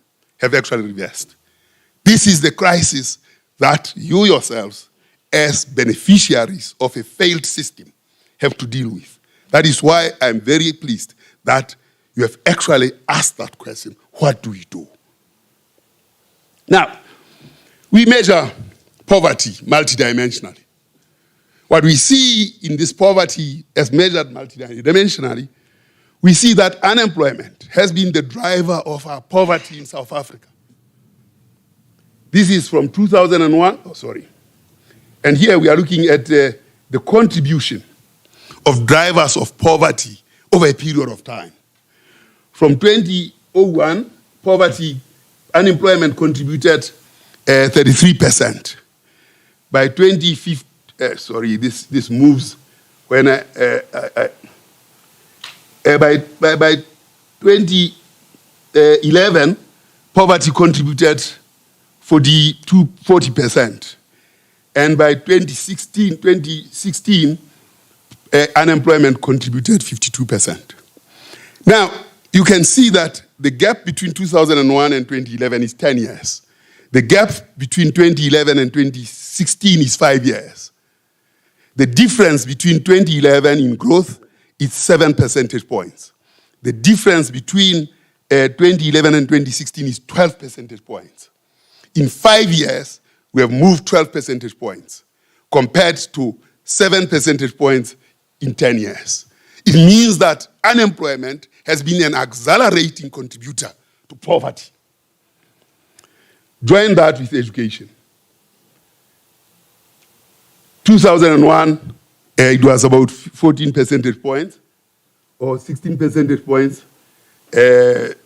have actually reversed. This is the crisis that you yourselves, as beneficiaries of a failed system, have to deal with. That is why I'm very pleased that you have actually asked that question, what do we do? Now, we measure poverty multidimensionally. What we see in this poverty as measured multidimensionally, we see that unemployment has been the driver of our poverty in South Africa. This is from 2001, And here we are looking at the contribution of drivers of poverty over a period of time. From 2001, poverty, unemployment contributed 33%. By 2015, sorry, this moves when by 2011, poverty contributed 40%. And by 2016, unemployment contributed 52%. Now, you can see that the gap between 2001 and 2011 is 10 years. The gap between 2011 and 2016 is 5 years. The difference between 2011 in growth is 7 percentage points. The difference between 2011 and 2016 is 12 percentage points. In 5 years, we have moved 12 percentage points compared to 7 percentage points in 10 years. It means that unemployment has been an accelerating contributor to poverty. Join that with education. 2001, it was about 14 percentage points or 16 percentage points.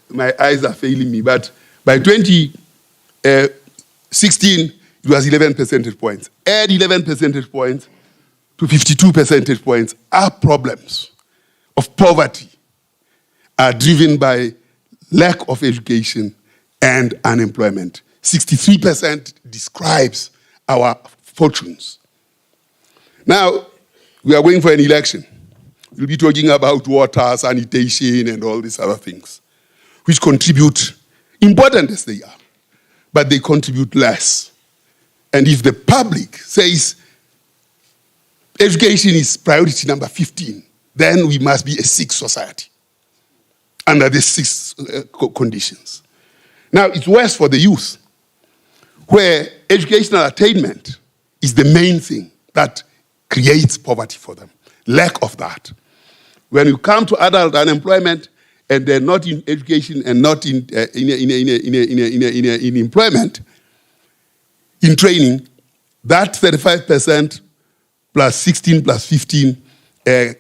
My eyes are failing me, but by 2016, it was 11 percentage points. Add 11 percentage points to 52 percentage points. Our problems of poverty are driven by lack of education and unemployment. 63% describes our fortunes. Now, we are going for an election. We'll be talking about water, sanitation, and all these other things, which contribute, important as they are, but they contribute less. And if the public says education is priority number 15, then we must be a sick society under the 6 conditions. Now, it's worse for the youth, where educational attainment is the main thing that creates poverty for them. Lack of that. When you come to adult unemployment and they're not in education and not in employment, in training, that 35% plus 16 plus 15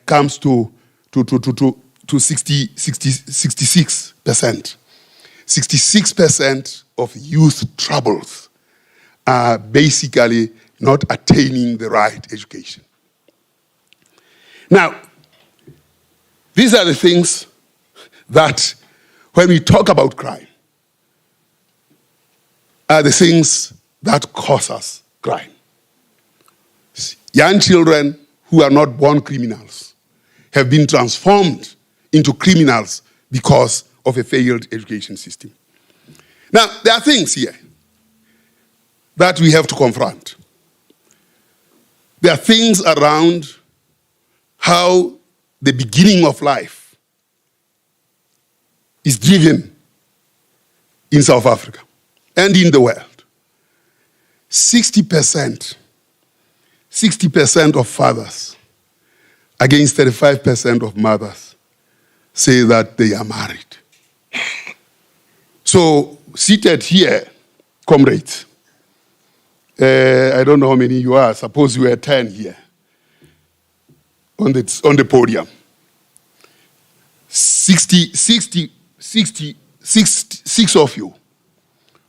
comes to 66%. 66% of youth troubles are basically not attaining the right education. Now, these are the things that, when we talk about crime, are the things that cause us crime. Young children who are not born criminals have been transformed into criminals because of a failed education system. Now, there are things here that we have to confront. There are things around how the beginning of life is driven in South Africa and in the world. 60% of fathers against 35% of mothers say that they are married. So, seated here, comrades, I don't know how many you are, suppose you are 10 here on the podium. 66 of you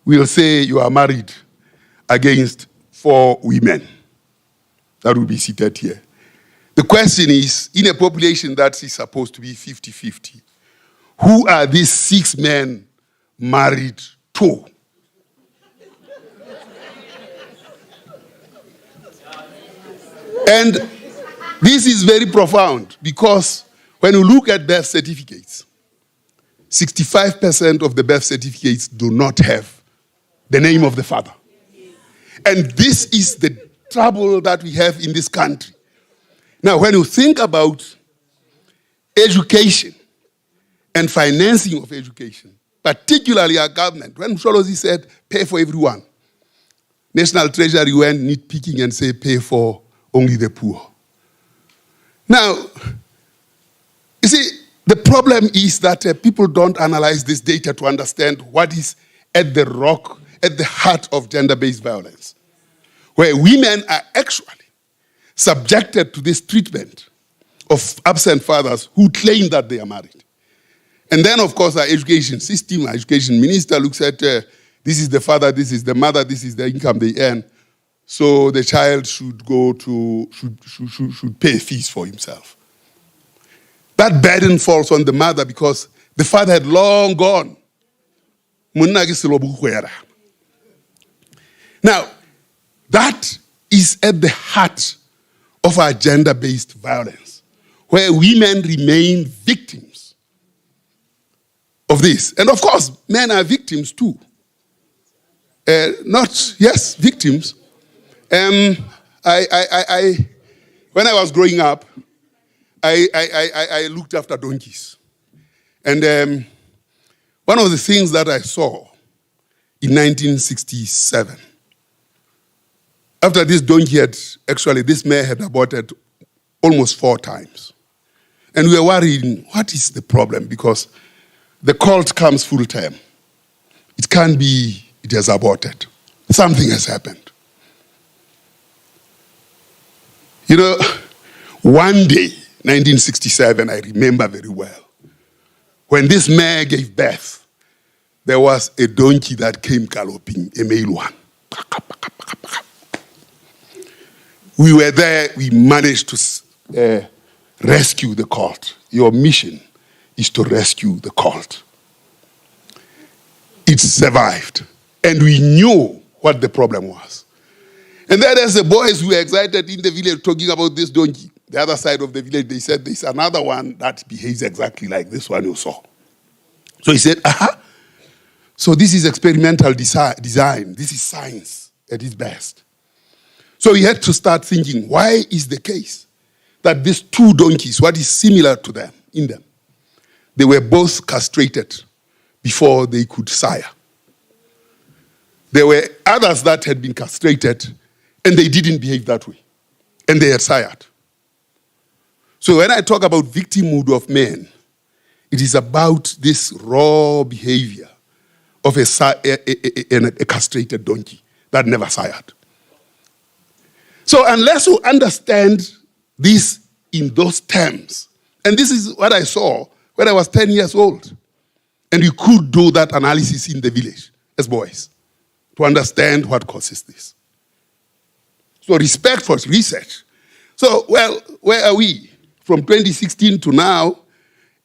will say you are married against 4 women that will be seated here. The question is, in a population that is supposed to be 50-50, who are these 6 men married to? And this is very profound because when you look at birth certificates, 65% of the birth certificates do not have the name of the father. And this is the trouble that we have in this country. Now, when you think about education and financing of education, particularly our government, when Msholozi said, pay for everyone, National Treasury went nitpicking and said, pay for only the poor. Now, you see, the problem is that people don't analyze this data to understand what is at the heart of gender-based violence, where women are actually subjected to this treatment of absent fathers who claim that they are married. And then, of course, our education system, our education minister looks at this is the father, this is the mother, this is the income they earn. So the child should should pay fees for himself. That burden falls on the mother because the father had long gone. Now, that is at the heart of our gender-based violence, where women remain victims of this. And of course, men are victims too. Victims. When I was growing up, I looked after donkeys. And one of the things that I saw in 1967, after this donkey this mare had aborted almost 4 times. And we were worrying, what is the problem? Because the colt comes full term. It can't be it has aborted. Something has happened. You know, one day, 1967, I remember very well, when this mare gave birth, there was a donkey that came galloping, a male one. We were there, we managed to rescue the colt. Your mission is to rescue the colt. It survived, and we knew what the problem was. And then as the boys who were excited in the village talking about this donkey, the other side of the village, they said, there's another one that behaves exactly like this one you saw. So he said, so this is experimental design. This is science at its best. So we had to start thinking, why is the case that these 2 donkeys, what is similar to them, in them, they were both castrated before they could sire. There were others that had been castrated and they didn't behave that way. And they had sired. So when I talk about victimhood of men, it is about this raw behavior of a castrated donkey that never sired. So unless you understand this in those terms, and this is what I saw when I was 10 years old, and we could do that analysis in the village as boys to understand what causes this. So respect for research. So, well, where are we? From 2016 to now,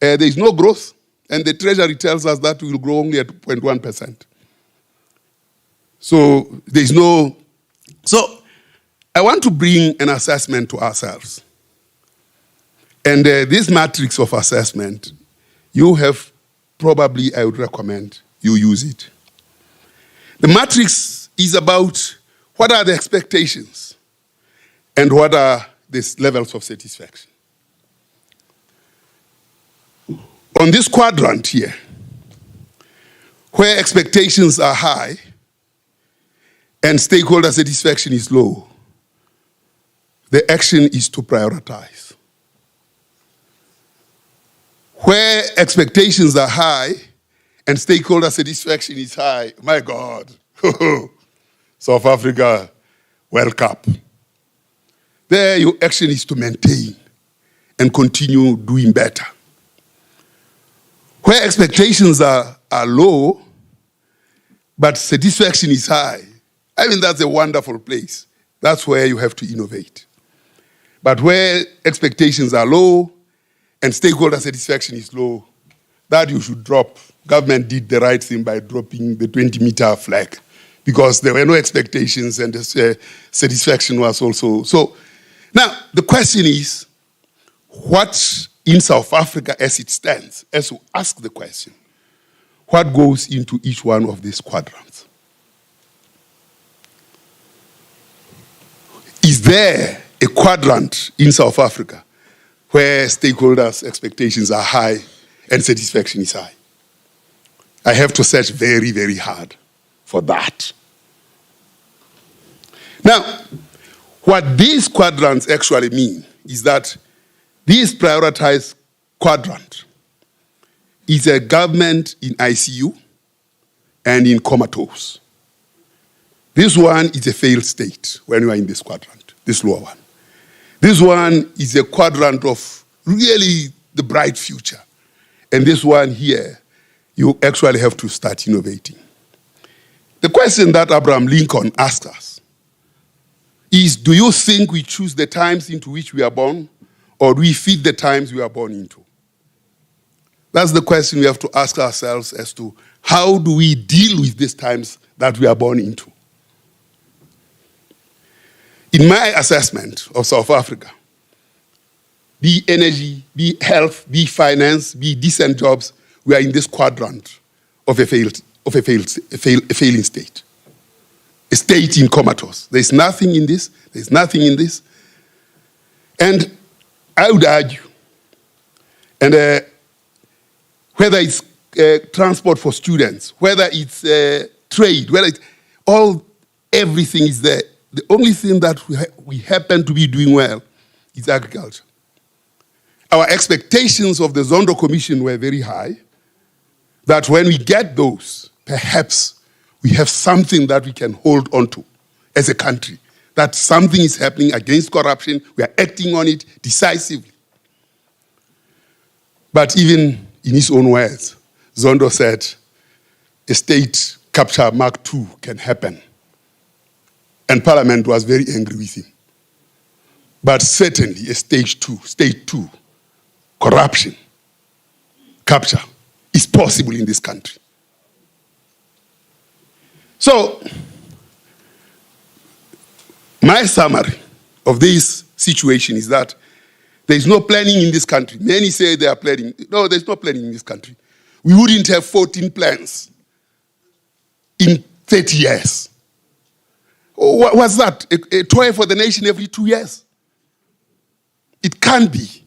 there is no growth, and the Treasury tells us that we will grow only at 0.1%. So there is no... So I want to bring an assessment to ourselves. And this matrix of assessment, you have probably, I would recommend you use it. The matrix is about what are the expectations and what are the levels of satisfaction. On this quadrant here, where expectations are high and stakeholder satisfaction is low, the action is to prioritize. Where expectations are high and stakeholder satisfaction is high, my God, South Africa, World Cup. There your action is to maintain and continue doing better. Where expectations are low, but satisfaction is high, I mean, that's a wonderful place. That's where you have to innovate. But where expectations are low and stakeholder satisfaction is low, that you should drop. Government did the right thing by dropping the 20-meter flag because there were no expectations and the satisfaction was also. So now the question is, what in South Africa as it stands, as you ask the question, what goes into each one of these quadrants? Is there a quadrant in South Africa where stakeholders' expectations are high and satisfaction is high? I have to search very, very hard for that. Now, what these quadrants actually mean is that this prioritized quadrant is a government in ICU and in comatose. This one is a failed state when you are in this quadrant, this lower one. This one is a quadrant of really the bright future And this one here, you actually have to start innovating. The question that Abraham Lincoln asked us is, do you think we choose the times into which we are born, or do we fit the times we are born into? That's the question we have to ask ourselves as to how do we deal with these times that we are born into. In my assessment of South Africa, be energy, be health, be finance, be decent jobs, we are in this quadrant of a failing state. A state in comatose. There's nothing in this, there's nothing in this. And I would argue, and whether it's transport for students, whether it's trade, whether it's everything is there. The only thing that we happen to be doing well is agriculture. Our expectations of the Zondo Commission were very high, that when we get those, perhaps we have something that we can hold on to as a country, that something is happening against corruption, we are acting on it decisively. But even in his own words, Zondo said, a state capture Mark II can happen. And Parliament was very angry with him. But certainly a state two, corruption, capture, is possible in this country. So, my summary of this situation is that there is no planning in this country. Many say they are planning. No, there's no planning in this country. We wouldn't have 14 plans in 30 years. What was that? A toy for the nation every 2 years? It can't be.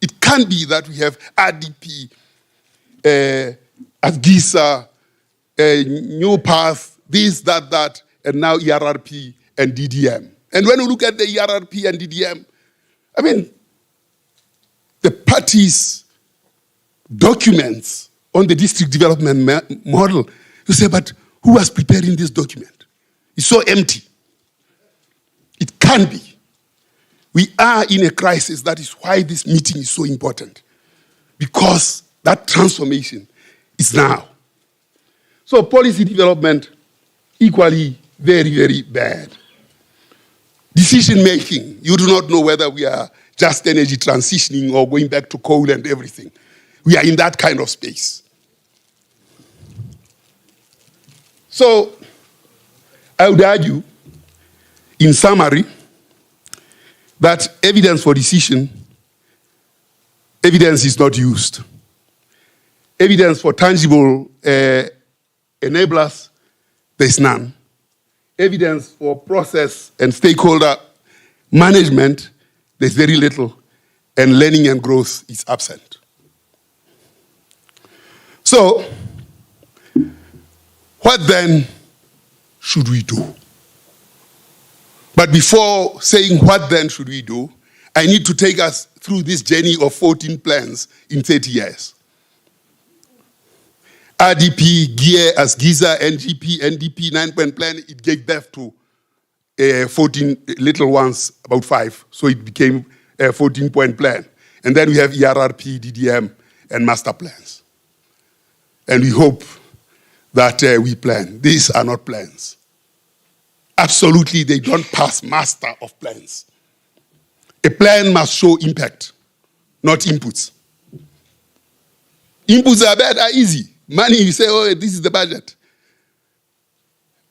It can't be that we have RDP, ASGISA, New Path, this, that, and now ERRP and DDM. And when we look at the ERRP and DDM, I mean, the parties' documents on the district development model, you say, but who was preparing this document? It's so empty. It can't be. We are in a crisis. That is why this meeting is so important. Because that transformation is now. So policy development, equally very, very bad. Decision making, you do not know whether we are just energy transitioning or going back to coal and everything. We are in that kind of space. So, I would argue, in summary, that evidence for decision, evidence is not used. Evidence for tangible enablers, there's none. Evidence for process and stakeholder management, there's very little. And learning and growth is absent. So, what then should we do? But before saying what then should we do, I need to take us through this journey of 14 plans in 30 years. RDP, GEAR, ASGISA, NGP, NDP, 9-point plan, it gave birth to 14 little ones, about 5. So it became a 14-point plan. And then we have ERRP, DDM, and master plans. And we hope that we plan. These are not plans. Absolutely, they don't pass master of plans. A plan must show impact, not inputs. Inputs are bad, are easy. Money, you say, oh, this is the budget.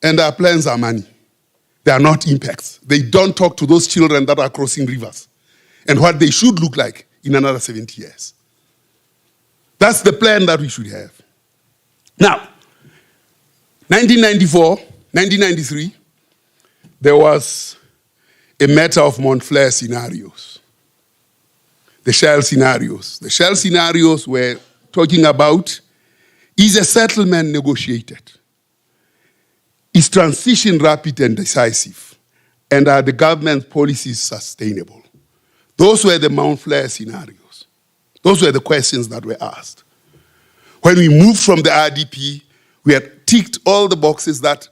And our plans are money. They are not impacts. They don't talk to those children that are crossing rivers and what they should look like in another 70 years. That's the plan that we should have. Now, 1993, there was a matter of Montflair scenarios. The Shell scenarios. The Shell scenarios were talking about, is a settlement negotiated? Is transition rapid and decisive? And are the government policies sustainable? Those were the Montflair scenarios. Those were the questions that were asked. When we moved from the RDP, we had ticked all the boxes that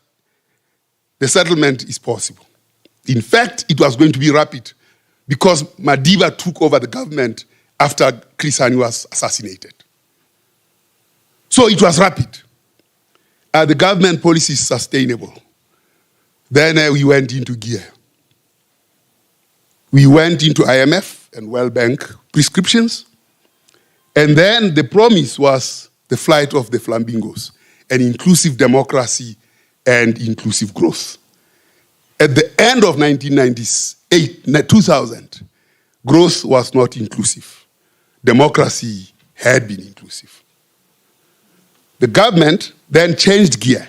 the settlement is possible. In fact, it was going to be rapid because Madiba took over the government after Chris Hani was assassinated. So it was rapid. Are the government policies sustainable? Then we went into gear. We went into IMF and World Bank prescriptions. And then the promise was the flight of the flamingos, an inclusive democracy and inclusive growth. At the end of 2000, growth was not inclusive. Democracy had been inclusive. The government then changed gear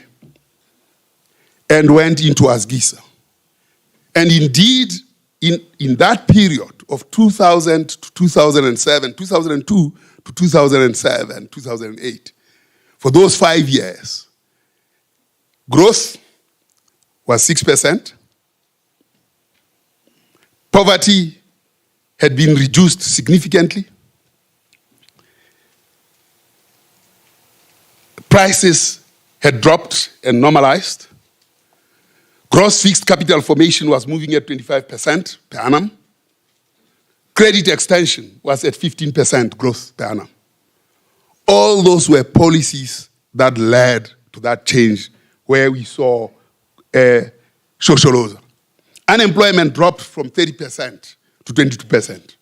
and went into Asgisa. And indeed, in that period of 2000 to 2007, 2002 to 2007, 2008, for those 5 years, growth was 6%. Poverty had been reduced significantly. Prices had dropped and normalized. Gross fixed capital formation was moving at 25% per annum. Credit extension was at 15% growth per annum. All those were policies that led to that change where we saw Shosholoza. Unemployment dropped from 30% to 22%.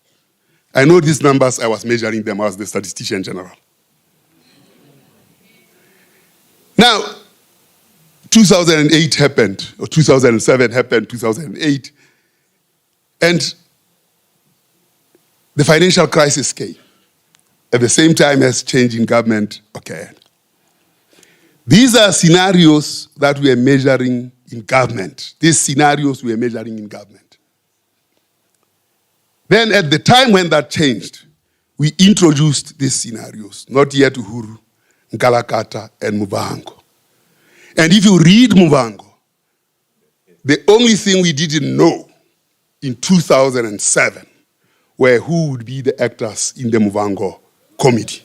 I know these numbers, I was measuring them as the statistician general. Now, 2008 happened, or 2007 happened, 2008, and the financial crisis came at the same time as change in government occurred. These are scenarios that we are measuring in government. These scenarios we are measuring in government. Then at the time when that changed, we introduced these scenarios, not yet Uhuru, Nkalakatha, and Muvhango. And if you read Muvhango, the only thing we didn't know in 2007 were who would be the actors in the Muvhango committee.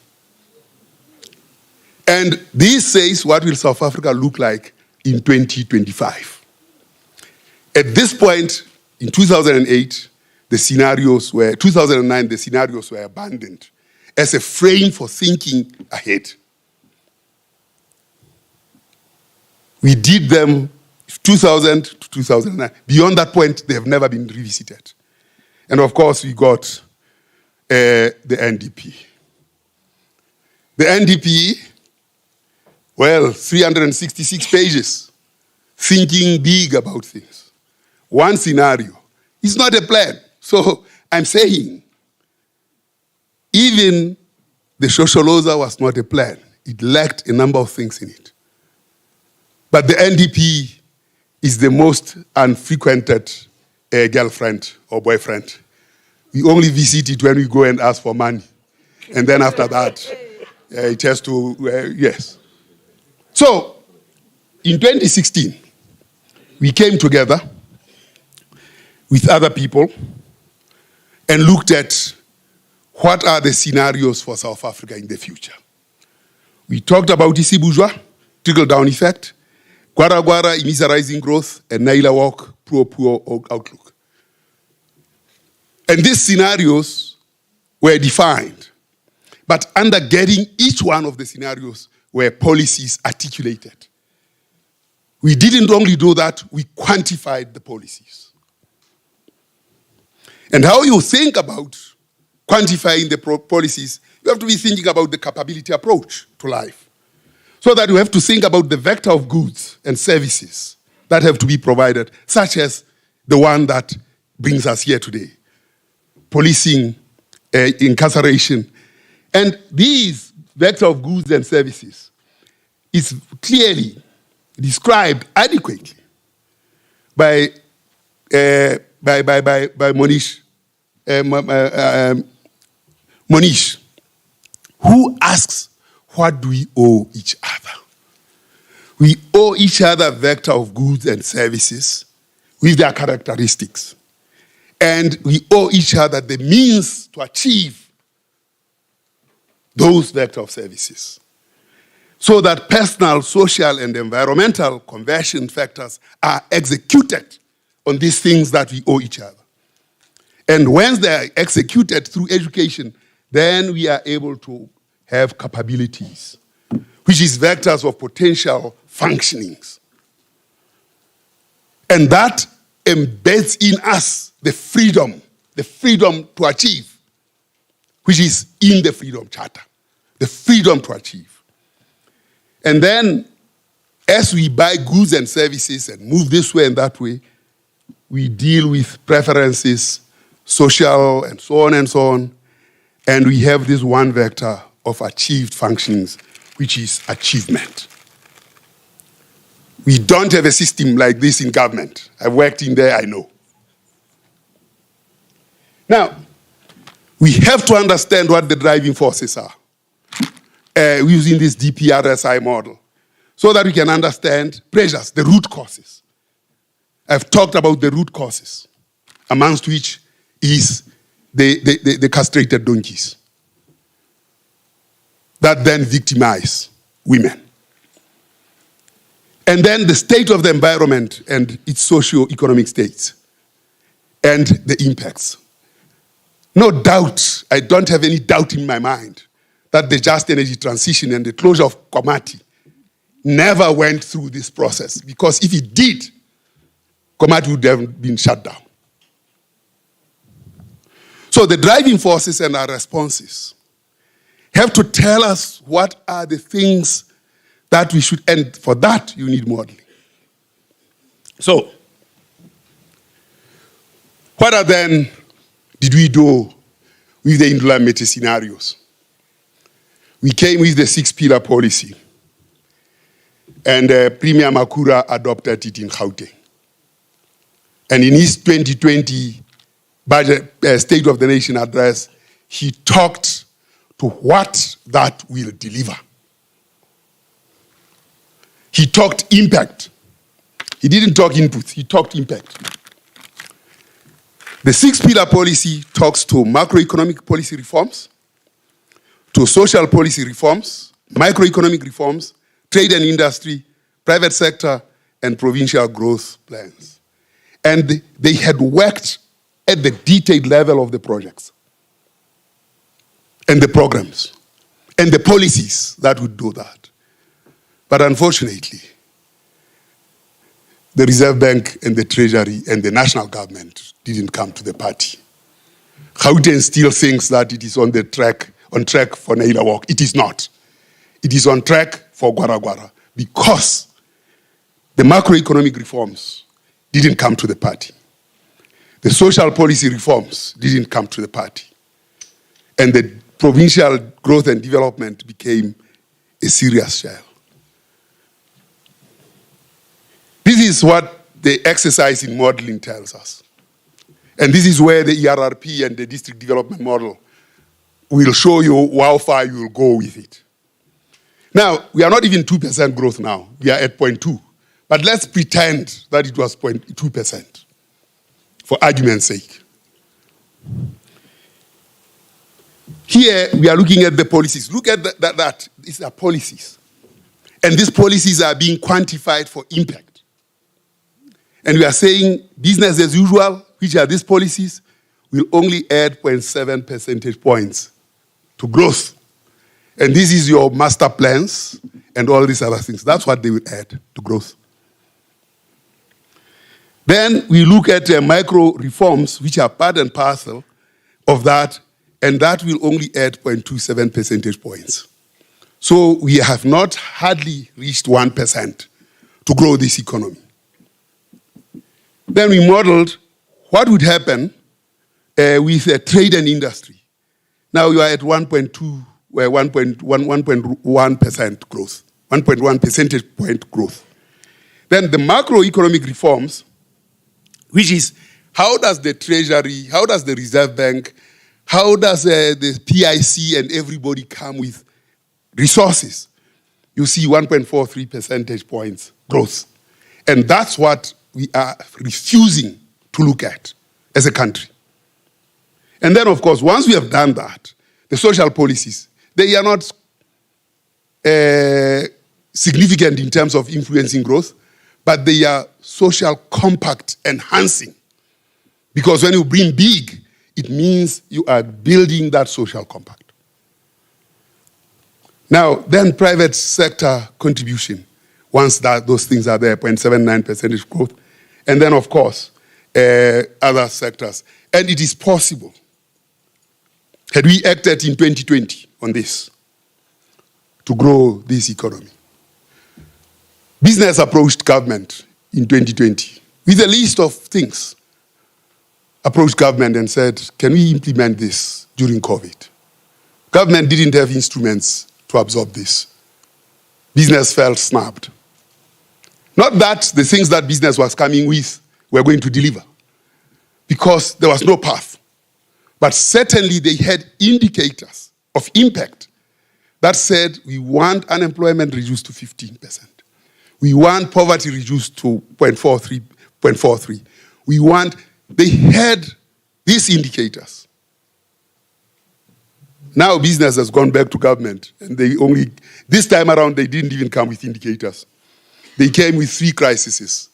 And this says, what will South Africa look like in 2025? At this point, in 2008, the scenarios were, 2009, the scenarios were abandoned as a frame for thinking ahead. We did them 2000 to 2009. Beyond that point, they have never been revisited. And of course, we got the NDP. The NDP, well, 366 pages, thinking big about things. One scenario. It's not a plan. So I'm saying, even the Shosholoza was not a plan. It lacked a number of things in it. But the NDP is the most unfrequented girlfriend or boyfriend. We only visit it when we go and ask for money. And then after that, it has to, yes. So, in 2016, we came together with other people and looked at what are the scenarios for South Africa in the future. We talked about Isibuzwa, trickle-down effect, Gwara Gwara, Imisa rising growth, and Naila Walk, poor outlook. And these scenarios were defined, but undergirding each one of the scenarios were policies articulated. We didn't only do that, we quantified the policies. And how you think about quantifying the policies, you have to be thinking about the capability approach to life. So that you have to think about the vector of goods and services that have to be provided, such as the one that brings us here today. Policing, incarceration. And these vector of goods and services is clearly described adequately by Monish, Monish, who asks, what do we owe each other? We owe each other a vector of goods and services with their characteristics. And we owe each other the means to achieve those vector of services. So that personal, social, and environmental conversion factors are executed on these things that we owe each other. And once they are executed through education, then we are able to have capabilities which is vectors of potential functionings. And that embeds in us the freedom to achieve, which is in the Freedom Charter, the freedom to achieve. And then, as we buy goods and services and move this way and that way, we deal with preferences, social, and so on, and we have this one vector of achieved functionings, which is achievement. We don't have a system like this in government. I've worked in there, I know. Now, we have to understand what the driving forces are using this DPRSI model so that we can understand pressures, the root causes. I've talked about the root causes, amongst which is the castrated donkeys that then victimize women. And then the state of the environment and its socio-economic states and the impacts. No doubt, I don't have any doubt in my mind that the just energy transition and the closure of Komati never went through this process, because if it did, Komati would have been shut down. So the driving forces and our responses have to tell us what are the things that we should, and for that you need modeling. So, what then did we do with the Indula Mete scenarios? We came with the 6-pillar policy, and Premier Makura adopted it in Gauteng. And in his 2020 budget, State of the Nation address, he talked to what that will deliver. He talked impact. He didn't talk inputs, he talked impact. The 6-pillar policy talks to macroeconomic policy reforms, to social policy reforms, microeconomic reforms, trade and industry, private sector, and provincial growth plans. And they had worked at the detailed level of the projects and the programs and the policies that would do that. But unfortunately, the Reserve Bank and the Treasury and the national government didn't come to the party. Gauteng still thinks that it is on track for Naila Walk. It is not. It is on track for Gwara Gwara because the macroeconomic reforms didn't come to the party. The social policy reforms didn't come to the party. And the provincial growth and development became a serious shell. This is what the exercise in modeling tells us. And this is where the ERRP and the district development model will show you how far you will go with it. Now, we are not even 2% growth now. We are at 0.2. But let's pretend that it was 0.2% for argument's sake. Here, we are looking at the policies. Look at that. These are policies. And these policies are being quantified for impact. And we are saying business as usual, which are these policies, will only add 0.7 percentage points to growth. And this is your master plans and all these other things. That's what they will add to growth. Then we look at micro reforms, which are part and parcel of that, and that will only add 0.27 percentage points. So we have not hardly reached 1% to grow this economy. Then we modeled what would happen with trade and industry. Now you are at 1.1% growth, 1.1 percentage point growth. Then the macroeconomic reforms, which is how does the Treasury, how does the Reserve Bank, how does the PIC and everybody come with resources? You see 1.43 percentage points growth. And that's what we are refusing to look at as a country. And then, of course, once we have done that, the social policies, they are not significant in terms of influencing growth, but they are social compact enhancing. Because when you bring big, it means you are building that social compact. Now, then private sector contribution, once those things are there, 0.79% growth. And then, of course, other sectors. And it is possible. Had we acted in 2020 on this to grow this economy? Business approached government in 2020 with a list of things. Approached government and said, can we implement this during COVID? Government didn't have instruments to absorb this. Business felt snapped. Not that the things that business was coming with were going to deliver, because there was no path. But certainly they had indicators of impact that said we want unemployment reduced to 15%. We want poverty reduced to 0.43. They had these indicators. Now business has gone back to government, and this time around they didn't even come with indicators. They came with 3 crises: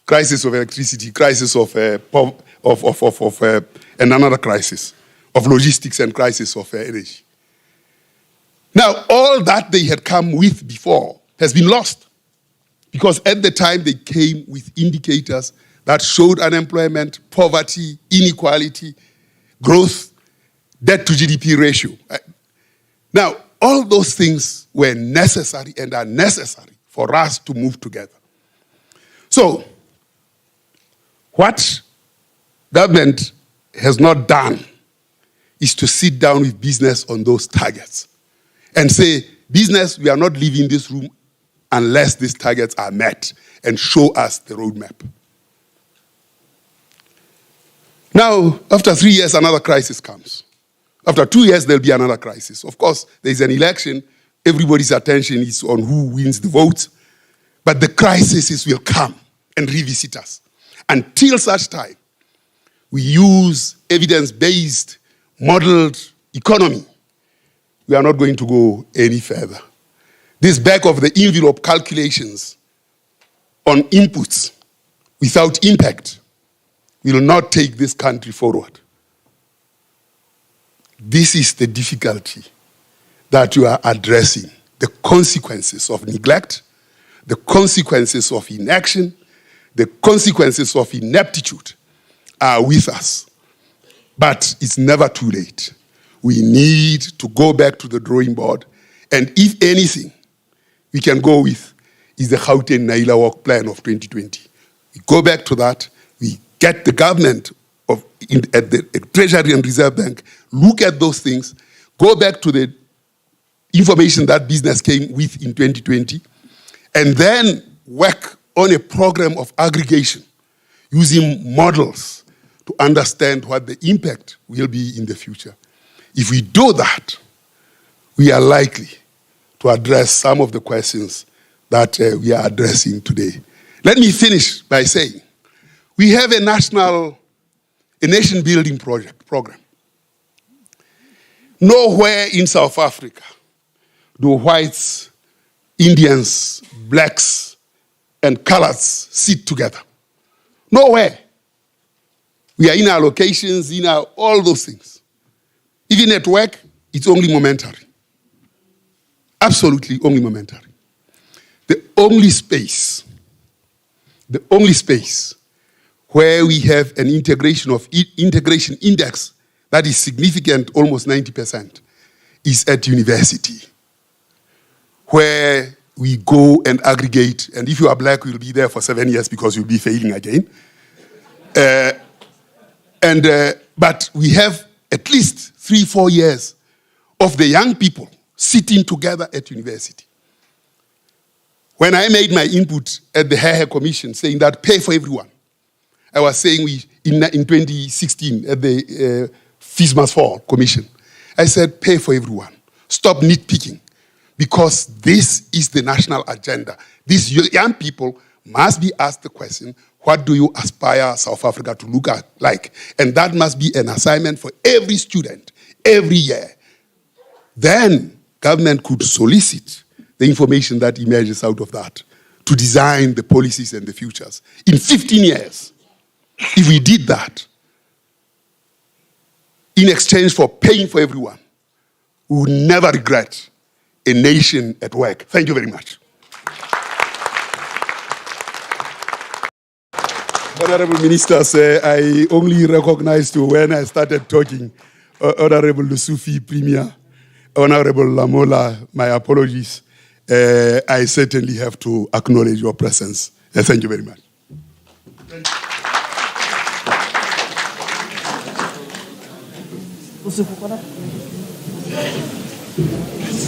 crisis of electricity, crisis of and another crisis of logistics, and crisis of energy. Now, all that they had come with before has been lost, because at the time they came with indicators that showed unemployment, poverty, inequality, growth, debt to GDP ratio. Now, all those things were necessary and are necessary for us to move together. So, what government has not done is to sit down with business on those targets and say, business, we are not leaving this room unless these targets are met, and show us the roadmap. Now, after 3 years, another crisis comes. After 2 years, there'll be another crisis. Of course, there's an election. Everybody's attention is on who wins the vote. But the crises will come and revisit us. Until such time, we use evidence-based, modeled economy. We are not going to go any further. This back of the envelope calculations on inputs without impact will not take this country forward. This is the difficulty that you are addressing. The consequences of neglect, the consequences of inaction, the consequences of ineptitude are with us. But it's never too late. We need to go back to the drawing board, and if anything we can go with is the Gauteng Naila Walk Plan of 2020. We go back to that, we get the government at the Treasury and Reserve Bank, look at those things, go back to the information that business came with in 2020, and then work on a program of aggregation using models to understand what the impact will be in the future. If we do that, we are likely to address some of the questions that we are addressing today. Let me finish by saying, we have a nation-building program. Nowhere in South Africa do whites, Indians, blacks, and coloreds sit together. Nowhere. We are in our locations, all those things. Even at work, it's only momentary. Absolutely only momentary. The only space where we have an integration index that is significant, almost 90%, is at university, where we go and aggregate, and if you are black, you'll be there for 7 years because you'll be failing again. But we have at least 3-4 years of the young people sitting together at university. When I made my input at the Hare Commission saying that pay for everyone, I was saying in 2016 at the Fees Must Fall Commission, I said pay for everyone. Stop nitpicking, because this is the national agenda. These young people must be asked the question, what do you aspire South Africa to look like? And that must be an assignment for every student, every year. Then government could solicit the information that emerges out of that to design the policies and the futures. In 15 years, if we did that, in exchange for paying for everyone, we would never regret a nation at work. Thank you very much. Honorable Ministers, I only recognized you when I started talking. Honorable Lusufi Premier, Honorable Lamola, my apologies. I certainly have to acknowledge your presence. Thank you very much.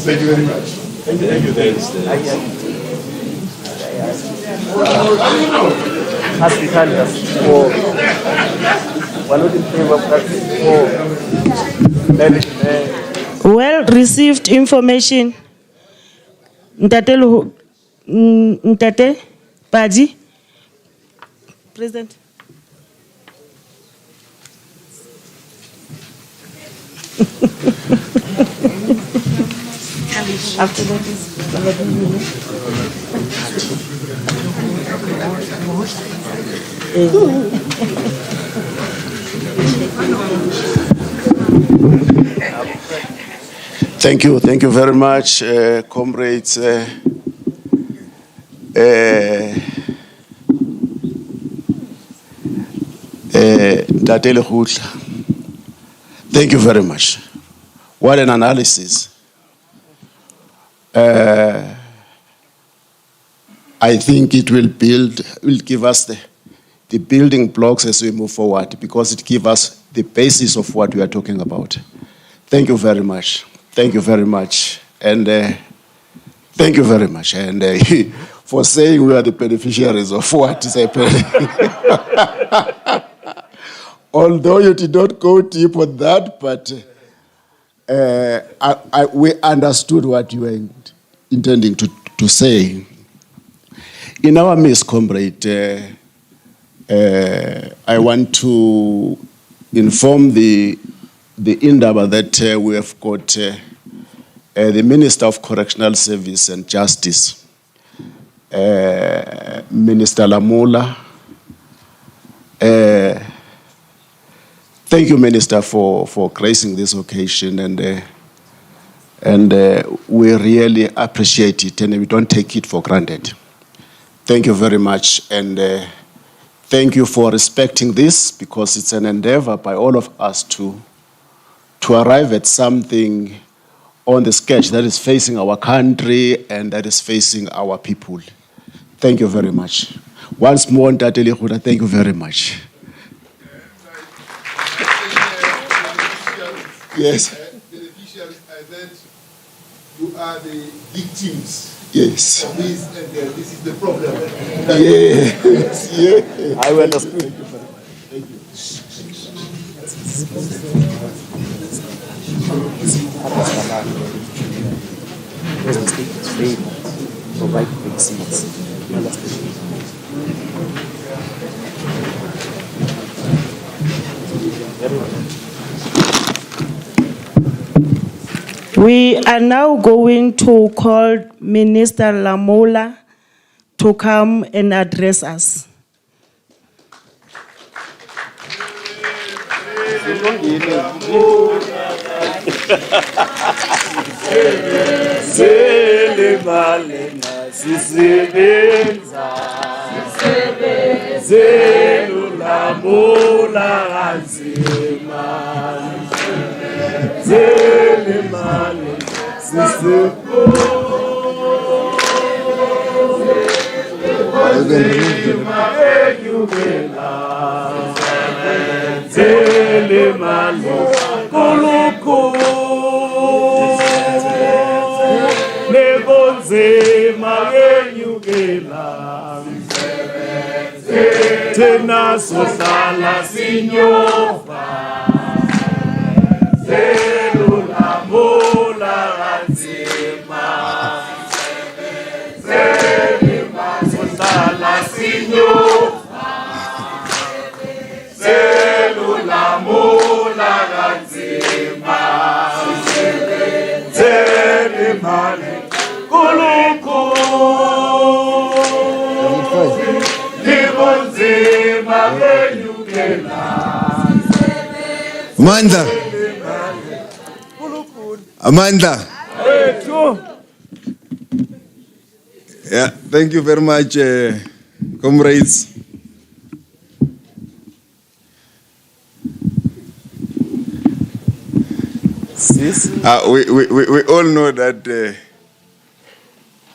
Thank you very much. Thank you. Well received information. Ntate Paji. President. After that is Thank you very much, comrades. Thank you very much. What an analysis. I think it will give us the building blocks as we move forward, because it gives us the basis of what we are talking about. Thank you very much. Thank you very much. And thank you very much. And for saying we are the beneficiaries of what is happening. Although you did not go deep on that, but we understood what you were intending to say. In our midst, comrade, I want to inform the Indaba that we have got the Minister of Correctional Service and Justice, Minister Lamola. Thank you, Minister, for gracing this occasion, and we really appreciate it, and we don't take it for granted. Thank you very much, and thank you for respecting this, because it's an endeavor by all of us to arrive at something on the sketch that is facing our country and that is facing our people. Thank you very much. Once more, Ntate Lekgoda, thank you very much. Yes. Beneficiaries, I said you are the victims. Yes. Of this, and this is the problem. Yes. Yeah. I will understand. Thank you. We are now going to call Minister Lamola to come and address us. Tena sohlala sinyova zelula mola kanzima zelima sohlala sinyova zelula mola kanzima zelima Amandla. Amandla. Yeah, thank you very much, comrades. We all know that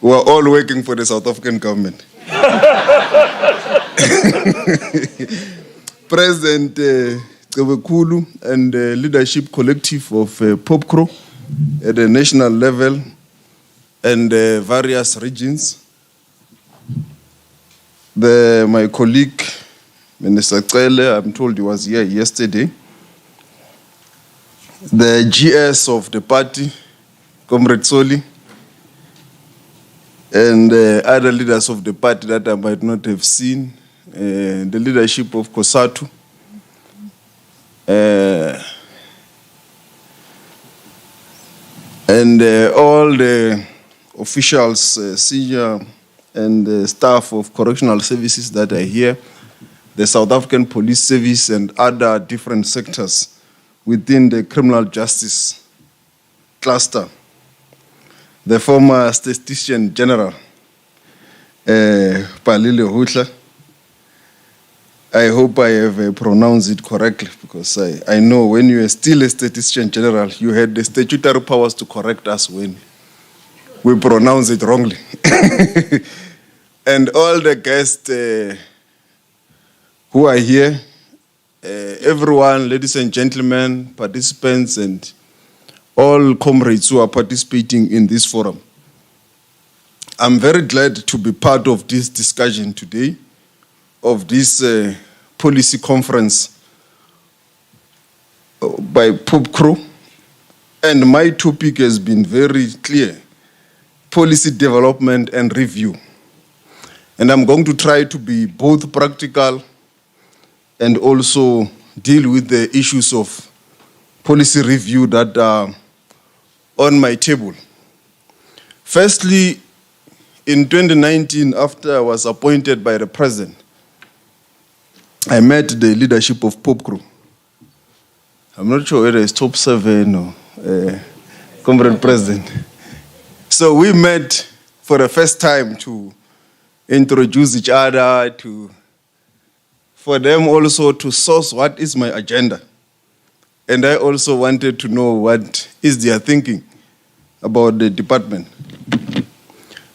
we are all working for the South African government. President Cebekulu and the leadership collective of POPCRO at the national level and various regions. My colleague, Minister Cele, I'm told he was here yesterday. The GS of the party, Comrade Soli, and other leaders of the party that I might not have seen, the leadership of COSATU, and all the officials, senior and staff of correctional services that are here, the South African Police Service and other different sectors within the criminal justice cluster. The former Statistician General, Palile Hutla. I hope I have pronounced it correctly, because I know when you are still a Statistician General, you had the statutory powers to correct us when we pronounce it wrongly. And all the guests who are here, everyone, ladies and gentlemen, participants, and all comrades who are participating in this forum. I'm very glad to be part of this discussion today, of this policy conference by POPCRO. And my topic has been very clear: policy development and review. And I'm going to try to be both practical and also deal with the issues of policy review that are on my table. Firstly, in 2019, after I was appointed by the president, I met the leadership of POPCRO. I'm not sure whether it's top 7 or Comrade President. So we met for the first time to introduce each other, for them also to source what is my agenda. And I also wanted to know what is their thinking about the department.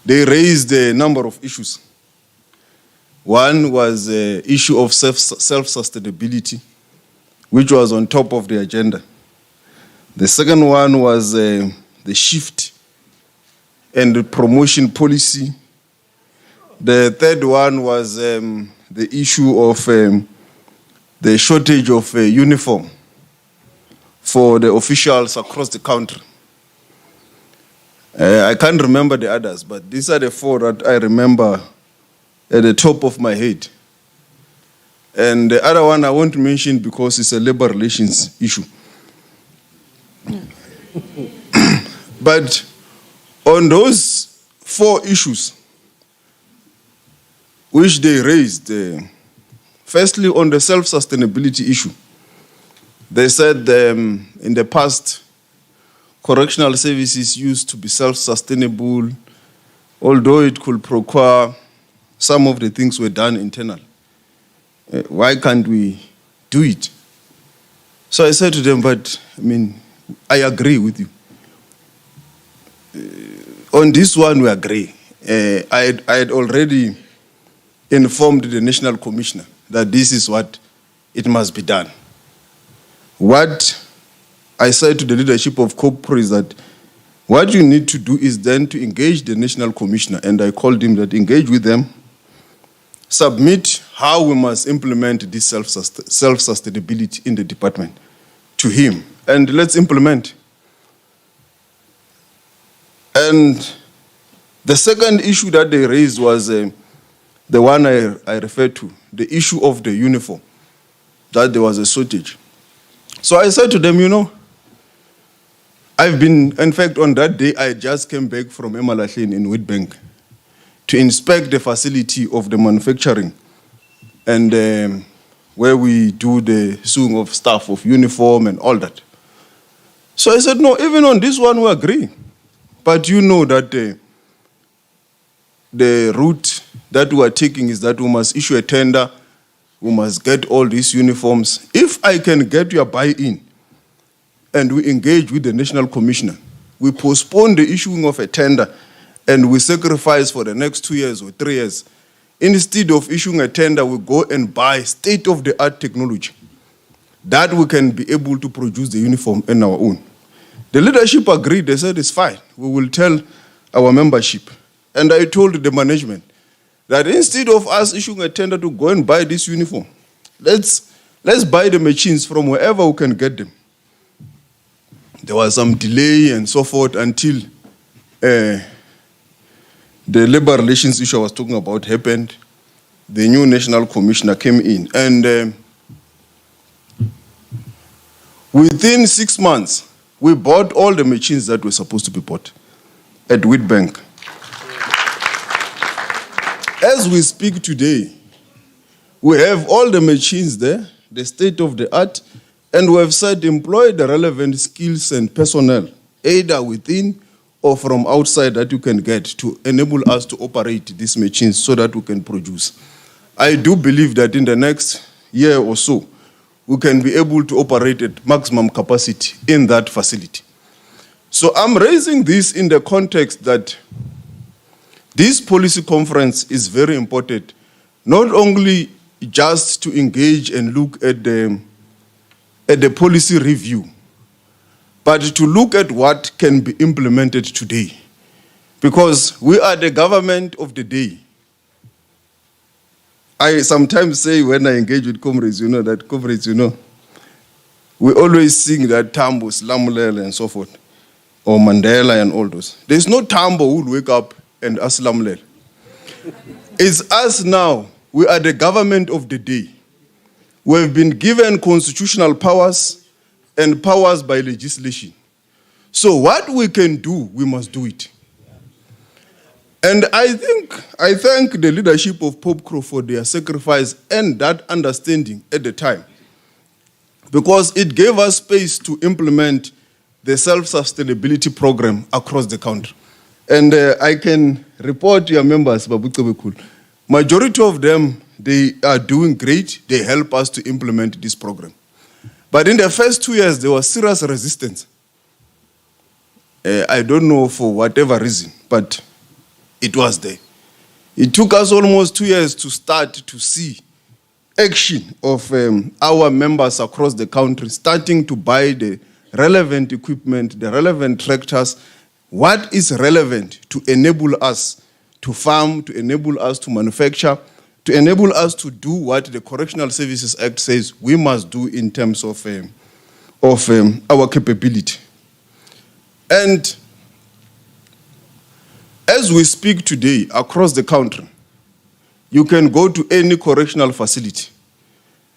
They raised a number of issues. One was the issue of self-sustainability, which was on top of the agenda. The second one was the shift and the promotion policy. The third one was the issue of the shortage of uniform for the officials across the country. I can't remember the others, but these are the 4 that I remember at the top of my head. And the other one I won't mention because it's a labor relations issue. But on those 4 issues which they raised, firstly on the self-sustainability issue, they said in the past, correctional services used to be self-sustainable, although it could procure some of the things were done internally. Why can't we do it? So I said to them, but I agree with you. On this one, we agree. I had already informed the National Commissioner that this is what it must be done. What I said to the leadership of POPCRO is that what you need to do is then to engage the National Commissioner, and I called him that engage with them, submit how we must implement this self-sustainability in the department to him, and let's implement. And the second issue that they raised was the one I referred to, the issue of the uniform, that there was a shortage. So I said to them, in fact, on that day, I just came back from Emalahleni in Witbank to inspect the facility of the manufacturing and where we do the sewing of stuff, of uniform and all that. So I said, no, even on this one we agree. But you know that the route that we are taking is that we must issue a tender, we must get all these uniforms. If I can get your buy-in and we engage with the National Commissioner, we postpone the issuing of a tender and we sacrifice for the next 2 years or 3 years. Instead of issuing a tender, we go and buy state-of-the-art technology that we can be able to produce the uniform on our own. The leadership agreed. They said, it's fine. We will tell our membership. And I told the management that instead of us issuing a tender to go and buy this uniform, let's buy the machines from wherever we can get them. There was some delay and so forth until the labor relations issue I was talking about happened. The new national commissioner came in, and within 6 months, we bought all the machines that were supposed to be bought at Witbank. As we speak today, we have all the machines there, the state-of-the-art, and we have said employ the relevant skills and personnel, either within or from outside that you can get to enable us to operate these machines so that we can produce. I do believe that in the next year or so, we can be able to operate at maximum capacity in that facility. So I'm raising this in the context that this policy conference is very important, not only just to engage and look at the policy review, but to look at what can be implemented today. Because we are the government of the day. I sometimes say when I engage with comrades, we always sing that Tambo, Slamulele, and so forth, or Mandela and all those. There's no Tambo who will wake up and ask Slamulele. It's us now. We are the government of the day. We have been given constitutional powers and powers by legislation. So what we can do, we must do it. And I thank the leadership of Pope Crow for their sacrifice and that understanding at the time, because it gave us space to implement the self-sustainability program across the country. And I can report to your members, majority of them, they are doing great. They help us to implement this program. But in the first 2 years, there was serious resistance. I don't know for whatever reason, but it was there. It took us almost 2 years to start to see action of our members across the country starting to buy the relevant equipment, the relevant tractors, what is relevant to enable us to farm, to enable us to manufacture, to enable us to do what the Correctional Services Act says we must do in terms of our capability. And as we speak today across the country, you can go to any correctional facility.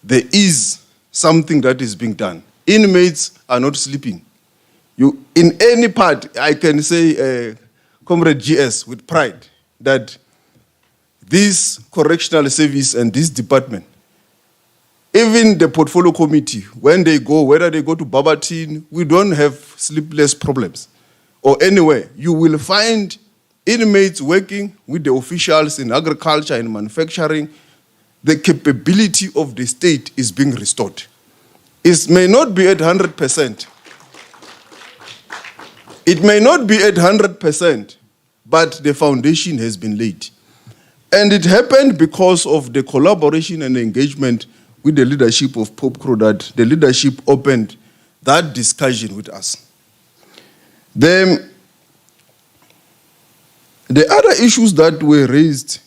There is something that is being done. Inmates are not sleeping. In any part, I can say, Comrade GS, with pride, that this correctional service and this department, even the portfolio committee, when they go, whether they go to Barberton, we don't have sleepless problems. Or anywhere, you will find inmates working with the officials in agriculture and manufacturing. The capability of the state is being restored. It may not be at 100%. It may not be at 100%, but the foundation has been laid. And it happened because of the collaboration and engagement with the leadership of Pope Crow, that the leadership opened that discussion with us. The other issues that were raised,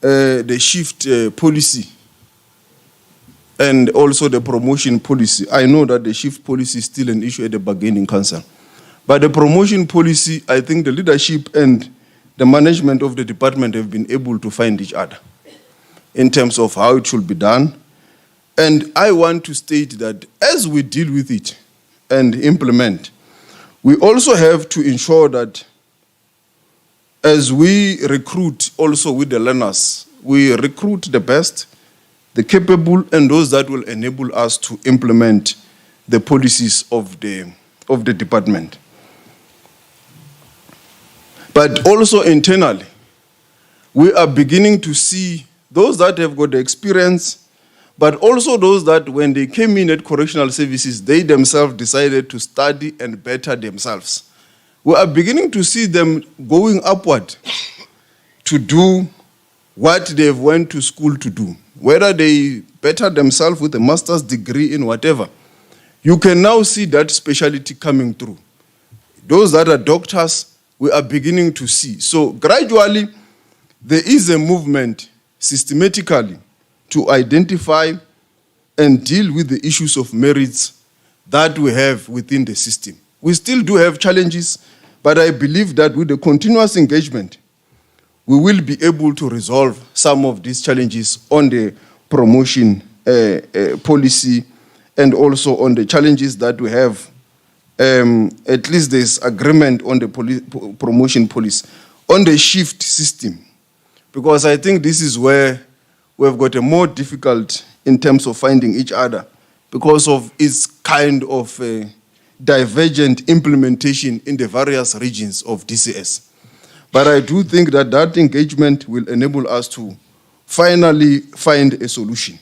the shift policy and also the promotion policy. I know that the shift policy is still an issue at the bargaining council. But the promotion policy, I think the leadership and the management of the department have been able to find each other in terms of how it should be done. And I want to state that as we deal with it and implement, we also have to ensure that as we recruit also with the learners, we recruit the best, the capable, and those that will enable us to implement the policies of the department. But also internally, we are beginning to see those that have got the experience, but also those that when they came in at correctional services, they themselves decided to study and better themselves. We are beginning to see them going upward to do what they've went to school to do. Whether they better themselves with a master's degree in whatever, you can now see that specialty coming through. Those that are doctors, we are beginning to see. So gradually, there is a movement systematically to identify and deal with the issues of merits that we have within the system. We still do have challenges, but I believe that with the continuous engagement, we will be able to resolve some of these challenges on the promotion policy and also on the challenges that we have. At least there's agreement on the promotion policy, on the shift system, because I think this is where we've got a more difficult in terms of finding each other because of its kind of divergent implementation in the various regions of DCS. But I do think that that engagement will enable us to finally find a solution.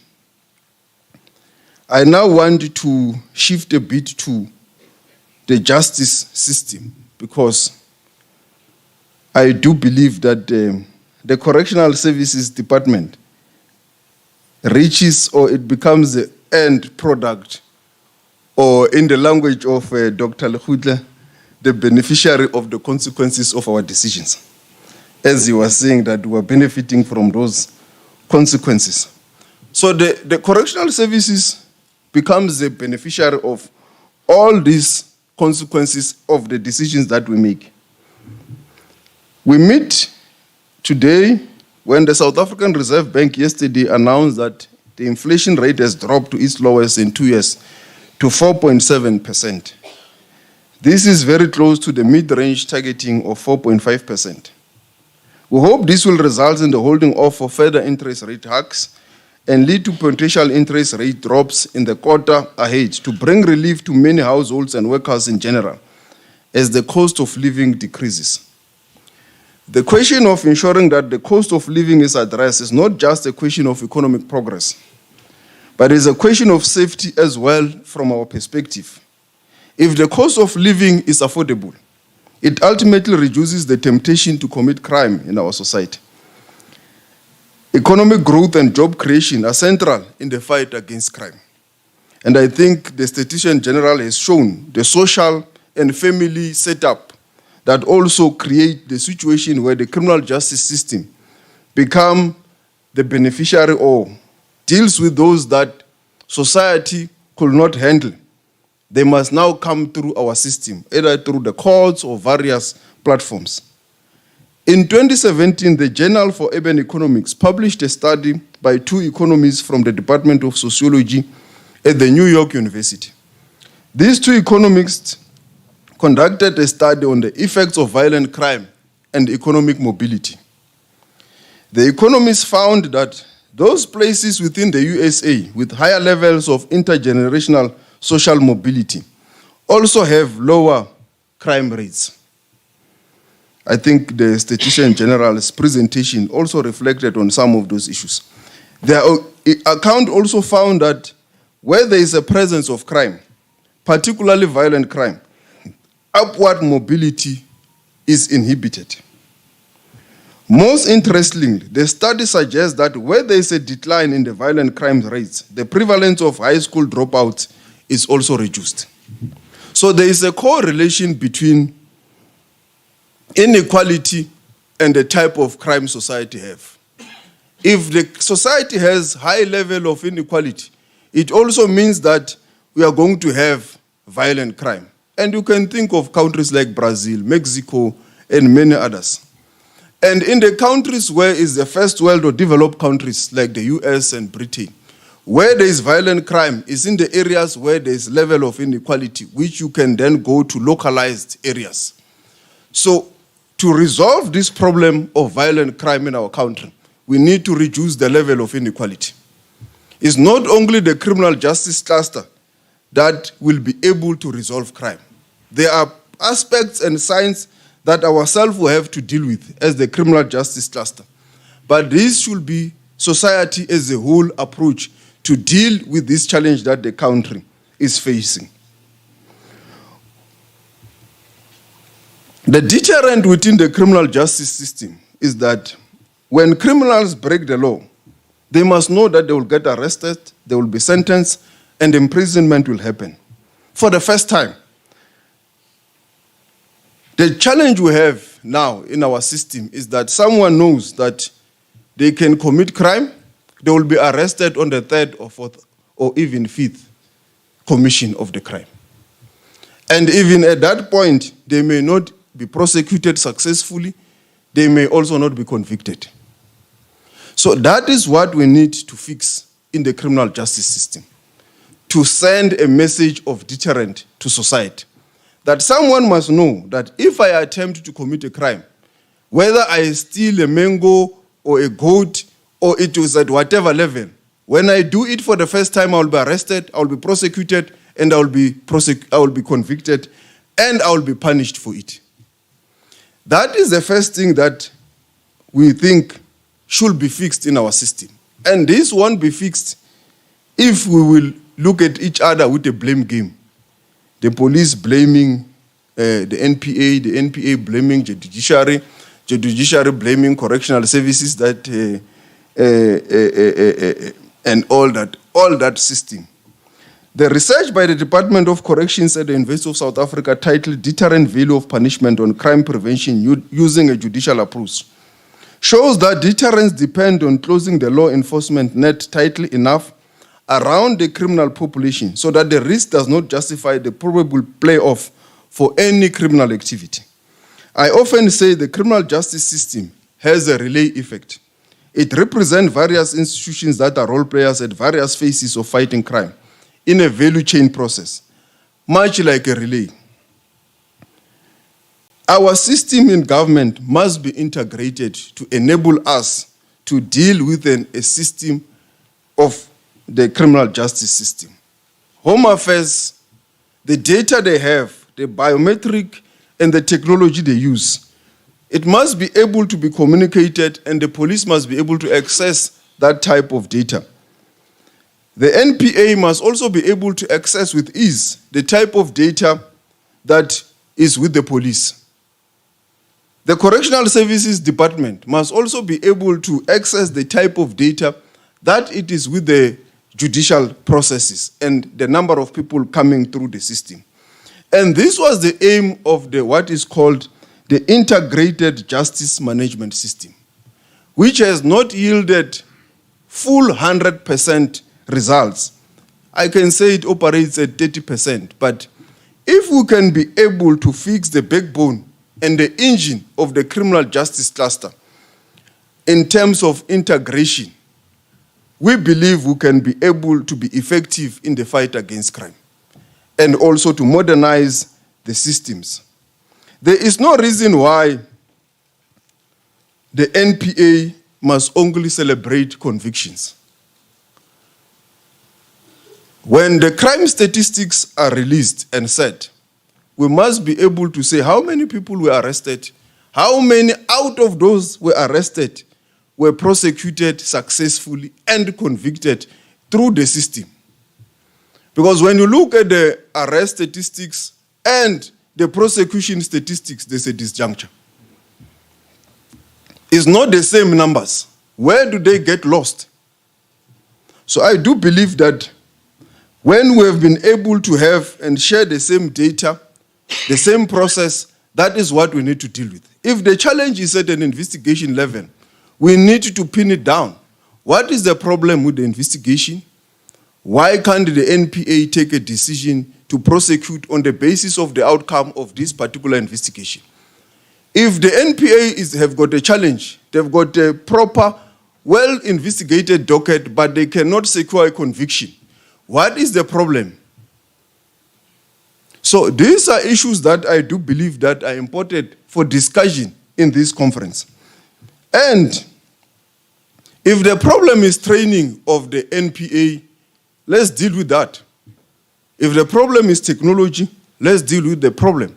I now want to shift a bit to the justice system because I do believe that the Correctional Services Department reaches or it becomes the end product, or in the language of Dr. Lekhutle, the beneficiary of the consequences of our decisions. As he was saying that we are benefiting from those consequences. So the correctional services becomes the beneficiary of all these consequences of the decisions that we make. We meet today when the South African Reserve Bank yesterday announced that the inflation rate has dropped to its lowest in 2 years to 4.7%. This is very close to the mid-range targeting of 4.5%. We hope this will result in the holding off of further interest rate hikes and lead to potential interest rate drops in the quarter ahead to bring relief to many households and workers in general as the cost of living decreases. The question of ensuring that the cost of living is addressed is not just a question of economic progress, but is a question of safety as well from our perspective. If the cost of living is affordable, it ultimately reduces the temptation to commit crime in our society. Economic growth and job creation are central in the fight against crime. And I think the Statistician General has shown the social and family setup that also create the situation where the criminal justice system become the beneficiary or deals with those that society could not handle. They must now come through our system, either through the courts or various platforms. In 2017, the Journal for Urban Economics published a study by 2 economists from the Department of Sociology at the New York University. These 2 economists conducted a study on the effects of violent crime and economic mobility. The economists found that those places within the USA with higher levels of intergenerational social mobility also have lower crime rates. I think the Statistician General's presentation also reflected on some of those issues. Their account also found that where there is a presence of crime, particularly violent crime, upward mobility is inhibited. Most interestingly, the study suggests that where there is a decline in the violent crime rates, the prevalence of high school dropouts is also reduced. So there is a correlation between inequality and the type of crime society have. If the society has high level of inequality, it also means that we are going to have violent crime. And you can think of countries like Brazil, Mexico, and many others. And in the countries where is the first world or developed countries like the US and Britain, where there is violent crime is in the areas where there is level of inequality, which you can then go to localized areas. So to resolve this problem of violent crime in our country, we need to reduce the level of inequality. It's not only the criminal justice cluster that will be able to resolve crime. There are aspects and signs that ourselves will have to deal with as the criminal justice cluster. But this should be society as a whole approach to deal with this challenge that the country is facing. The deterrent within the criminal justice system is that when criminals break the law, they must know that they will get arrested, they will be sentenced, and imprisonment will happen. For the first time, the challenge we have now in our system is that someone knows that they can commit crime, they will be arrested on the third or fourth or even fifth commission of the crime. And even at that point, they may not be prosecuted successfully, they may also not be convicted. So that is what we need to fix in the criminal justice system, to send a message of deterrent to society. That someone must know that if I attempt to commit a crime, whether I steal a mango or a goat or it was at whatever level, when I do it for the first time, I will be arrested, I will be prosecuted, and I will be convicted, and I will be punished for it. That is the first thing that we think should be fixed in our system. And this won't be fixed if we will look at each other with a blame game. The police blaming the NPA blaming the judiciary blaming correctional services, and all that system. The research by the Department of Corrections at the University of South Africa titled Deterrent Value of Punishment on Crime Prevention Using a Judicial Approach shows that deterrence depends on closing the law enforcement net tightly enough around the criminal population so that the risk does not justify the probable play-off for any criminal activity. I often say the criminal justice system has a relay effect. It represents various institutions that are role players at various phases of fighting crime in a value chain process, much like a relay. Our system in government must be integrated to enable us to deal with a system of the criminal justice system. Home Affairs, the data they have, the biometric and the technology they use, it must be able to be communicated and the police must be able to access that type of data. The NPA must also be able to access with ease the type of data that is with the police. The Correctional Services Department must also be able to access the type of data that it is with the judicial processes and the number of people coming through the system. And this was the aim of what is called the Integrated Justice Management System, which has not yielded full 100% results. I can say it operates at 30%, but if we can be able to fix the backbone and the engine of the criminal justice cluster in terms of integration, we believe we can be able to be effective in the fight against crime and also to modernize the systems. There is no reason why the NPA must only celebrate convictions. When the crime statistics are released and set, we must be able to say how many people were arrested, how many out of those were arrested were prosecuted successfully and convicted through the system. Because when you look at the arrest statistics and the prosecution statistics, there's a disjuncture. It's not the same numbers. Where do they get lost? So I do believe that when we have been able to have and share the same data, the same process, that is what we need to deal with. If the challenge is at an investigation level, we need to pin it down. What is the problem with the investigation? Why can't the NPA take a decision to prosecute on the basis of the outcome of this particular investigation? If the NPA have got a challenge, they've got a proper, well-investigated docket, but they cannot secure a conviction, what is the problem? So these are issues that I do believe that are important for discussion in this conference. And if the problem is training of the NPA, let's deal with that. If the problem is technology, let's deal with the problem.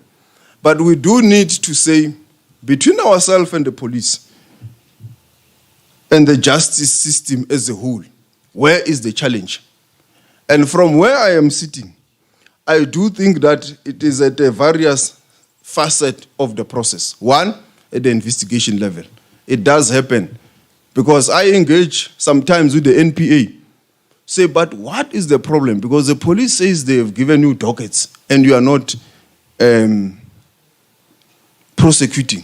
But we do need to say, between ourselves and the police, and the justice system as a whole. Where is the challenge? And from where I am sitting, I do think that it is at a various facet of the process. One, at the investigation level. It does happen because I engage sometimes with the NPA. Say, but what is the problem? Because the police says they have given you dockets and you are not prosecuting.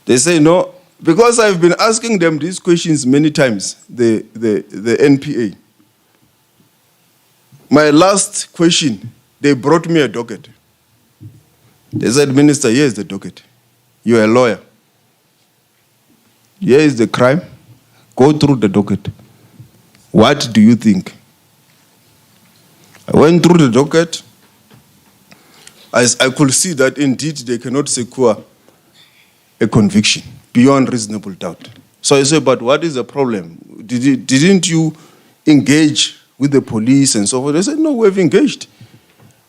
They say no, because I've been asking them these questions many times, the NPA. My last question, they brought me a docket. They said, Minister, here is the docket. You're a lawyer. Here is the crime. Go through the docket. What do you think? I went through the docket. As I could see that indeed they cannot secure a conviction beyond reasonable doubt. So I said, but what is the problem? Didn't you engage with the police and so forth? They said, no, we've engaged.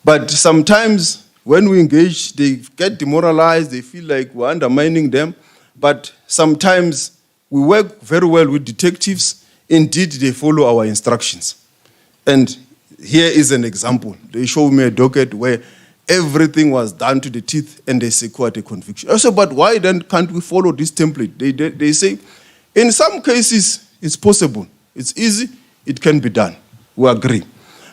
But sometimes when we engage, they get demoralized, they feel like we're undermining them. But sometimes we work very well with detectives. Indeed, they follow our instructions. And here is an example. They showed me a docket where everything was done to the teeth and they secured a conviction. I said, but why then can't we follow this template? They say, in some cases, it's possible. It's easy. It can be done. We agree.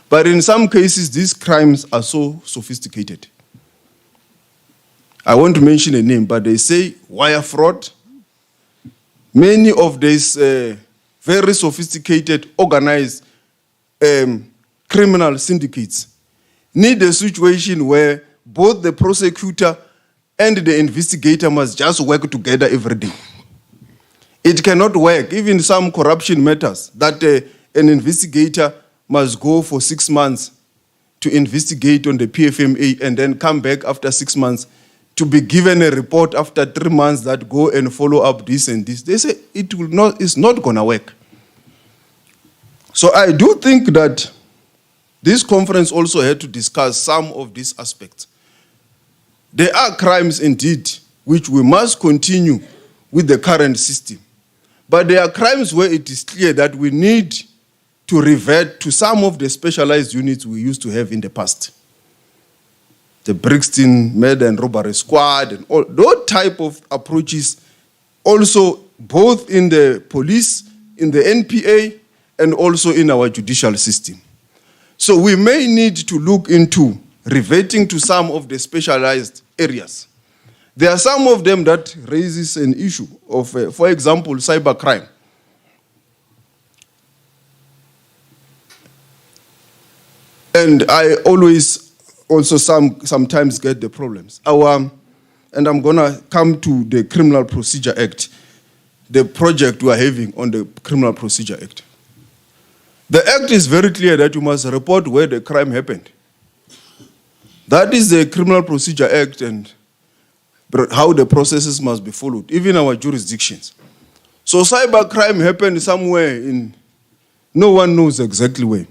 But in some cases, these crimes are so sophisticated. I want to mention a name, but they say wire fraud. Many of these very sophisticated, organized criminal syndicates need a situation where both the prosecutor and the investigator must just work together every day. It cannot work. Even some corruption matters that an investigator must go for 6 months to investigate on the PFMA and then come back after 6 months to be given a report after 3 months that go and follow up this and this. They say it's not going to work. So I do think that this conference also had to discuss some of these aspects. There are crimes indeed which we must continue with the current system. But there are crimes where it is clear that we need to revert to some of the specialized units we used to have in the past. The Brixton Murder and Robbery Squad and all those type of approaches also both in the police, in the NPA, and also in our judicial system. So we may need to look into reverting to some of the specialized areas. There are some of them that raises an issue of, for example, cybercrime. And I always also sometimes get the problems. And I'm going to come to the Criminal Procedure Act, the project we are having on the Criminal Procedure Act. The act is very clear that you must report where the crime happened. That is the Criminal Procedure Act and how the processes must be followed, even our jurisdictions. So cybercrime happened somewhere in, no one knows exactly where.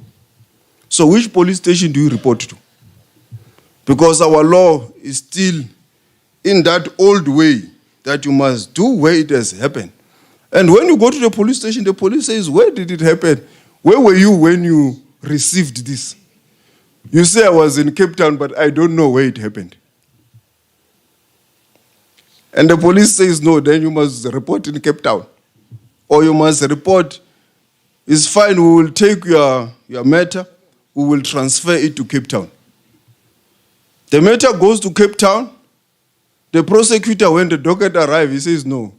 So which police station do you report to? Because our law is still in that old way that you must do where it has happened. And when you go to the police station, the police says, where did it happen? Where were you when you received this? You say I was in Cape Town, but I don't know where it happened. And the police says, no, then you must report in Cape Town. Or you must report, it's fine, we will take your matter, we will transfer it to Cape Town. The matter goes to Cape Town. The prosecutor, when the docket arrives, he says, no,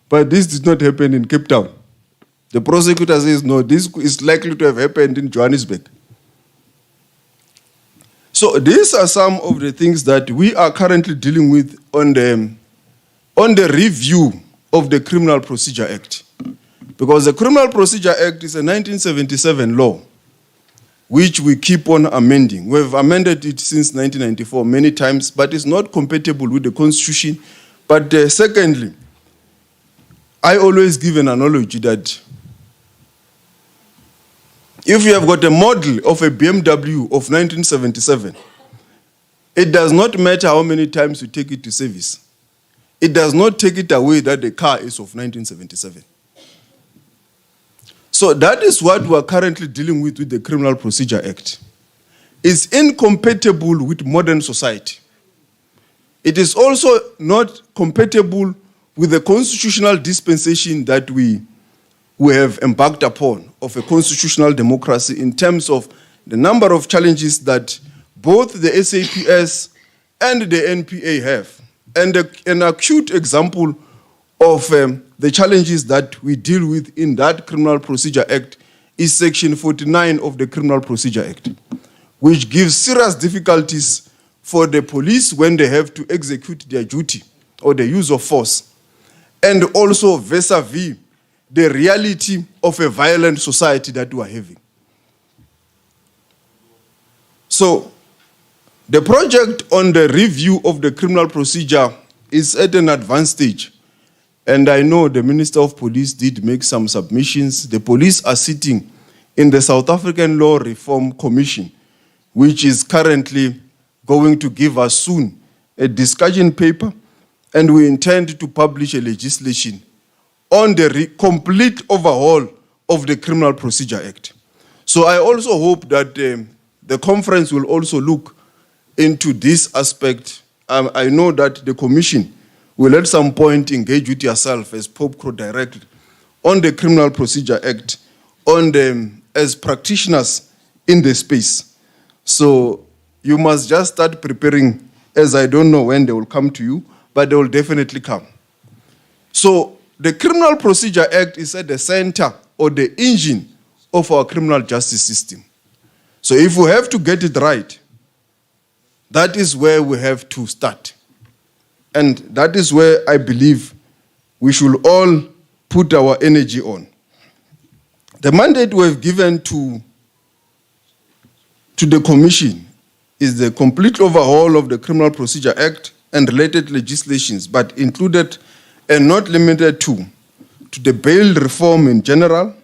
but this did not happen in Cape Town. The prosecutor says, no, this is likely to have happened in Johannesburg. So these are some of the things that we are currently dealing with on the review of the Criminal Procedure Act. Because the Criminal Procedure Act is a 1977 law, which we keep on amending. We've amended it since 1994 many times, but it's not compatible with the Constitution. But secondly, I always give an analogy that if you have got a model of a BMW of 1977, it does not matter how many times you take it to service. it does not take it away that the car is of 1977. So that is what we are currently dealing with the Criminal Procedure Act. It's incompatible with modern society. It is also not compatible with the constitutional dispensation that we have embarked upon of a constitutional democracy in terms of the number of challenges that both the SAPS and the NPA have. And an acute example of the challenges that we deal with in that Criminal Procedure Act is Section 49 of the Criminal Procedure Act, which gives serious difficulties for the police when they have to execute their duty or the use of force, and also vis-a-vis the reality of a violent society that we are having. So, the project on the review of the criminal procedure is at an advanced stage. And I know the Minister of Police did make some submissions. The police are sitting in the South African Law Reform Commission, which is currently going to give us soon a discussion paper, and we intend to publish a legislation on the complete overhaul of the Criminal Procedure Act. So I also hope that the conference will also look into this aspect. I know that the Commission will at some point engage with yourself as POPCRO directly on the Criminal Procedure Act, on them as practitioners in the space. So you must just start preparing, as I don't know when they will come to you, but they will definitely come. So the Criminal Procedure Act is at the center or the engine of our criminal justice system. So if we have to get it right, that is where we have to start. And that is where I believe we should all put our energy on. The mandate we have given to the Commission is the complete overhaul of the Criminal Procedure Act and related legislations, but included and not limited to the bail reform in general,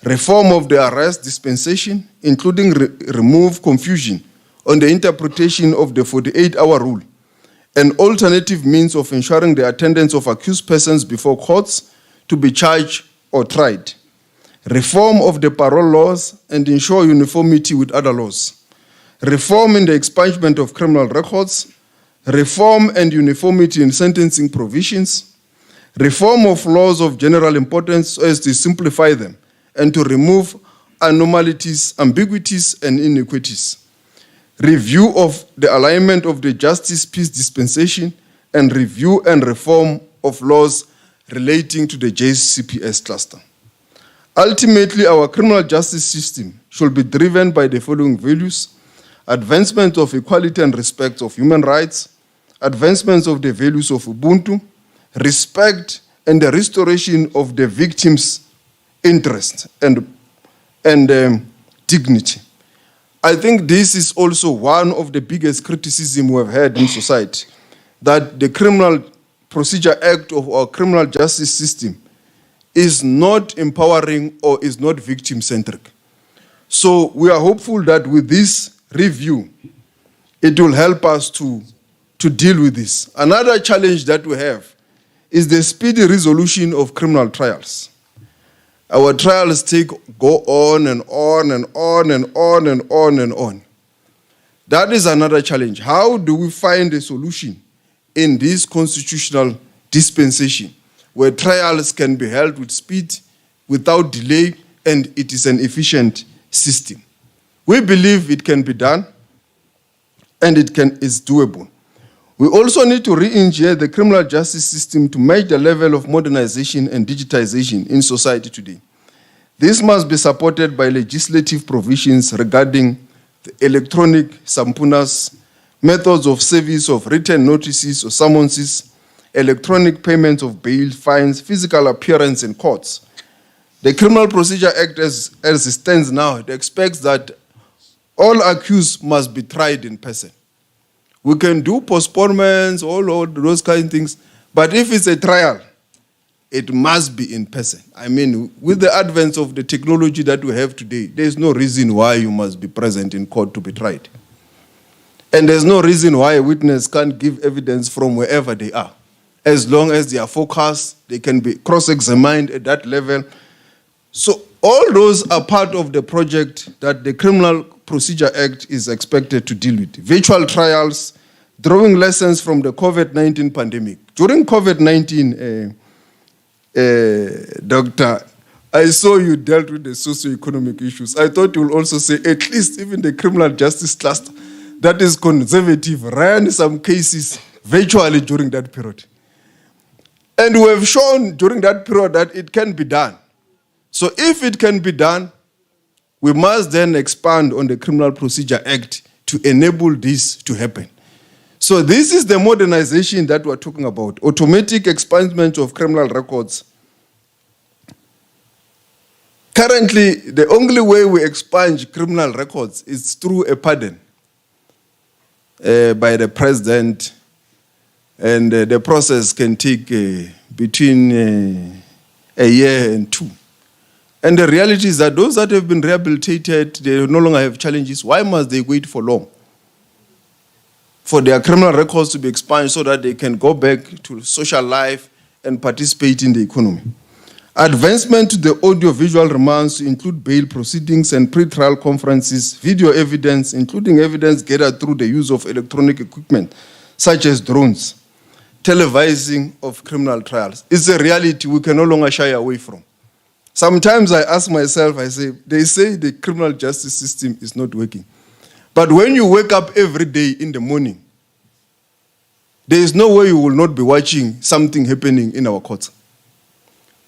reform of the arrest dispensation, including remove confusion on the interpretation of the 48-hour rule, and alternative means of ensuring the attendance of accused persons before courts to be charged or tried, reform of the parole laws and ensure uniformity with other laws, reform in the expungement of criminal records, reform and uniformity in sentencing provisions, reform of laws of general importance so as to simplify them and to remove anomalies, ambiguities, and inequities, review of the alignment of the justice peace dispensation, and review and reform of laws relating to the JCPS cluster. Ultimately, our criminal justice system should be driven by the following values: advancement of equality and respect of human rights, advancement of the values of Ubuntu, respect and the restoration of the victim's interest and dignity. I think this is also one of the biggest criticisms we have had in society, that the Criminal Procedure Act of our criminal justice system is not empowering or is not victim-centric. So we are hopeful that with this review, it will help us to deal with this. Another challenge that we have is the speedy resolution of criminal trials. Our trials go on and on and on and on and on and on. That is another challenge. How do we find a solution in this constitutional dispensation where trials can be held with speed, without delay, and it is an efficient system? We believe it can be done, and is doable. We also need to re-engineer the criminal justice system to match the level of modernization and digitization in society today. This must be supported by legislative provisions regarding the electronic sampunas, methods of service of written notices or summonses, electronic payment of bail, fines, physical appearance in courts. The Criminal Procedure Act, as it stands now, it expects that all accused must be tried in person. We can do postponements, all those kind of things, but if it's a trial, it must be in person. I mean, with the advent of the technology that we have today, there's no reason why you must be present in court to be tried. And there's no reason why a witness can't give evidence from wherever they are. as long as they are focused, they can be cross-examined at that level. So all those are part of the project that the Criminal Procedure Act is expected to deal with. Virtual trials, drawing lessons from the COVID-19 pandemic. During COVID-19, Doctor, I saw you dealt with the socio-economic issues. I thought you will also say at least even the criminal justice cluster that is conservative ran some cases virtually during that period. And we have shown during that period that it can be done. So if it can be done, we must then expand on the Criminal Procedure Act to enable this to happen. So this is the modernization that we're talking about. Automatic expungement of criminal records. Currently, the only way we expunge criminal records is through a pardon by the president, and the process can take between a year and 2. And the reality is that those that have been rehabilitated, they no longer have challenges. Why must they wait for long? For their criminal records to be expunged so that they can go back to social life and participate in the economy. Advancement to the audio-visual remands to include bail proceedings and pre-trial conferences, video evidence, including evidence gathered through the use of electronic equipment, such as drones, televising of criminal trials. It's a reality we can no longer shy away from. Sometimes I ask myself, I say, they say the criminal justice system is not working. But when you wake up every day in the morning, there is no way you will not be watching something happening in our courts.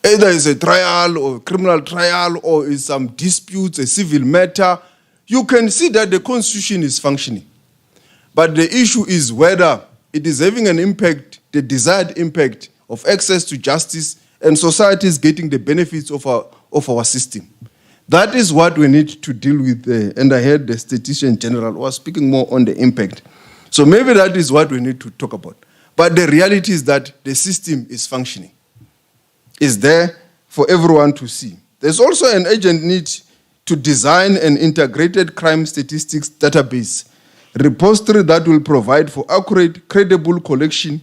Either it's a trial or a criminal trial or it's some disputes, a civil matter. You can see that the constitution is functioning. But the issue is whether it is having an impact, the desired impact of access to justice and society is getting the benefits of our system. That is what we need to deal with. And I heard the Statistician General was speaking more on the impact. So maybe that is what we need to talk about. But the reality is that the system is functioning. It's there for everyone to see. There's also an urgent need to design an integrated crime statistics database, repository that will provide for accurate, credible collation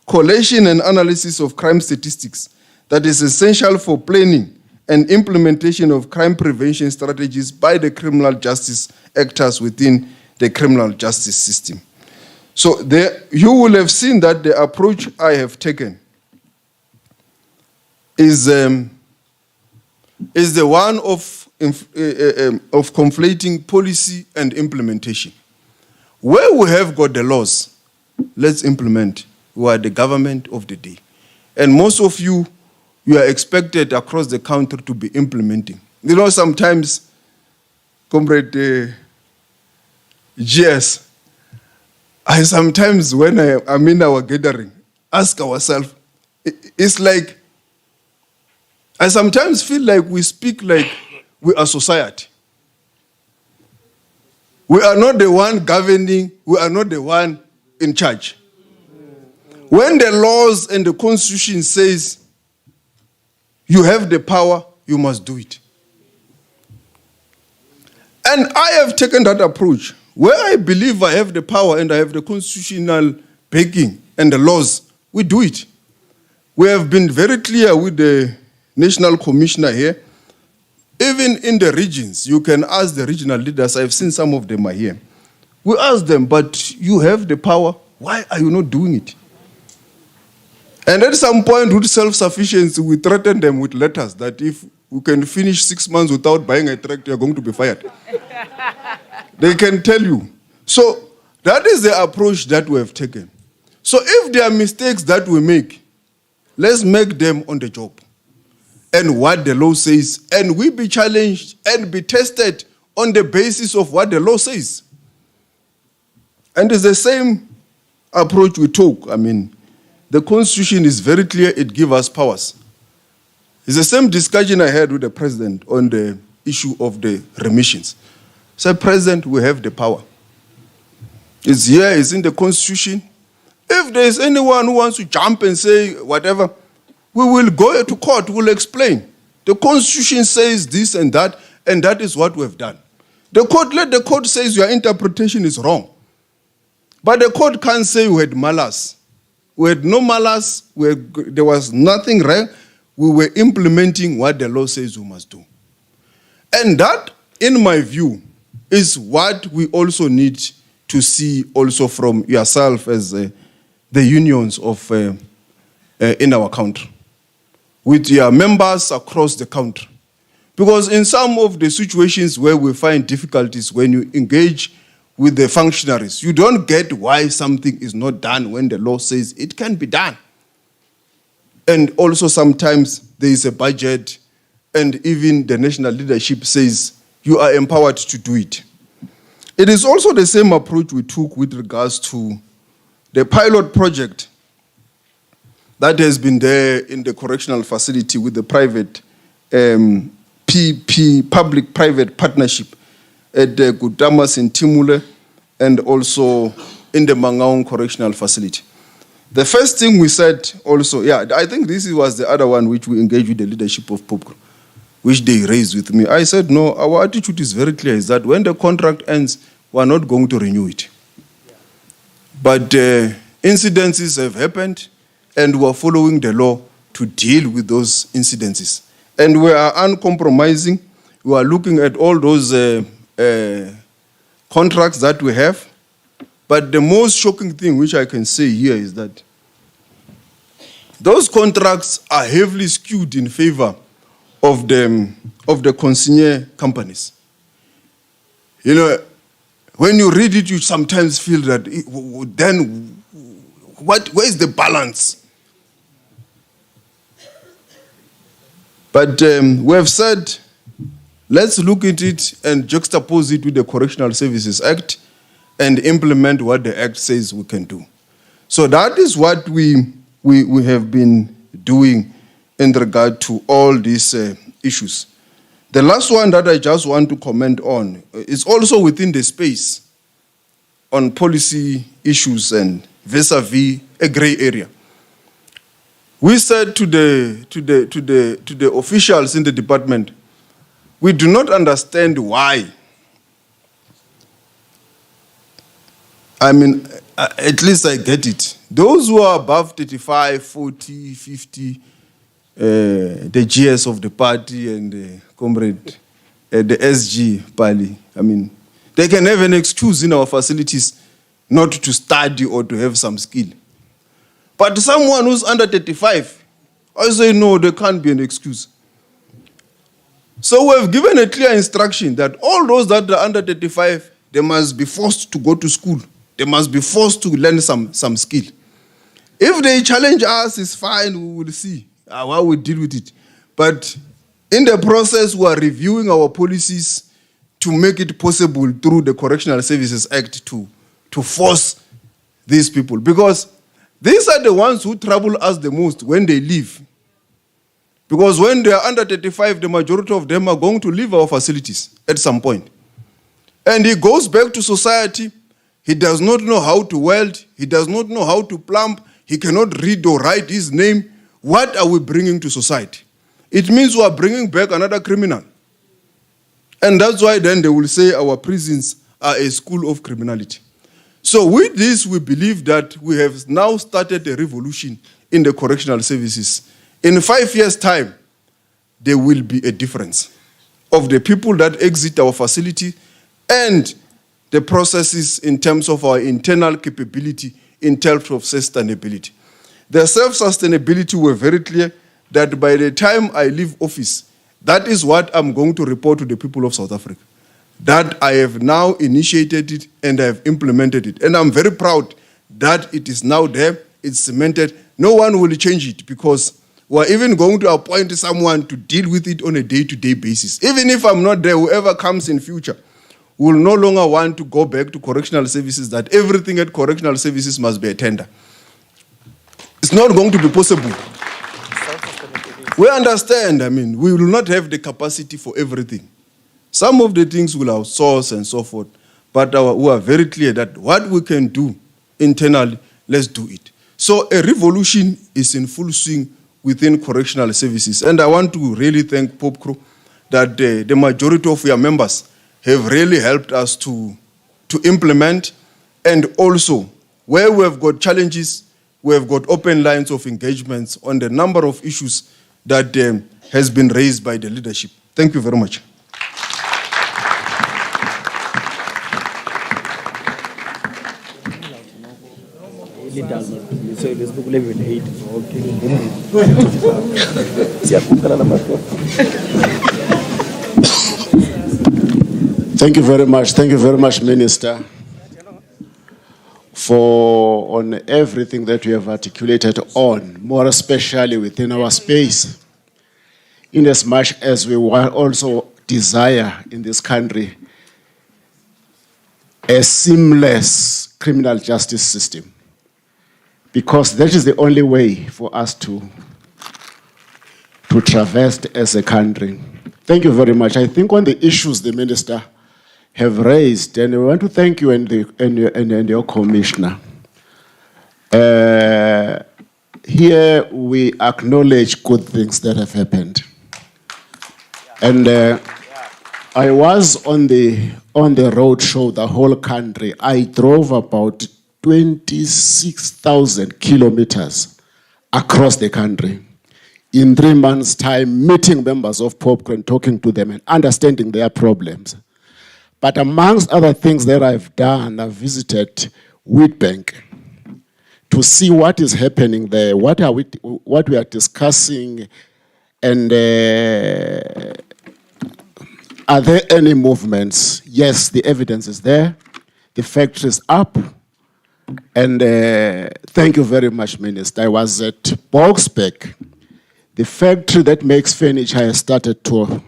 and analysis of crime statistics that is essential for planning and implementation of crime prevention strategies by the criminal justice actors within the criminal justice system. So you will have seen that the approach I have taken is the one of conflating policy and implementation. Where we have got the laws, let's implement. We are the government of the day. And most of you are expected across the country to be implementing. You know, sometimes, Comrade GS, I sometimes, when I'm in our gathering, ask ourselves, it's like, I sometimes feel like we speak like we are society. We are not the one governing, we are not the one in charge. When the laws and the constitution says you have the power, you must do it. And I have taken that approach. Where I believe I have the power and I have the constitutional backing and the laws, we do it. We have been very clear with the National Commissioner here. Even in the regions, you can ask the regional leaders. I've seen some of them are here. We ask them, but you have the power. Why are you not doing it? And at some point, with self-sufficiency, we threaten them with letters that if we can finish 6 months without buying a tractor, you're going to be fired. They can tell you. So that is the approach that we have taken. So if there are mistakes that we make, let's make them on the job. And what the law says, and we be challenged and be tested on the basis of what the law says. And it's the same approach we took. I mean, the Constitution is very clear, it gives us powers. It's the same discussion I had with the President on the issue of the remissions. So, President, we have the power. It's here, it's in the Constitution. If there's anyone who wants to jump and say whatever, we will go to court, we'll explain. The Constitution says this and that is what we have done. Let the court say your interpretation is wrong. But the court can't say you had malice We had no malice. There was nothing wrong. We were implementing what the law says we must do. And that, in my view, is what we also need to see also from yourself as the unions of in our country, with your members across the country. Because in some of the situations where we find difficulties when you engage with the functionaries, you don't get why something is not done when the law says it can be done. And also sometimes there is a budget, and even the national leadership says you are empowered to do it. It is also the same approach we took with regards to the pilot project that has been there in the correctional facility with the private public-private partnership at the Gutamas in Timule and also in the Mangaung Correctional Facility. The first thing we said also, I think this was the other one which we engaged with the leadership of POPCRO, which they raised with me. I said, no, our attitude is very clear, is that when the contract ends, we're not going to renew it. But incidences have happened, and we're following the law to deal with those incidences. And we are uncompromising. We are looking at all those contracts that we have. But the most shocking thing which I can say here is that those contracts are heavily skewed in favor of the consignee companies. You know, when you read it, you sometimes feel that then where is the balance? But we have said, let's look at it and juxtapose it with the Correctional Services Act and implement what the Act says we can do. So that is what we have been doing in regard to all these issues. The last one that I just want to comment on is also within the space on policy issues and vis-a-vis a gray area. We said to the officials in the department, we do not understand why. I mean, at least I get it. Those who are above 35, 40, 50, the GS of the party and the comrade, the SG Pali, I mean, they can have an excuse in our facilities not to study or to have some skill. But someone who's under 35, I say no, there can't be an excuse. So we have given a clear instruction that all those that are under 35, they must be forced to go to school. They must be forced to learn some skill. If they challenge us, it's fine, we will see how we deal with it. But in the process, we are reviewing our policies to make it possible through the Correctional Services Act to force these people. Because these are the ones who trouble us the most when they leave. Because when they are under 35, the majority of them are going to leave our facilities at some point. And he goes back to society. He does not know how to weld. He does not know how to plumb. He cannot read or write his name. What are we bringing to society? It means we are bringing back another criminal. And that's why then they will say our prisons are a school of criminality. So with this, we believe that we have now started a revolution in the correctional services. In 5 years' time, there will be a difference of the people that exit our facility and the processes in terms of our internal capability, in terms of sustainability. The self-sustainability were very clear that by the time I leave office, that is what I'm going to report to the people of South Africa. That I have now initiated it and I have implemented it. And I'm very proud that it is now there, it's cemented. No one will change it because we're even going to appoint someone to deal with it on a day-to-day basis. Even if I'm not there, whoever comes in future will no longer want to go back to correctional services, that everything at correctional services must be a tender. It's not going to be possible. We understand, I mean, we will not have the capacity for everything. Some of the things will outsource and so forth, but we are very clear that what we can do internally, let's do it. So a revolution is in full swing within correctional services. And I want to really thank POPCRO that the majority of your members have really helped us to implement. And also, where we have got challenges, we have got open lines of engagements on the number of issues that has been raised by the leadership. Thank you very much. Thank you very much, Minister, for on everything that you have articulated on, more especially within our space, in as much as we also desire in this country a seamless criminal justice system, because that is the only way for us to traverse as a country. Thank you very much. I think on the issues the Minister have raised, and we want to thank you and your Commissioner. Here we acknowledge good things that have happened. And I was on the road show, the whole country. I drove about 26,000 kilometers across the country in 3 months' time, meeting members of POPCO, talking to them and understanding their problems. But amongst other things that I've done, I've visited Wheatbank to see what is happening there, what we are discussing, and are there any movements? Yes, the evidence is there. The factory is up. And thank you very much, Minister. I was at Boksburg. The factory that makes furniture has started to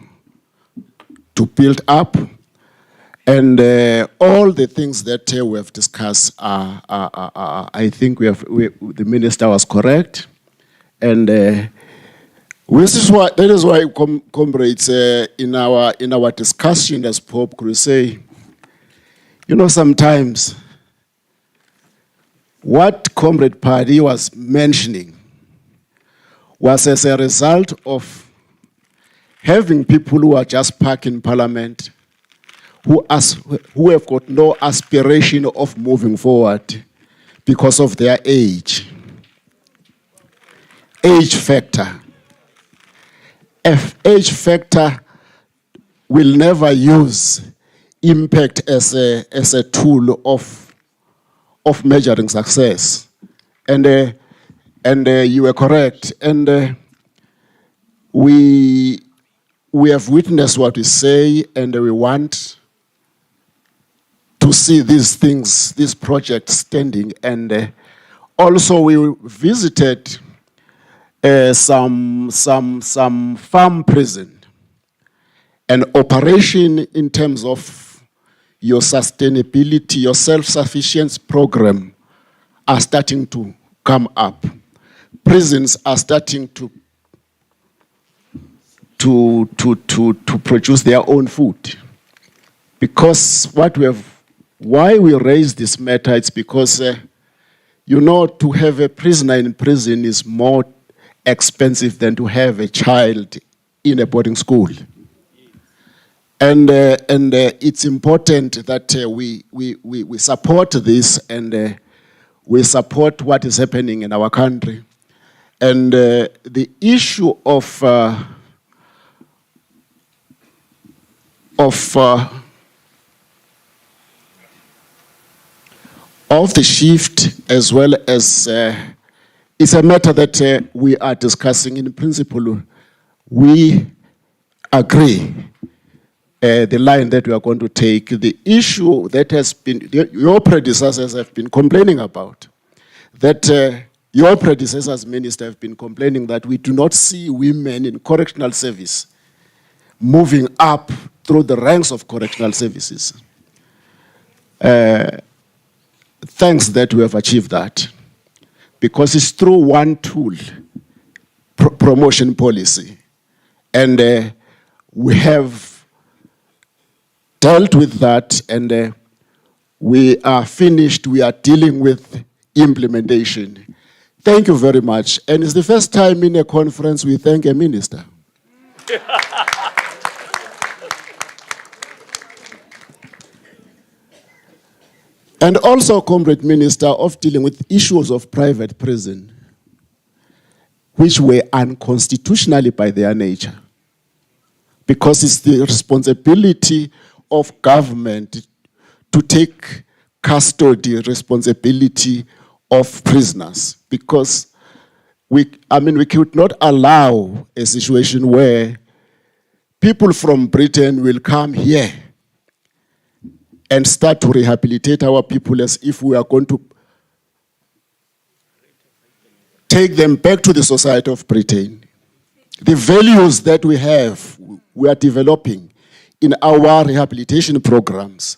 build up. And all the things that we have discussed I think the Minister was correct. And that is why, comrades, in our discussion as POPCO, we say, you know, sometimes what Comrade Paddy was mentioning was as a result of having people who are just parked in Parliament, who have got no aspiration of moving forward because of their age. Age factor. Age factor will never use impact as a tool of measuring success. And you were correct. And we have witnessed what we say, and we want to see these things, these projects standing. And also we visited some farm prison, and operation in terms of your sustainability, your self-sufficiency program are starting to come up. Prisons are starting to produce their own food. Because why we raise this matter, it's because, you know, to have a prisoner in prison is more expensive than to have a child in a boarding school. And it's important that we support this, and we support what is happening in our country. And the issue of the shift, as well as it's a matter that we are discussing. In principle, we agree the line that we are going to take. The issue that has been, your predecessors have been complaining about, that your predecessors, Minister, have been complaining that we do not see women in correctional service moving up through the ranks of correctional services. Thanks that we have achieved that, because it's through one tool, promotion policy. And we have dealt with that, and we are finished. We are dealing with implementation. Thank you very much. And it's the first time in a conference we thank a minister. And also, Comrade Minister, of dealing with issues of private prison, which were unconstitutionally by their nature. Because it's the responsibility of government to take custody responsibility of prisoners. Because we could not allow a situation where people from Britain will come here and start to rehabilitate our people as if we are going to take them back to the society of Britain. The values that we are developing in our rehabilitation programs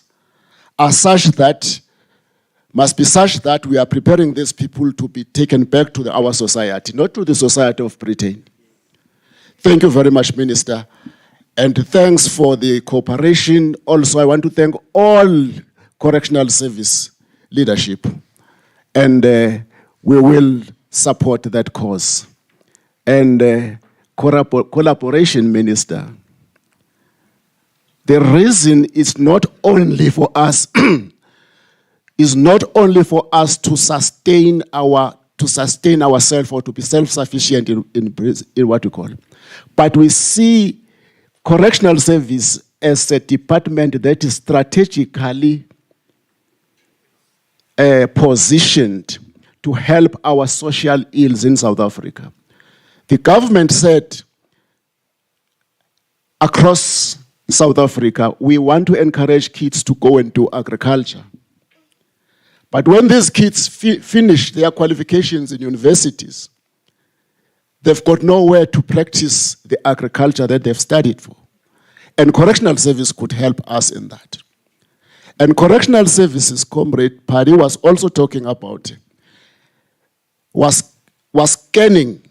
are such that, must be such that we are preparing these people to be taken back to our society, not to the society of Britain. Thank you very much, Minister. And thanks for the cooperation. Also, I want to thank all correctional service leadership. And we will support that cause. And collaboration, Minister. The reason is not only for us, is not only for us to sustain ourselves or to be self-sufficient in what we call, but we see correctional service as a department that is strategically positioned to help our social ills in South Africa. The government said across South Africa, we want to encourage kids to go and do agriculture. But when these kids finish their qualifications in universities, they've got nowhere to practice the agriculture that they've studied for. And correctional service could help us in that. And correctional services, Comrade Paddy was also talking about, was scanning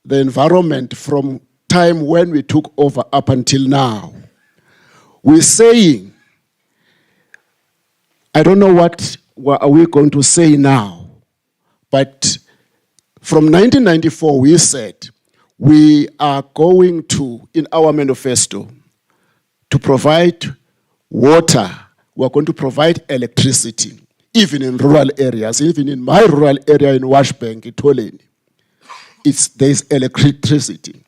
the environment from time when we took over up until now. We're saying, I don't know what are we going to say now, but from 1994 we said we are going to, in our manifesto, to provide water, we're going to provide electricity, even in rural areas, even in my rural area in Washbank, Itoleni, there's electricity.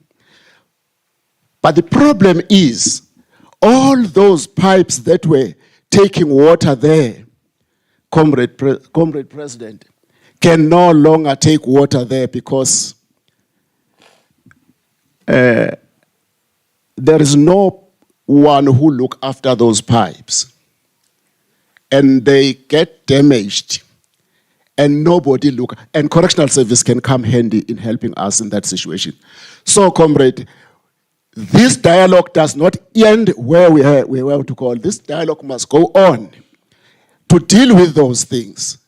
But the problem is, all those pipes that were taking water there, Comrade President, can no longer take water there because there is no one who look after those pipes. And they get damaged and nobody look, and correctional service can come handy in helping us in that situation. So, Comrade, this dialogue does not end where we have to call. This dialogue must go on to deal with those things.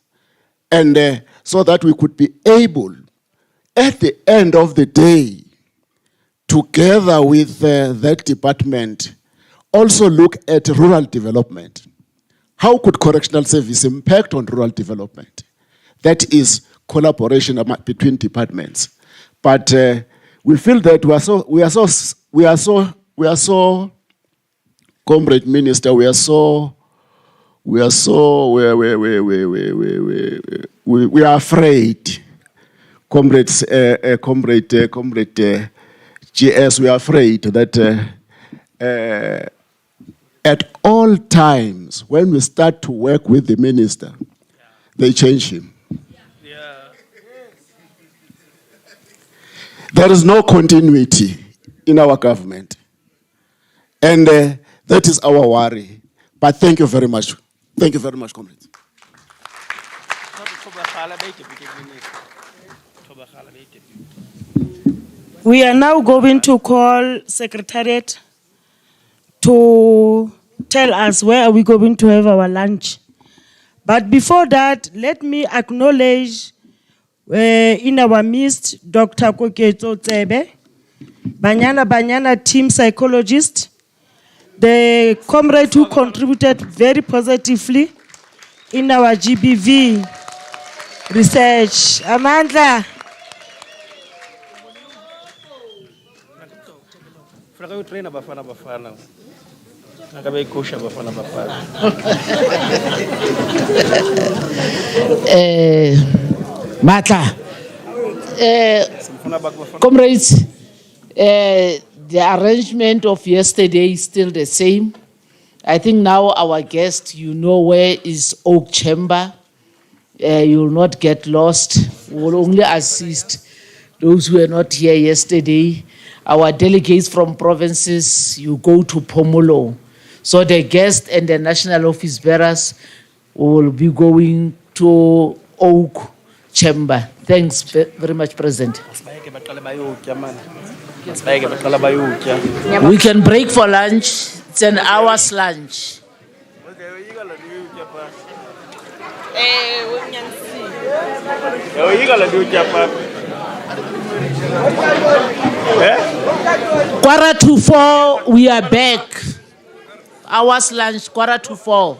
And so that we could be able, at the end of the day, together with that department, also look at rural development. How could correctional service impact on rural development? That is collaboration between departments. But we feel that we are so, Comrade Minister, we are afraid, Comrade GS, we are afraid that at all times, when we start to work with the minister, they change him. There is no continuity in our government. And that is our worry. But thank you very much. Thank you very much, comrades. We are now going to call Secretariat to tell us where are we going to have our lunch. But before that, let me acknowledge in our midst Dr. Koketso Tsebe, Banyana team psychologist, the comrade who contributed very positively in our GBV research. Amandla. Matla, comrades, the arrangement of yesterday is still the same. I think now our guest, you know where is Oak Chamber. You will not get lost. We will only assist those who were not here yesterday. Our delegates from provinces, you go to Pomolo. So the guest and the national office bearers will be going to Oak Chamber. Thanks very much, President. We can break for lunch. It's an hour's lunch. Quarter to 4, we are back. Hour's lunch, quarter to 4.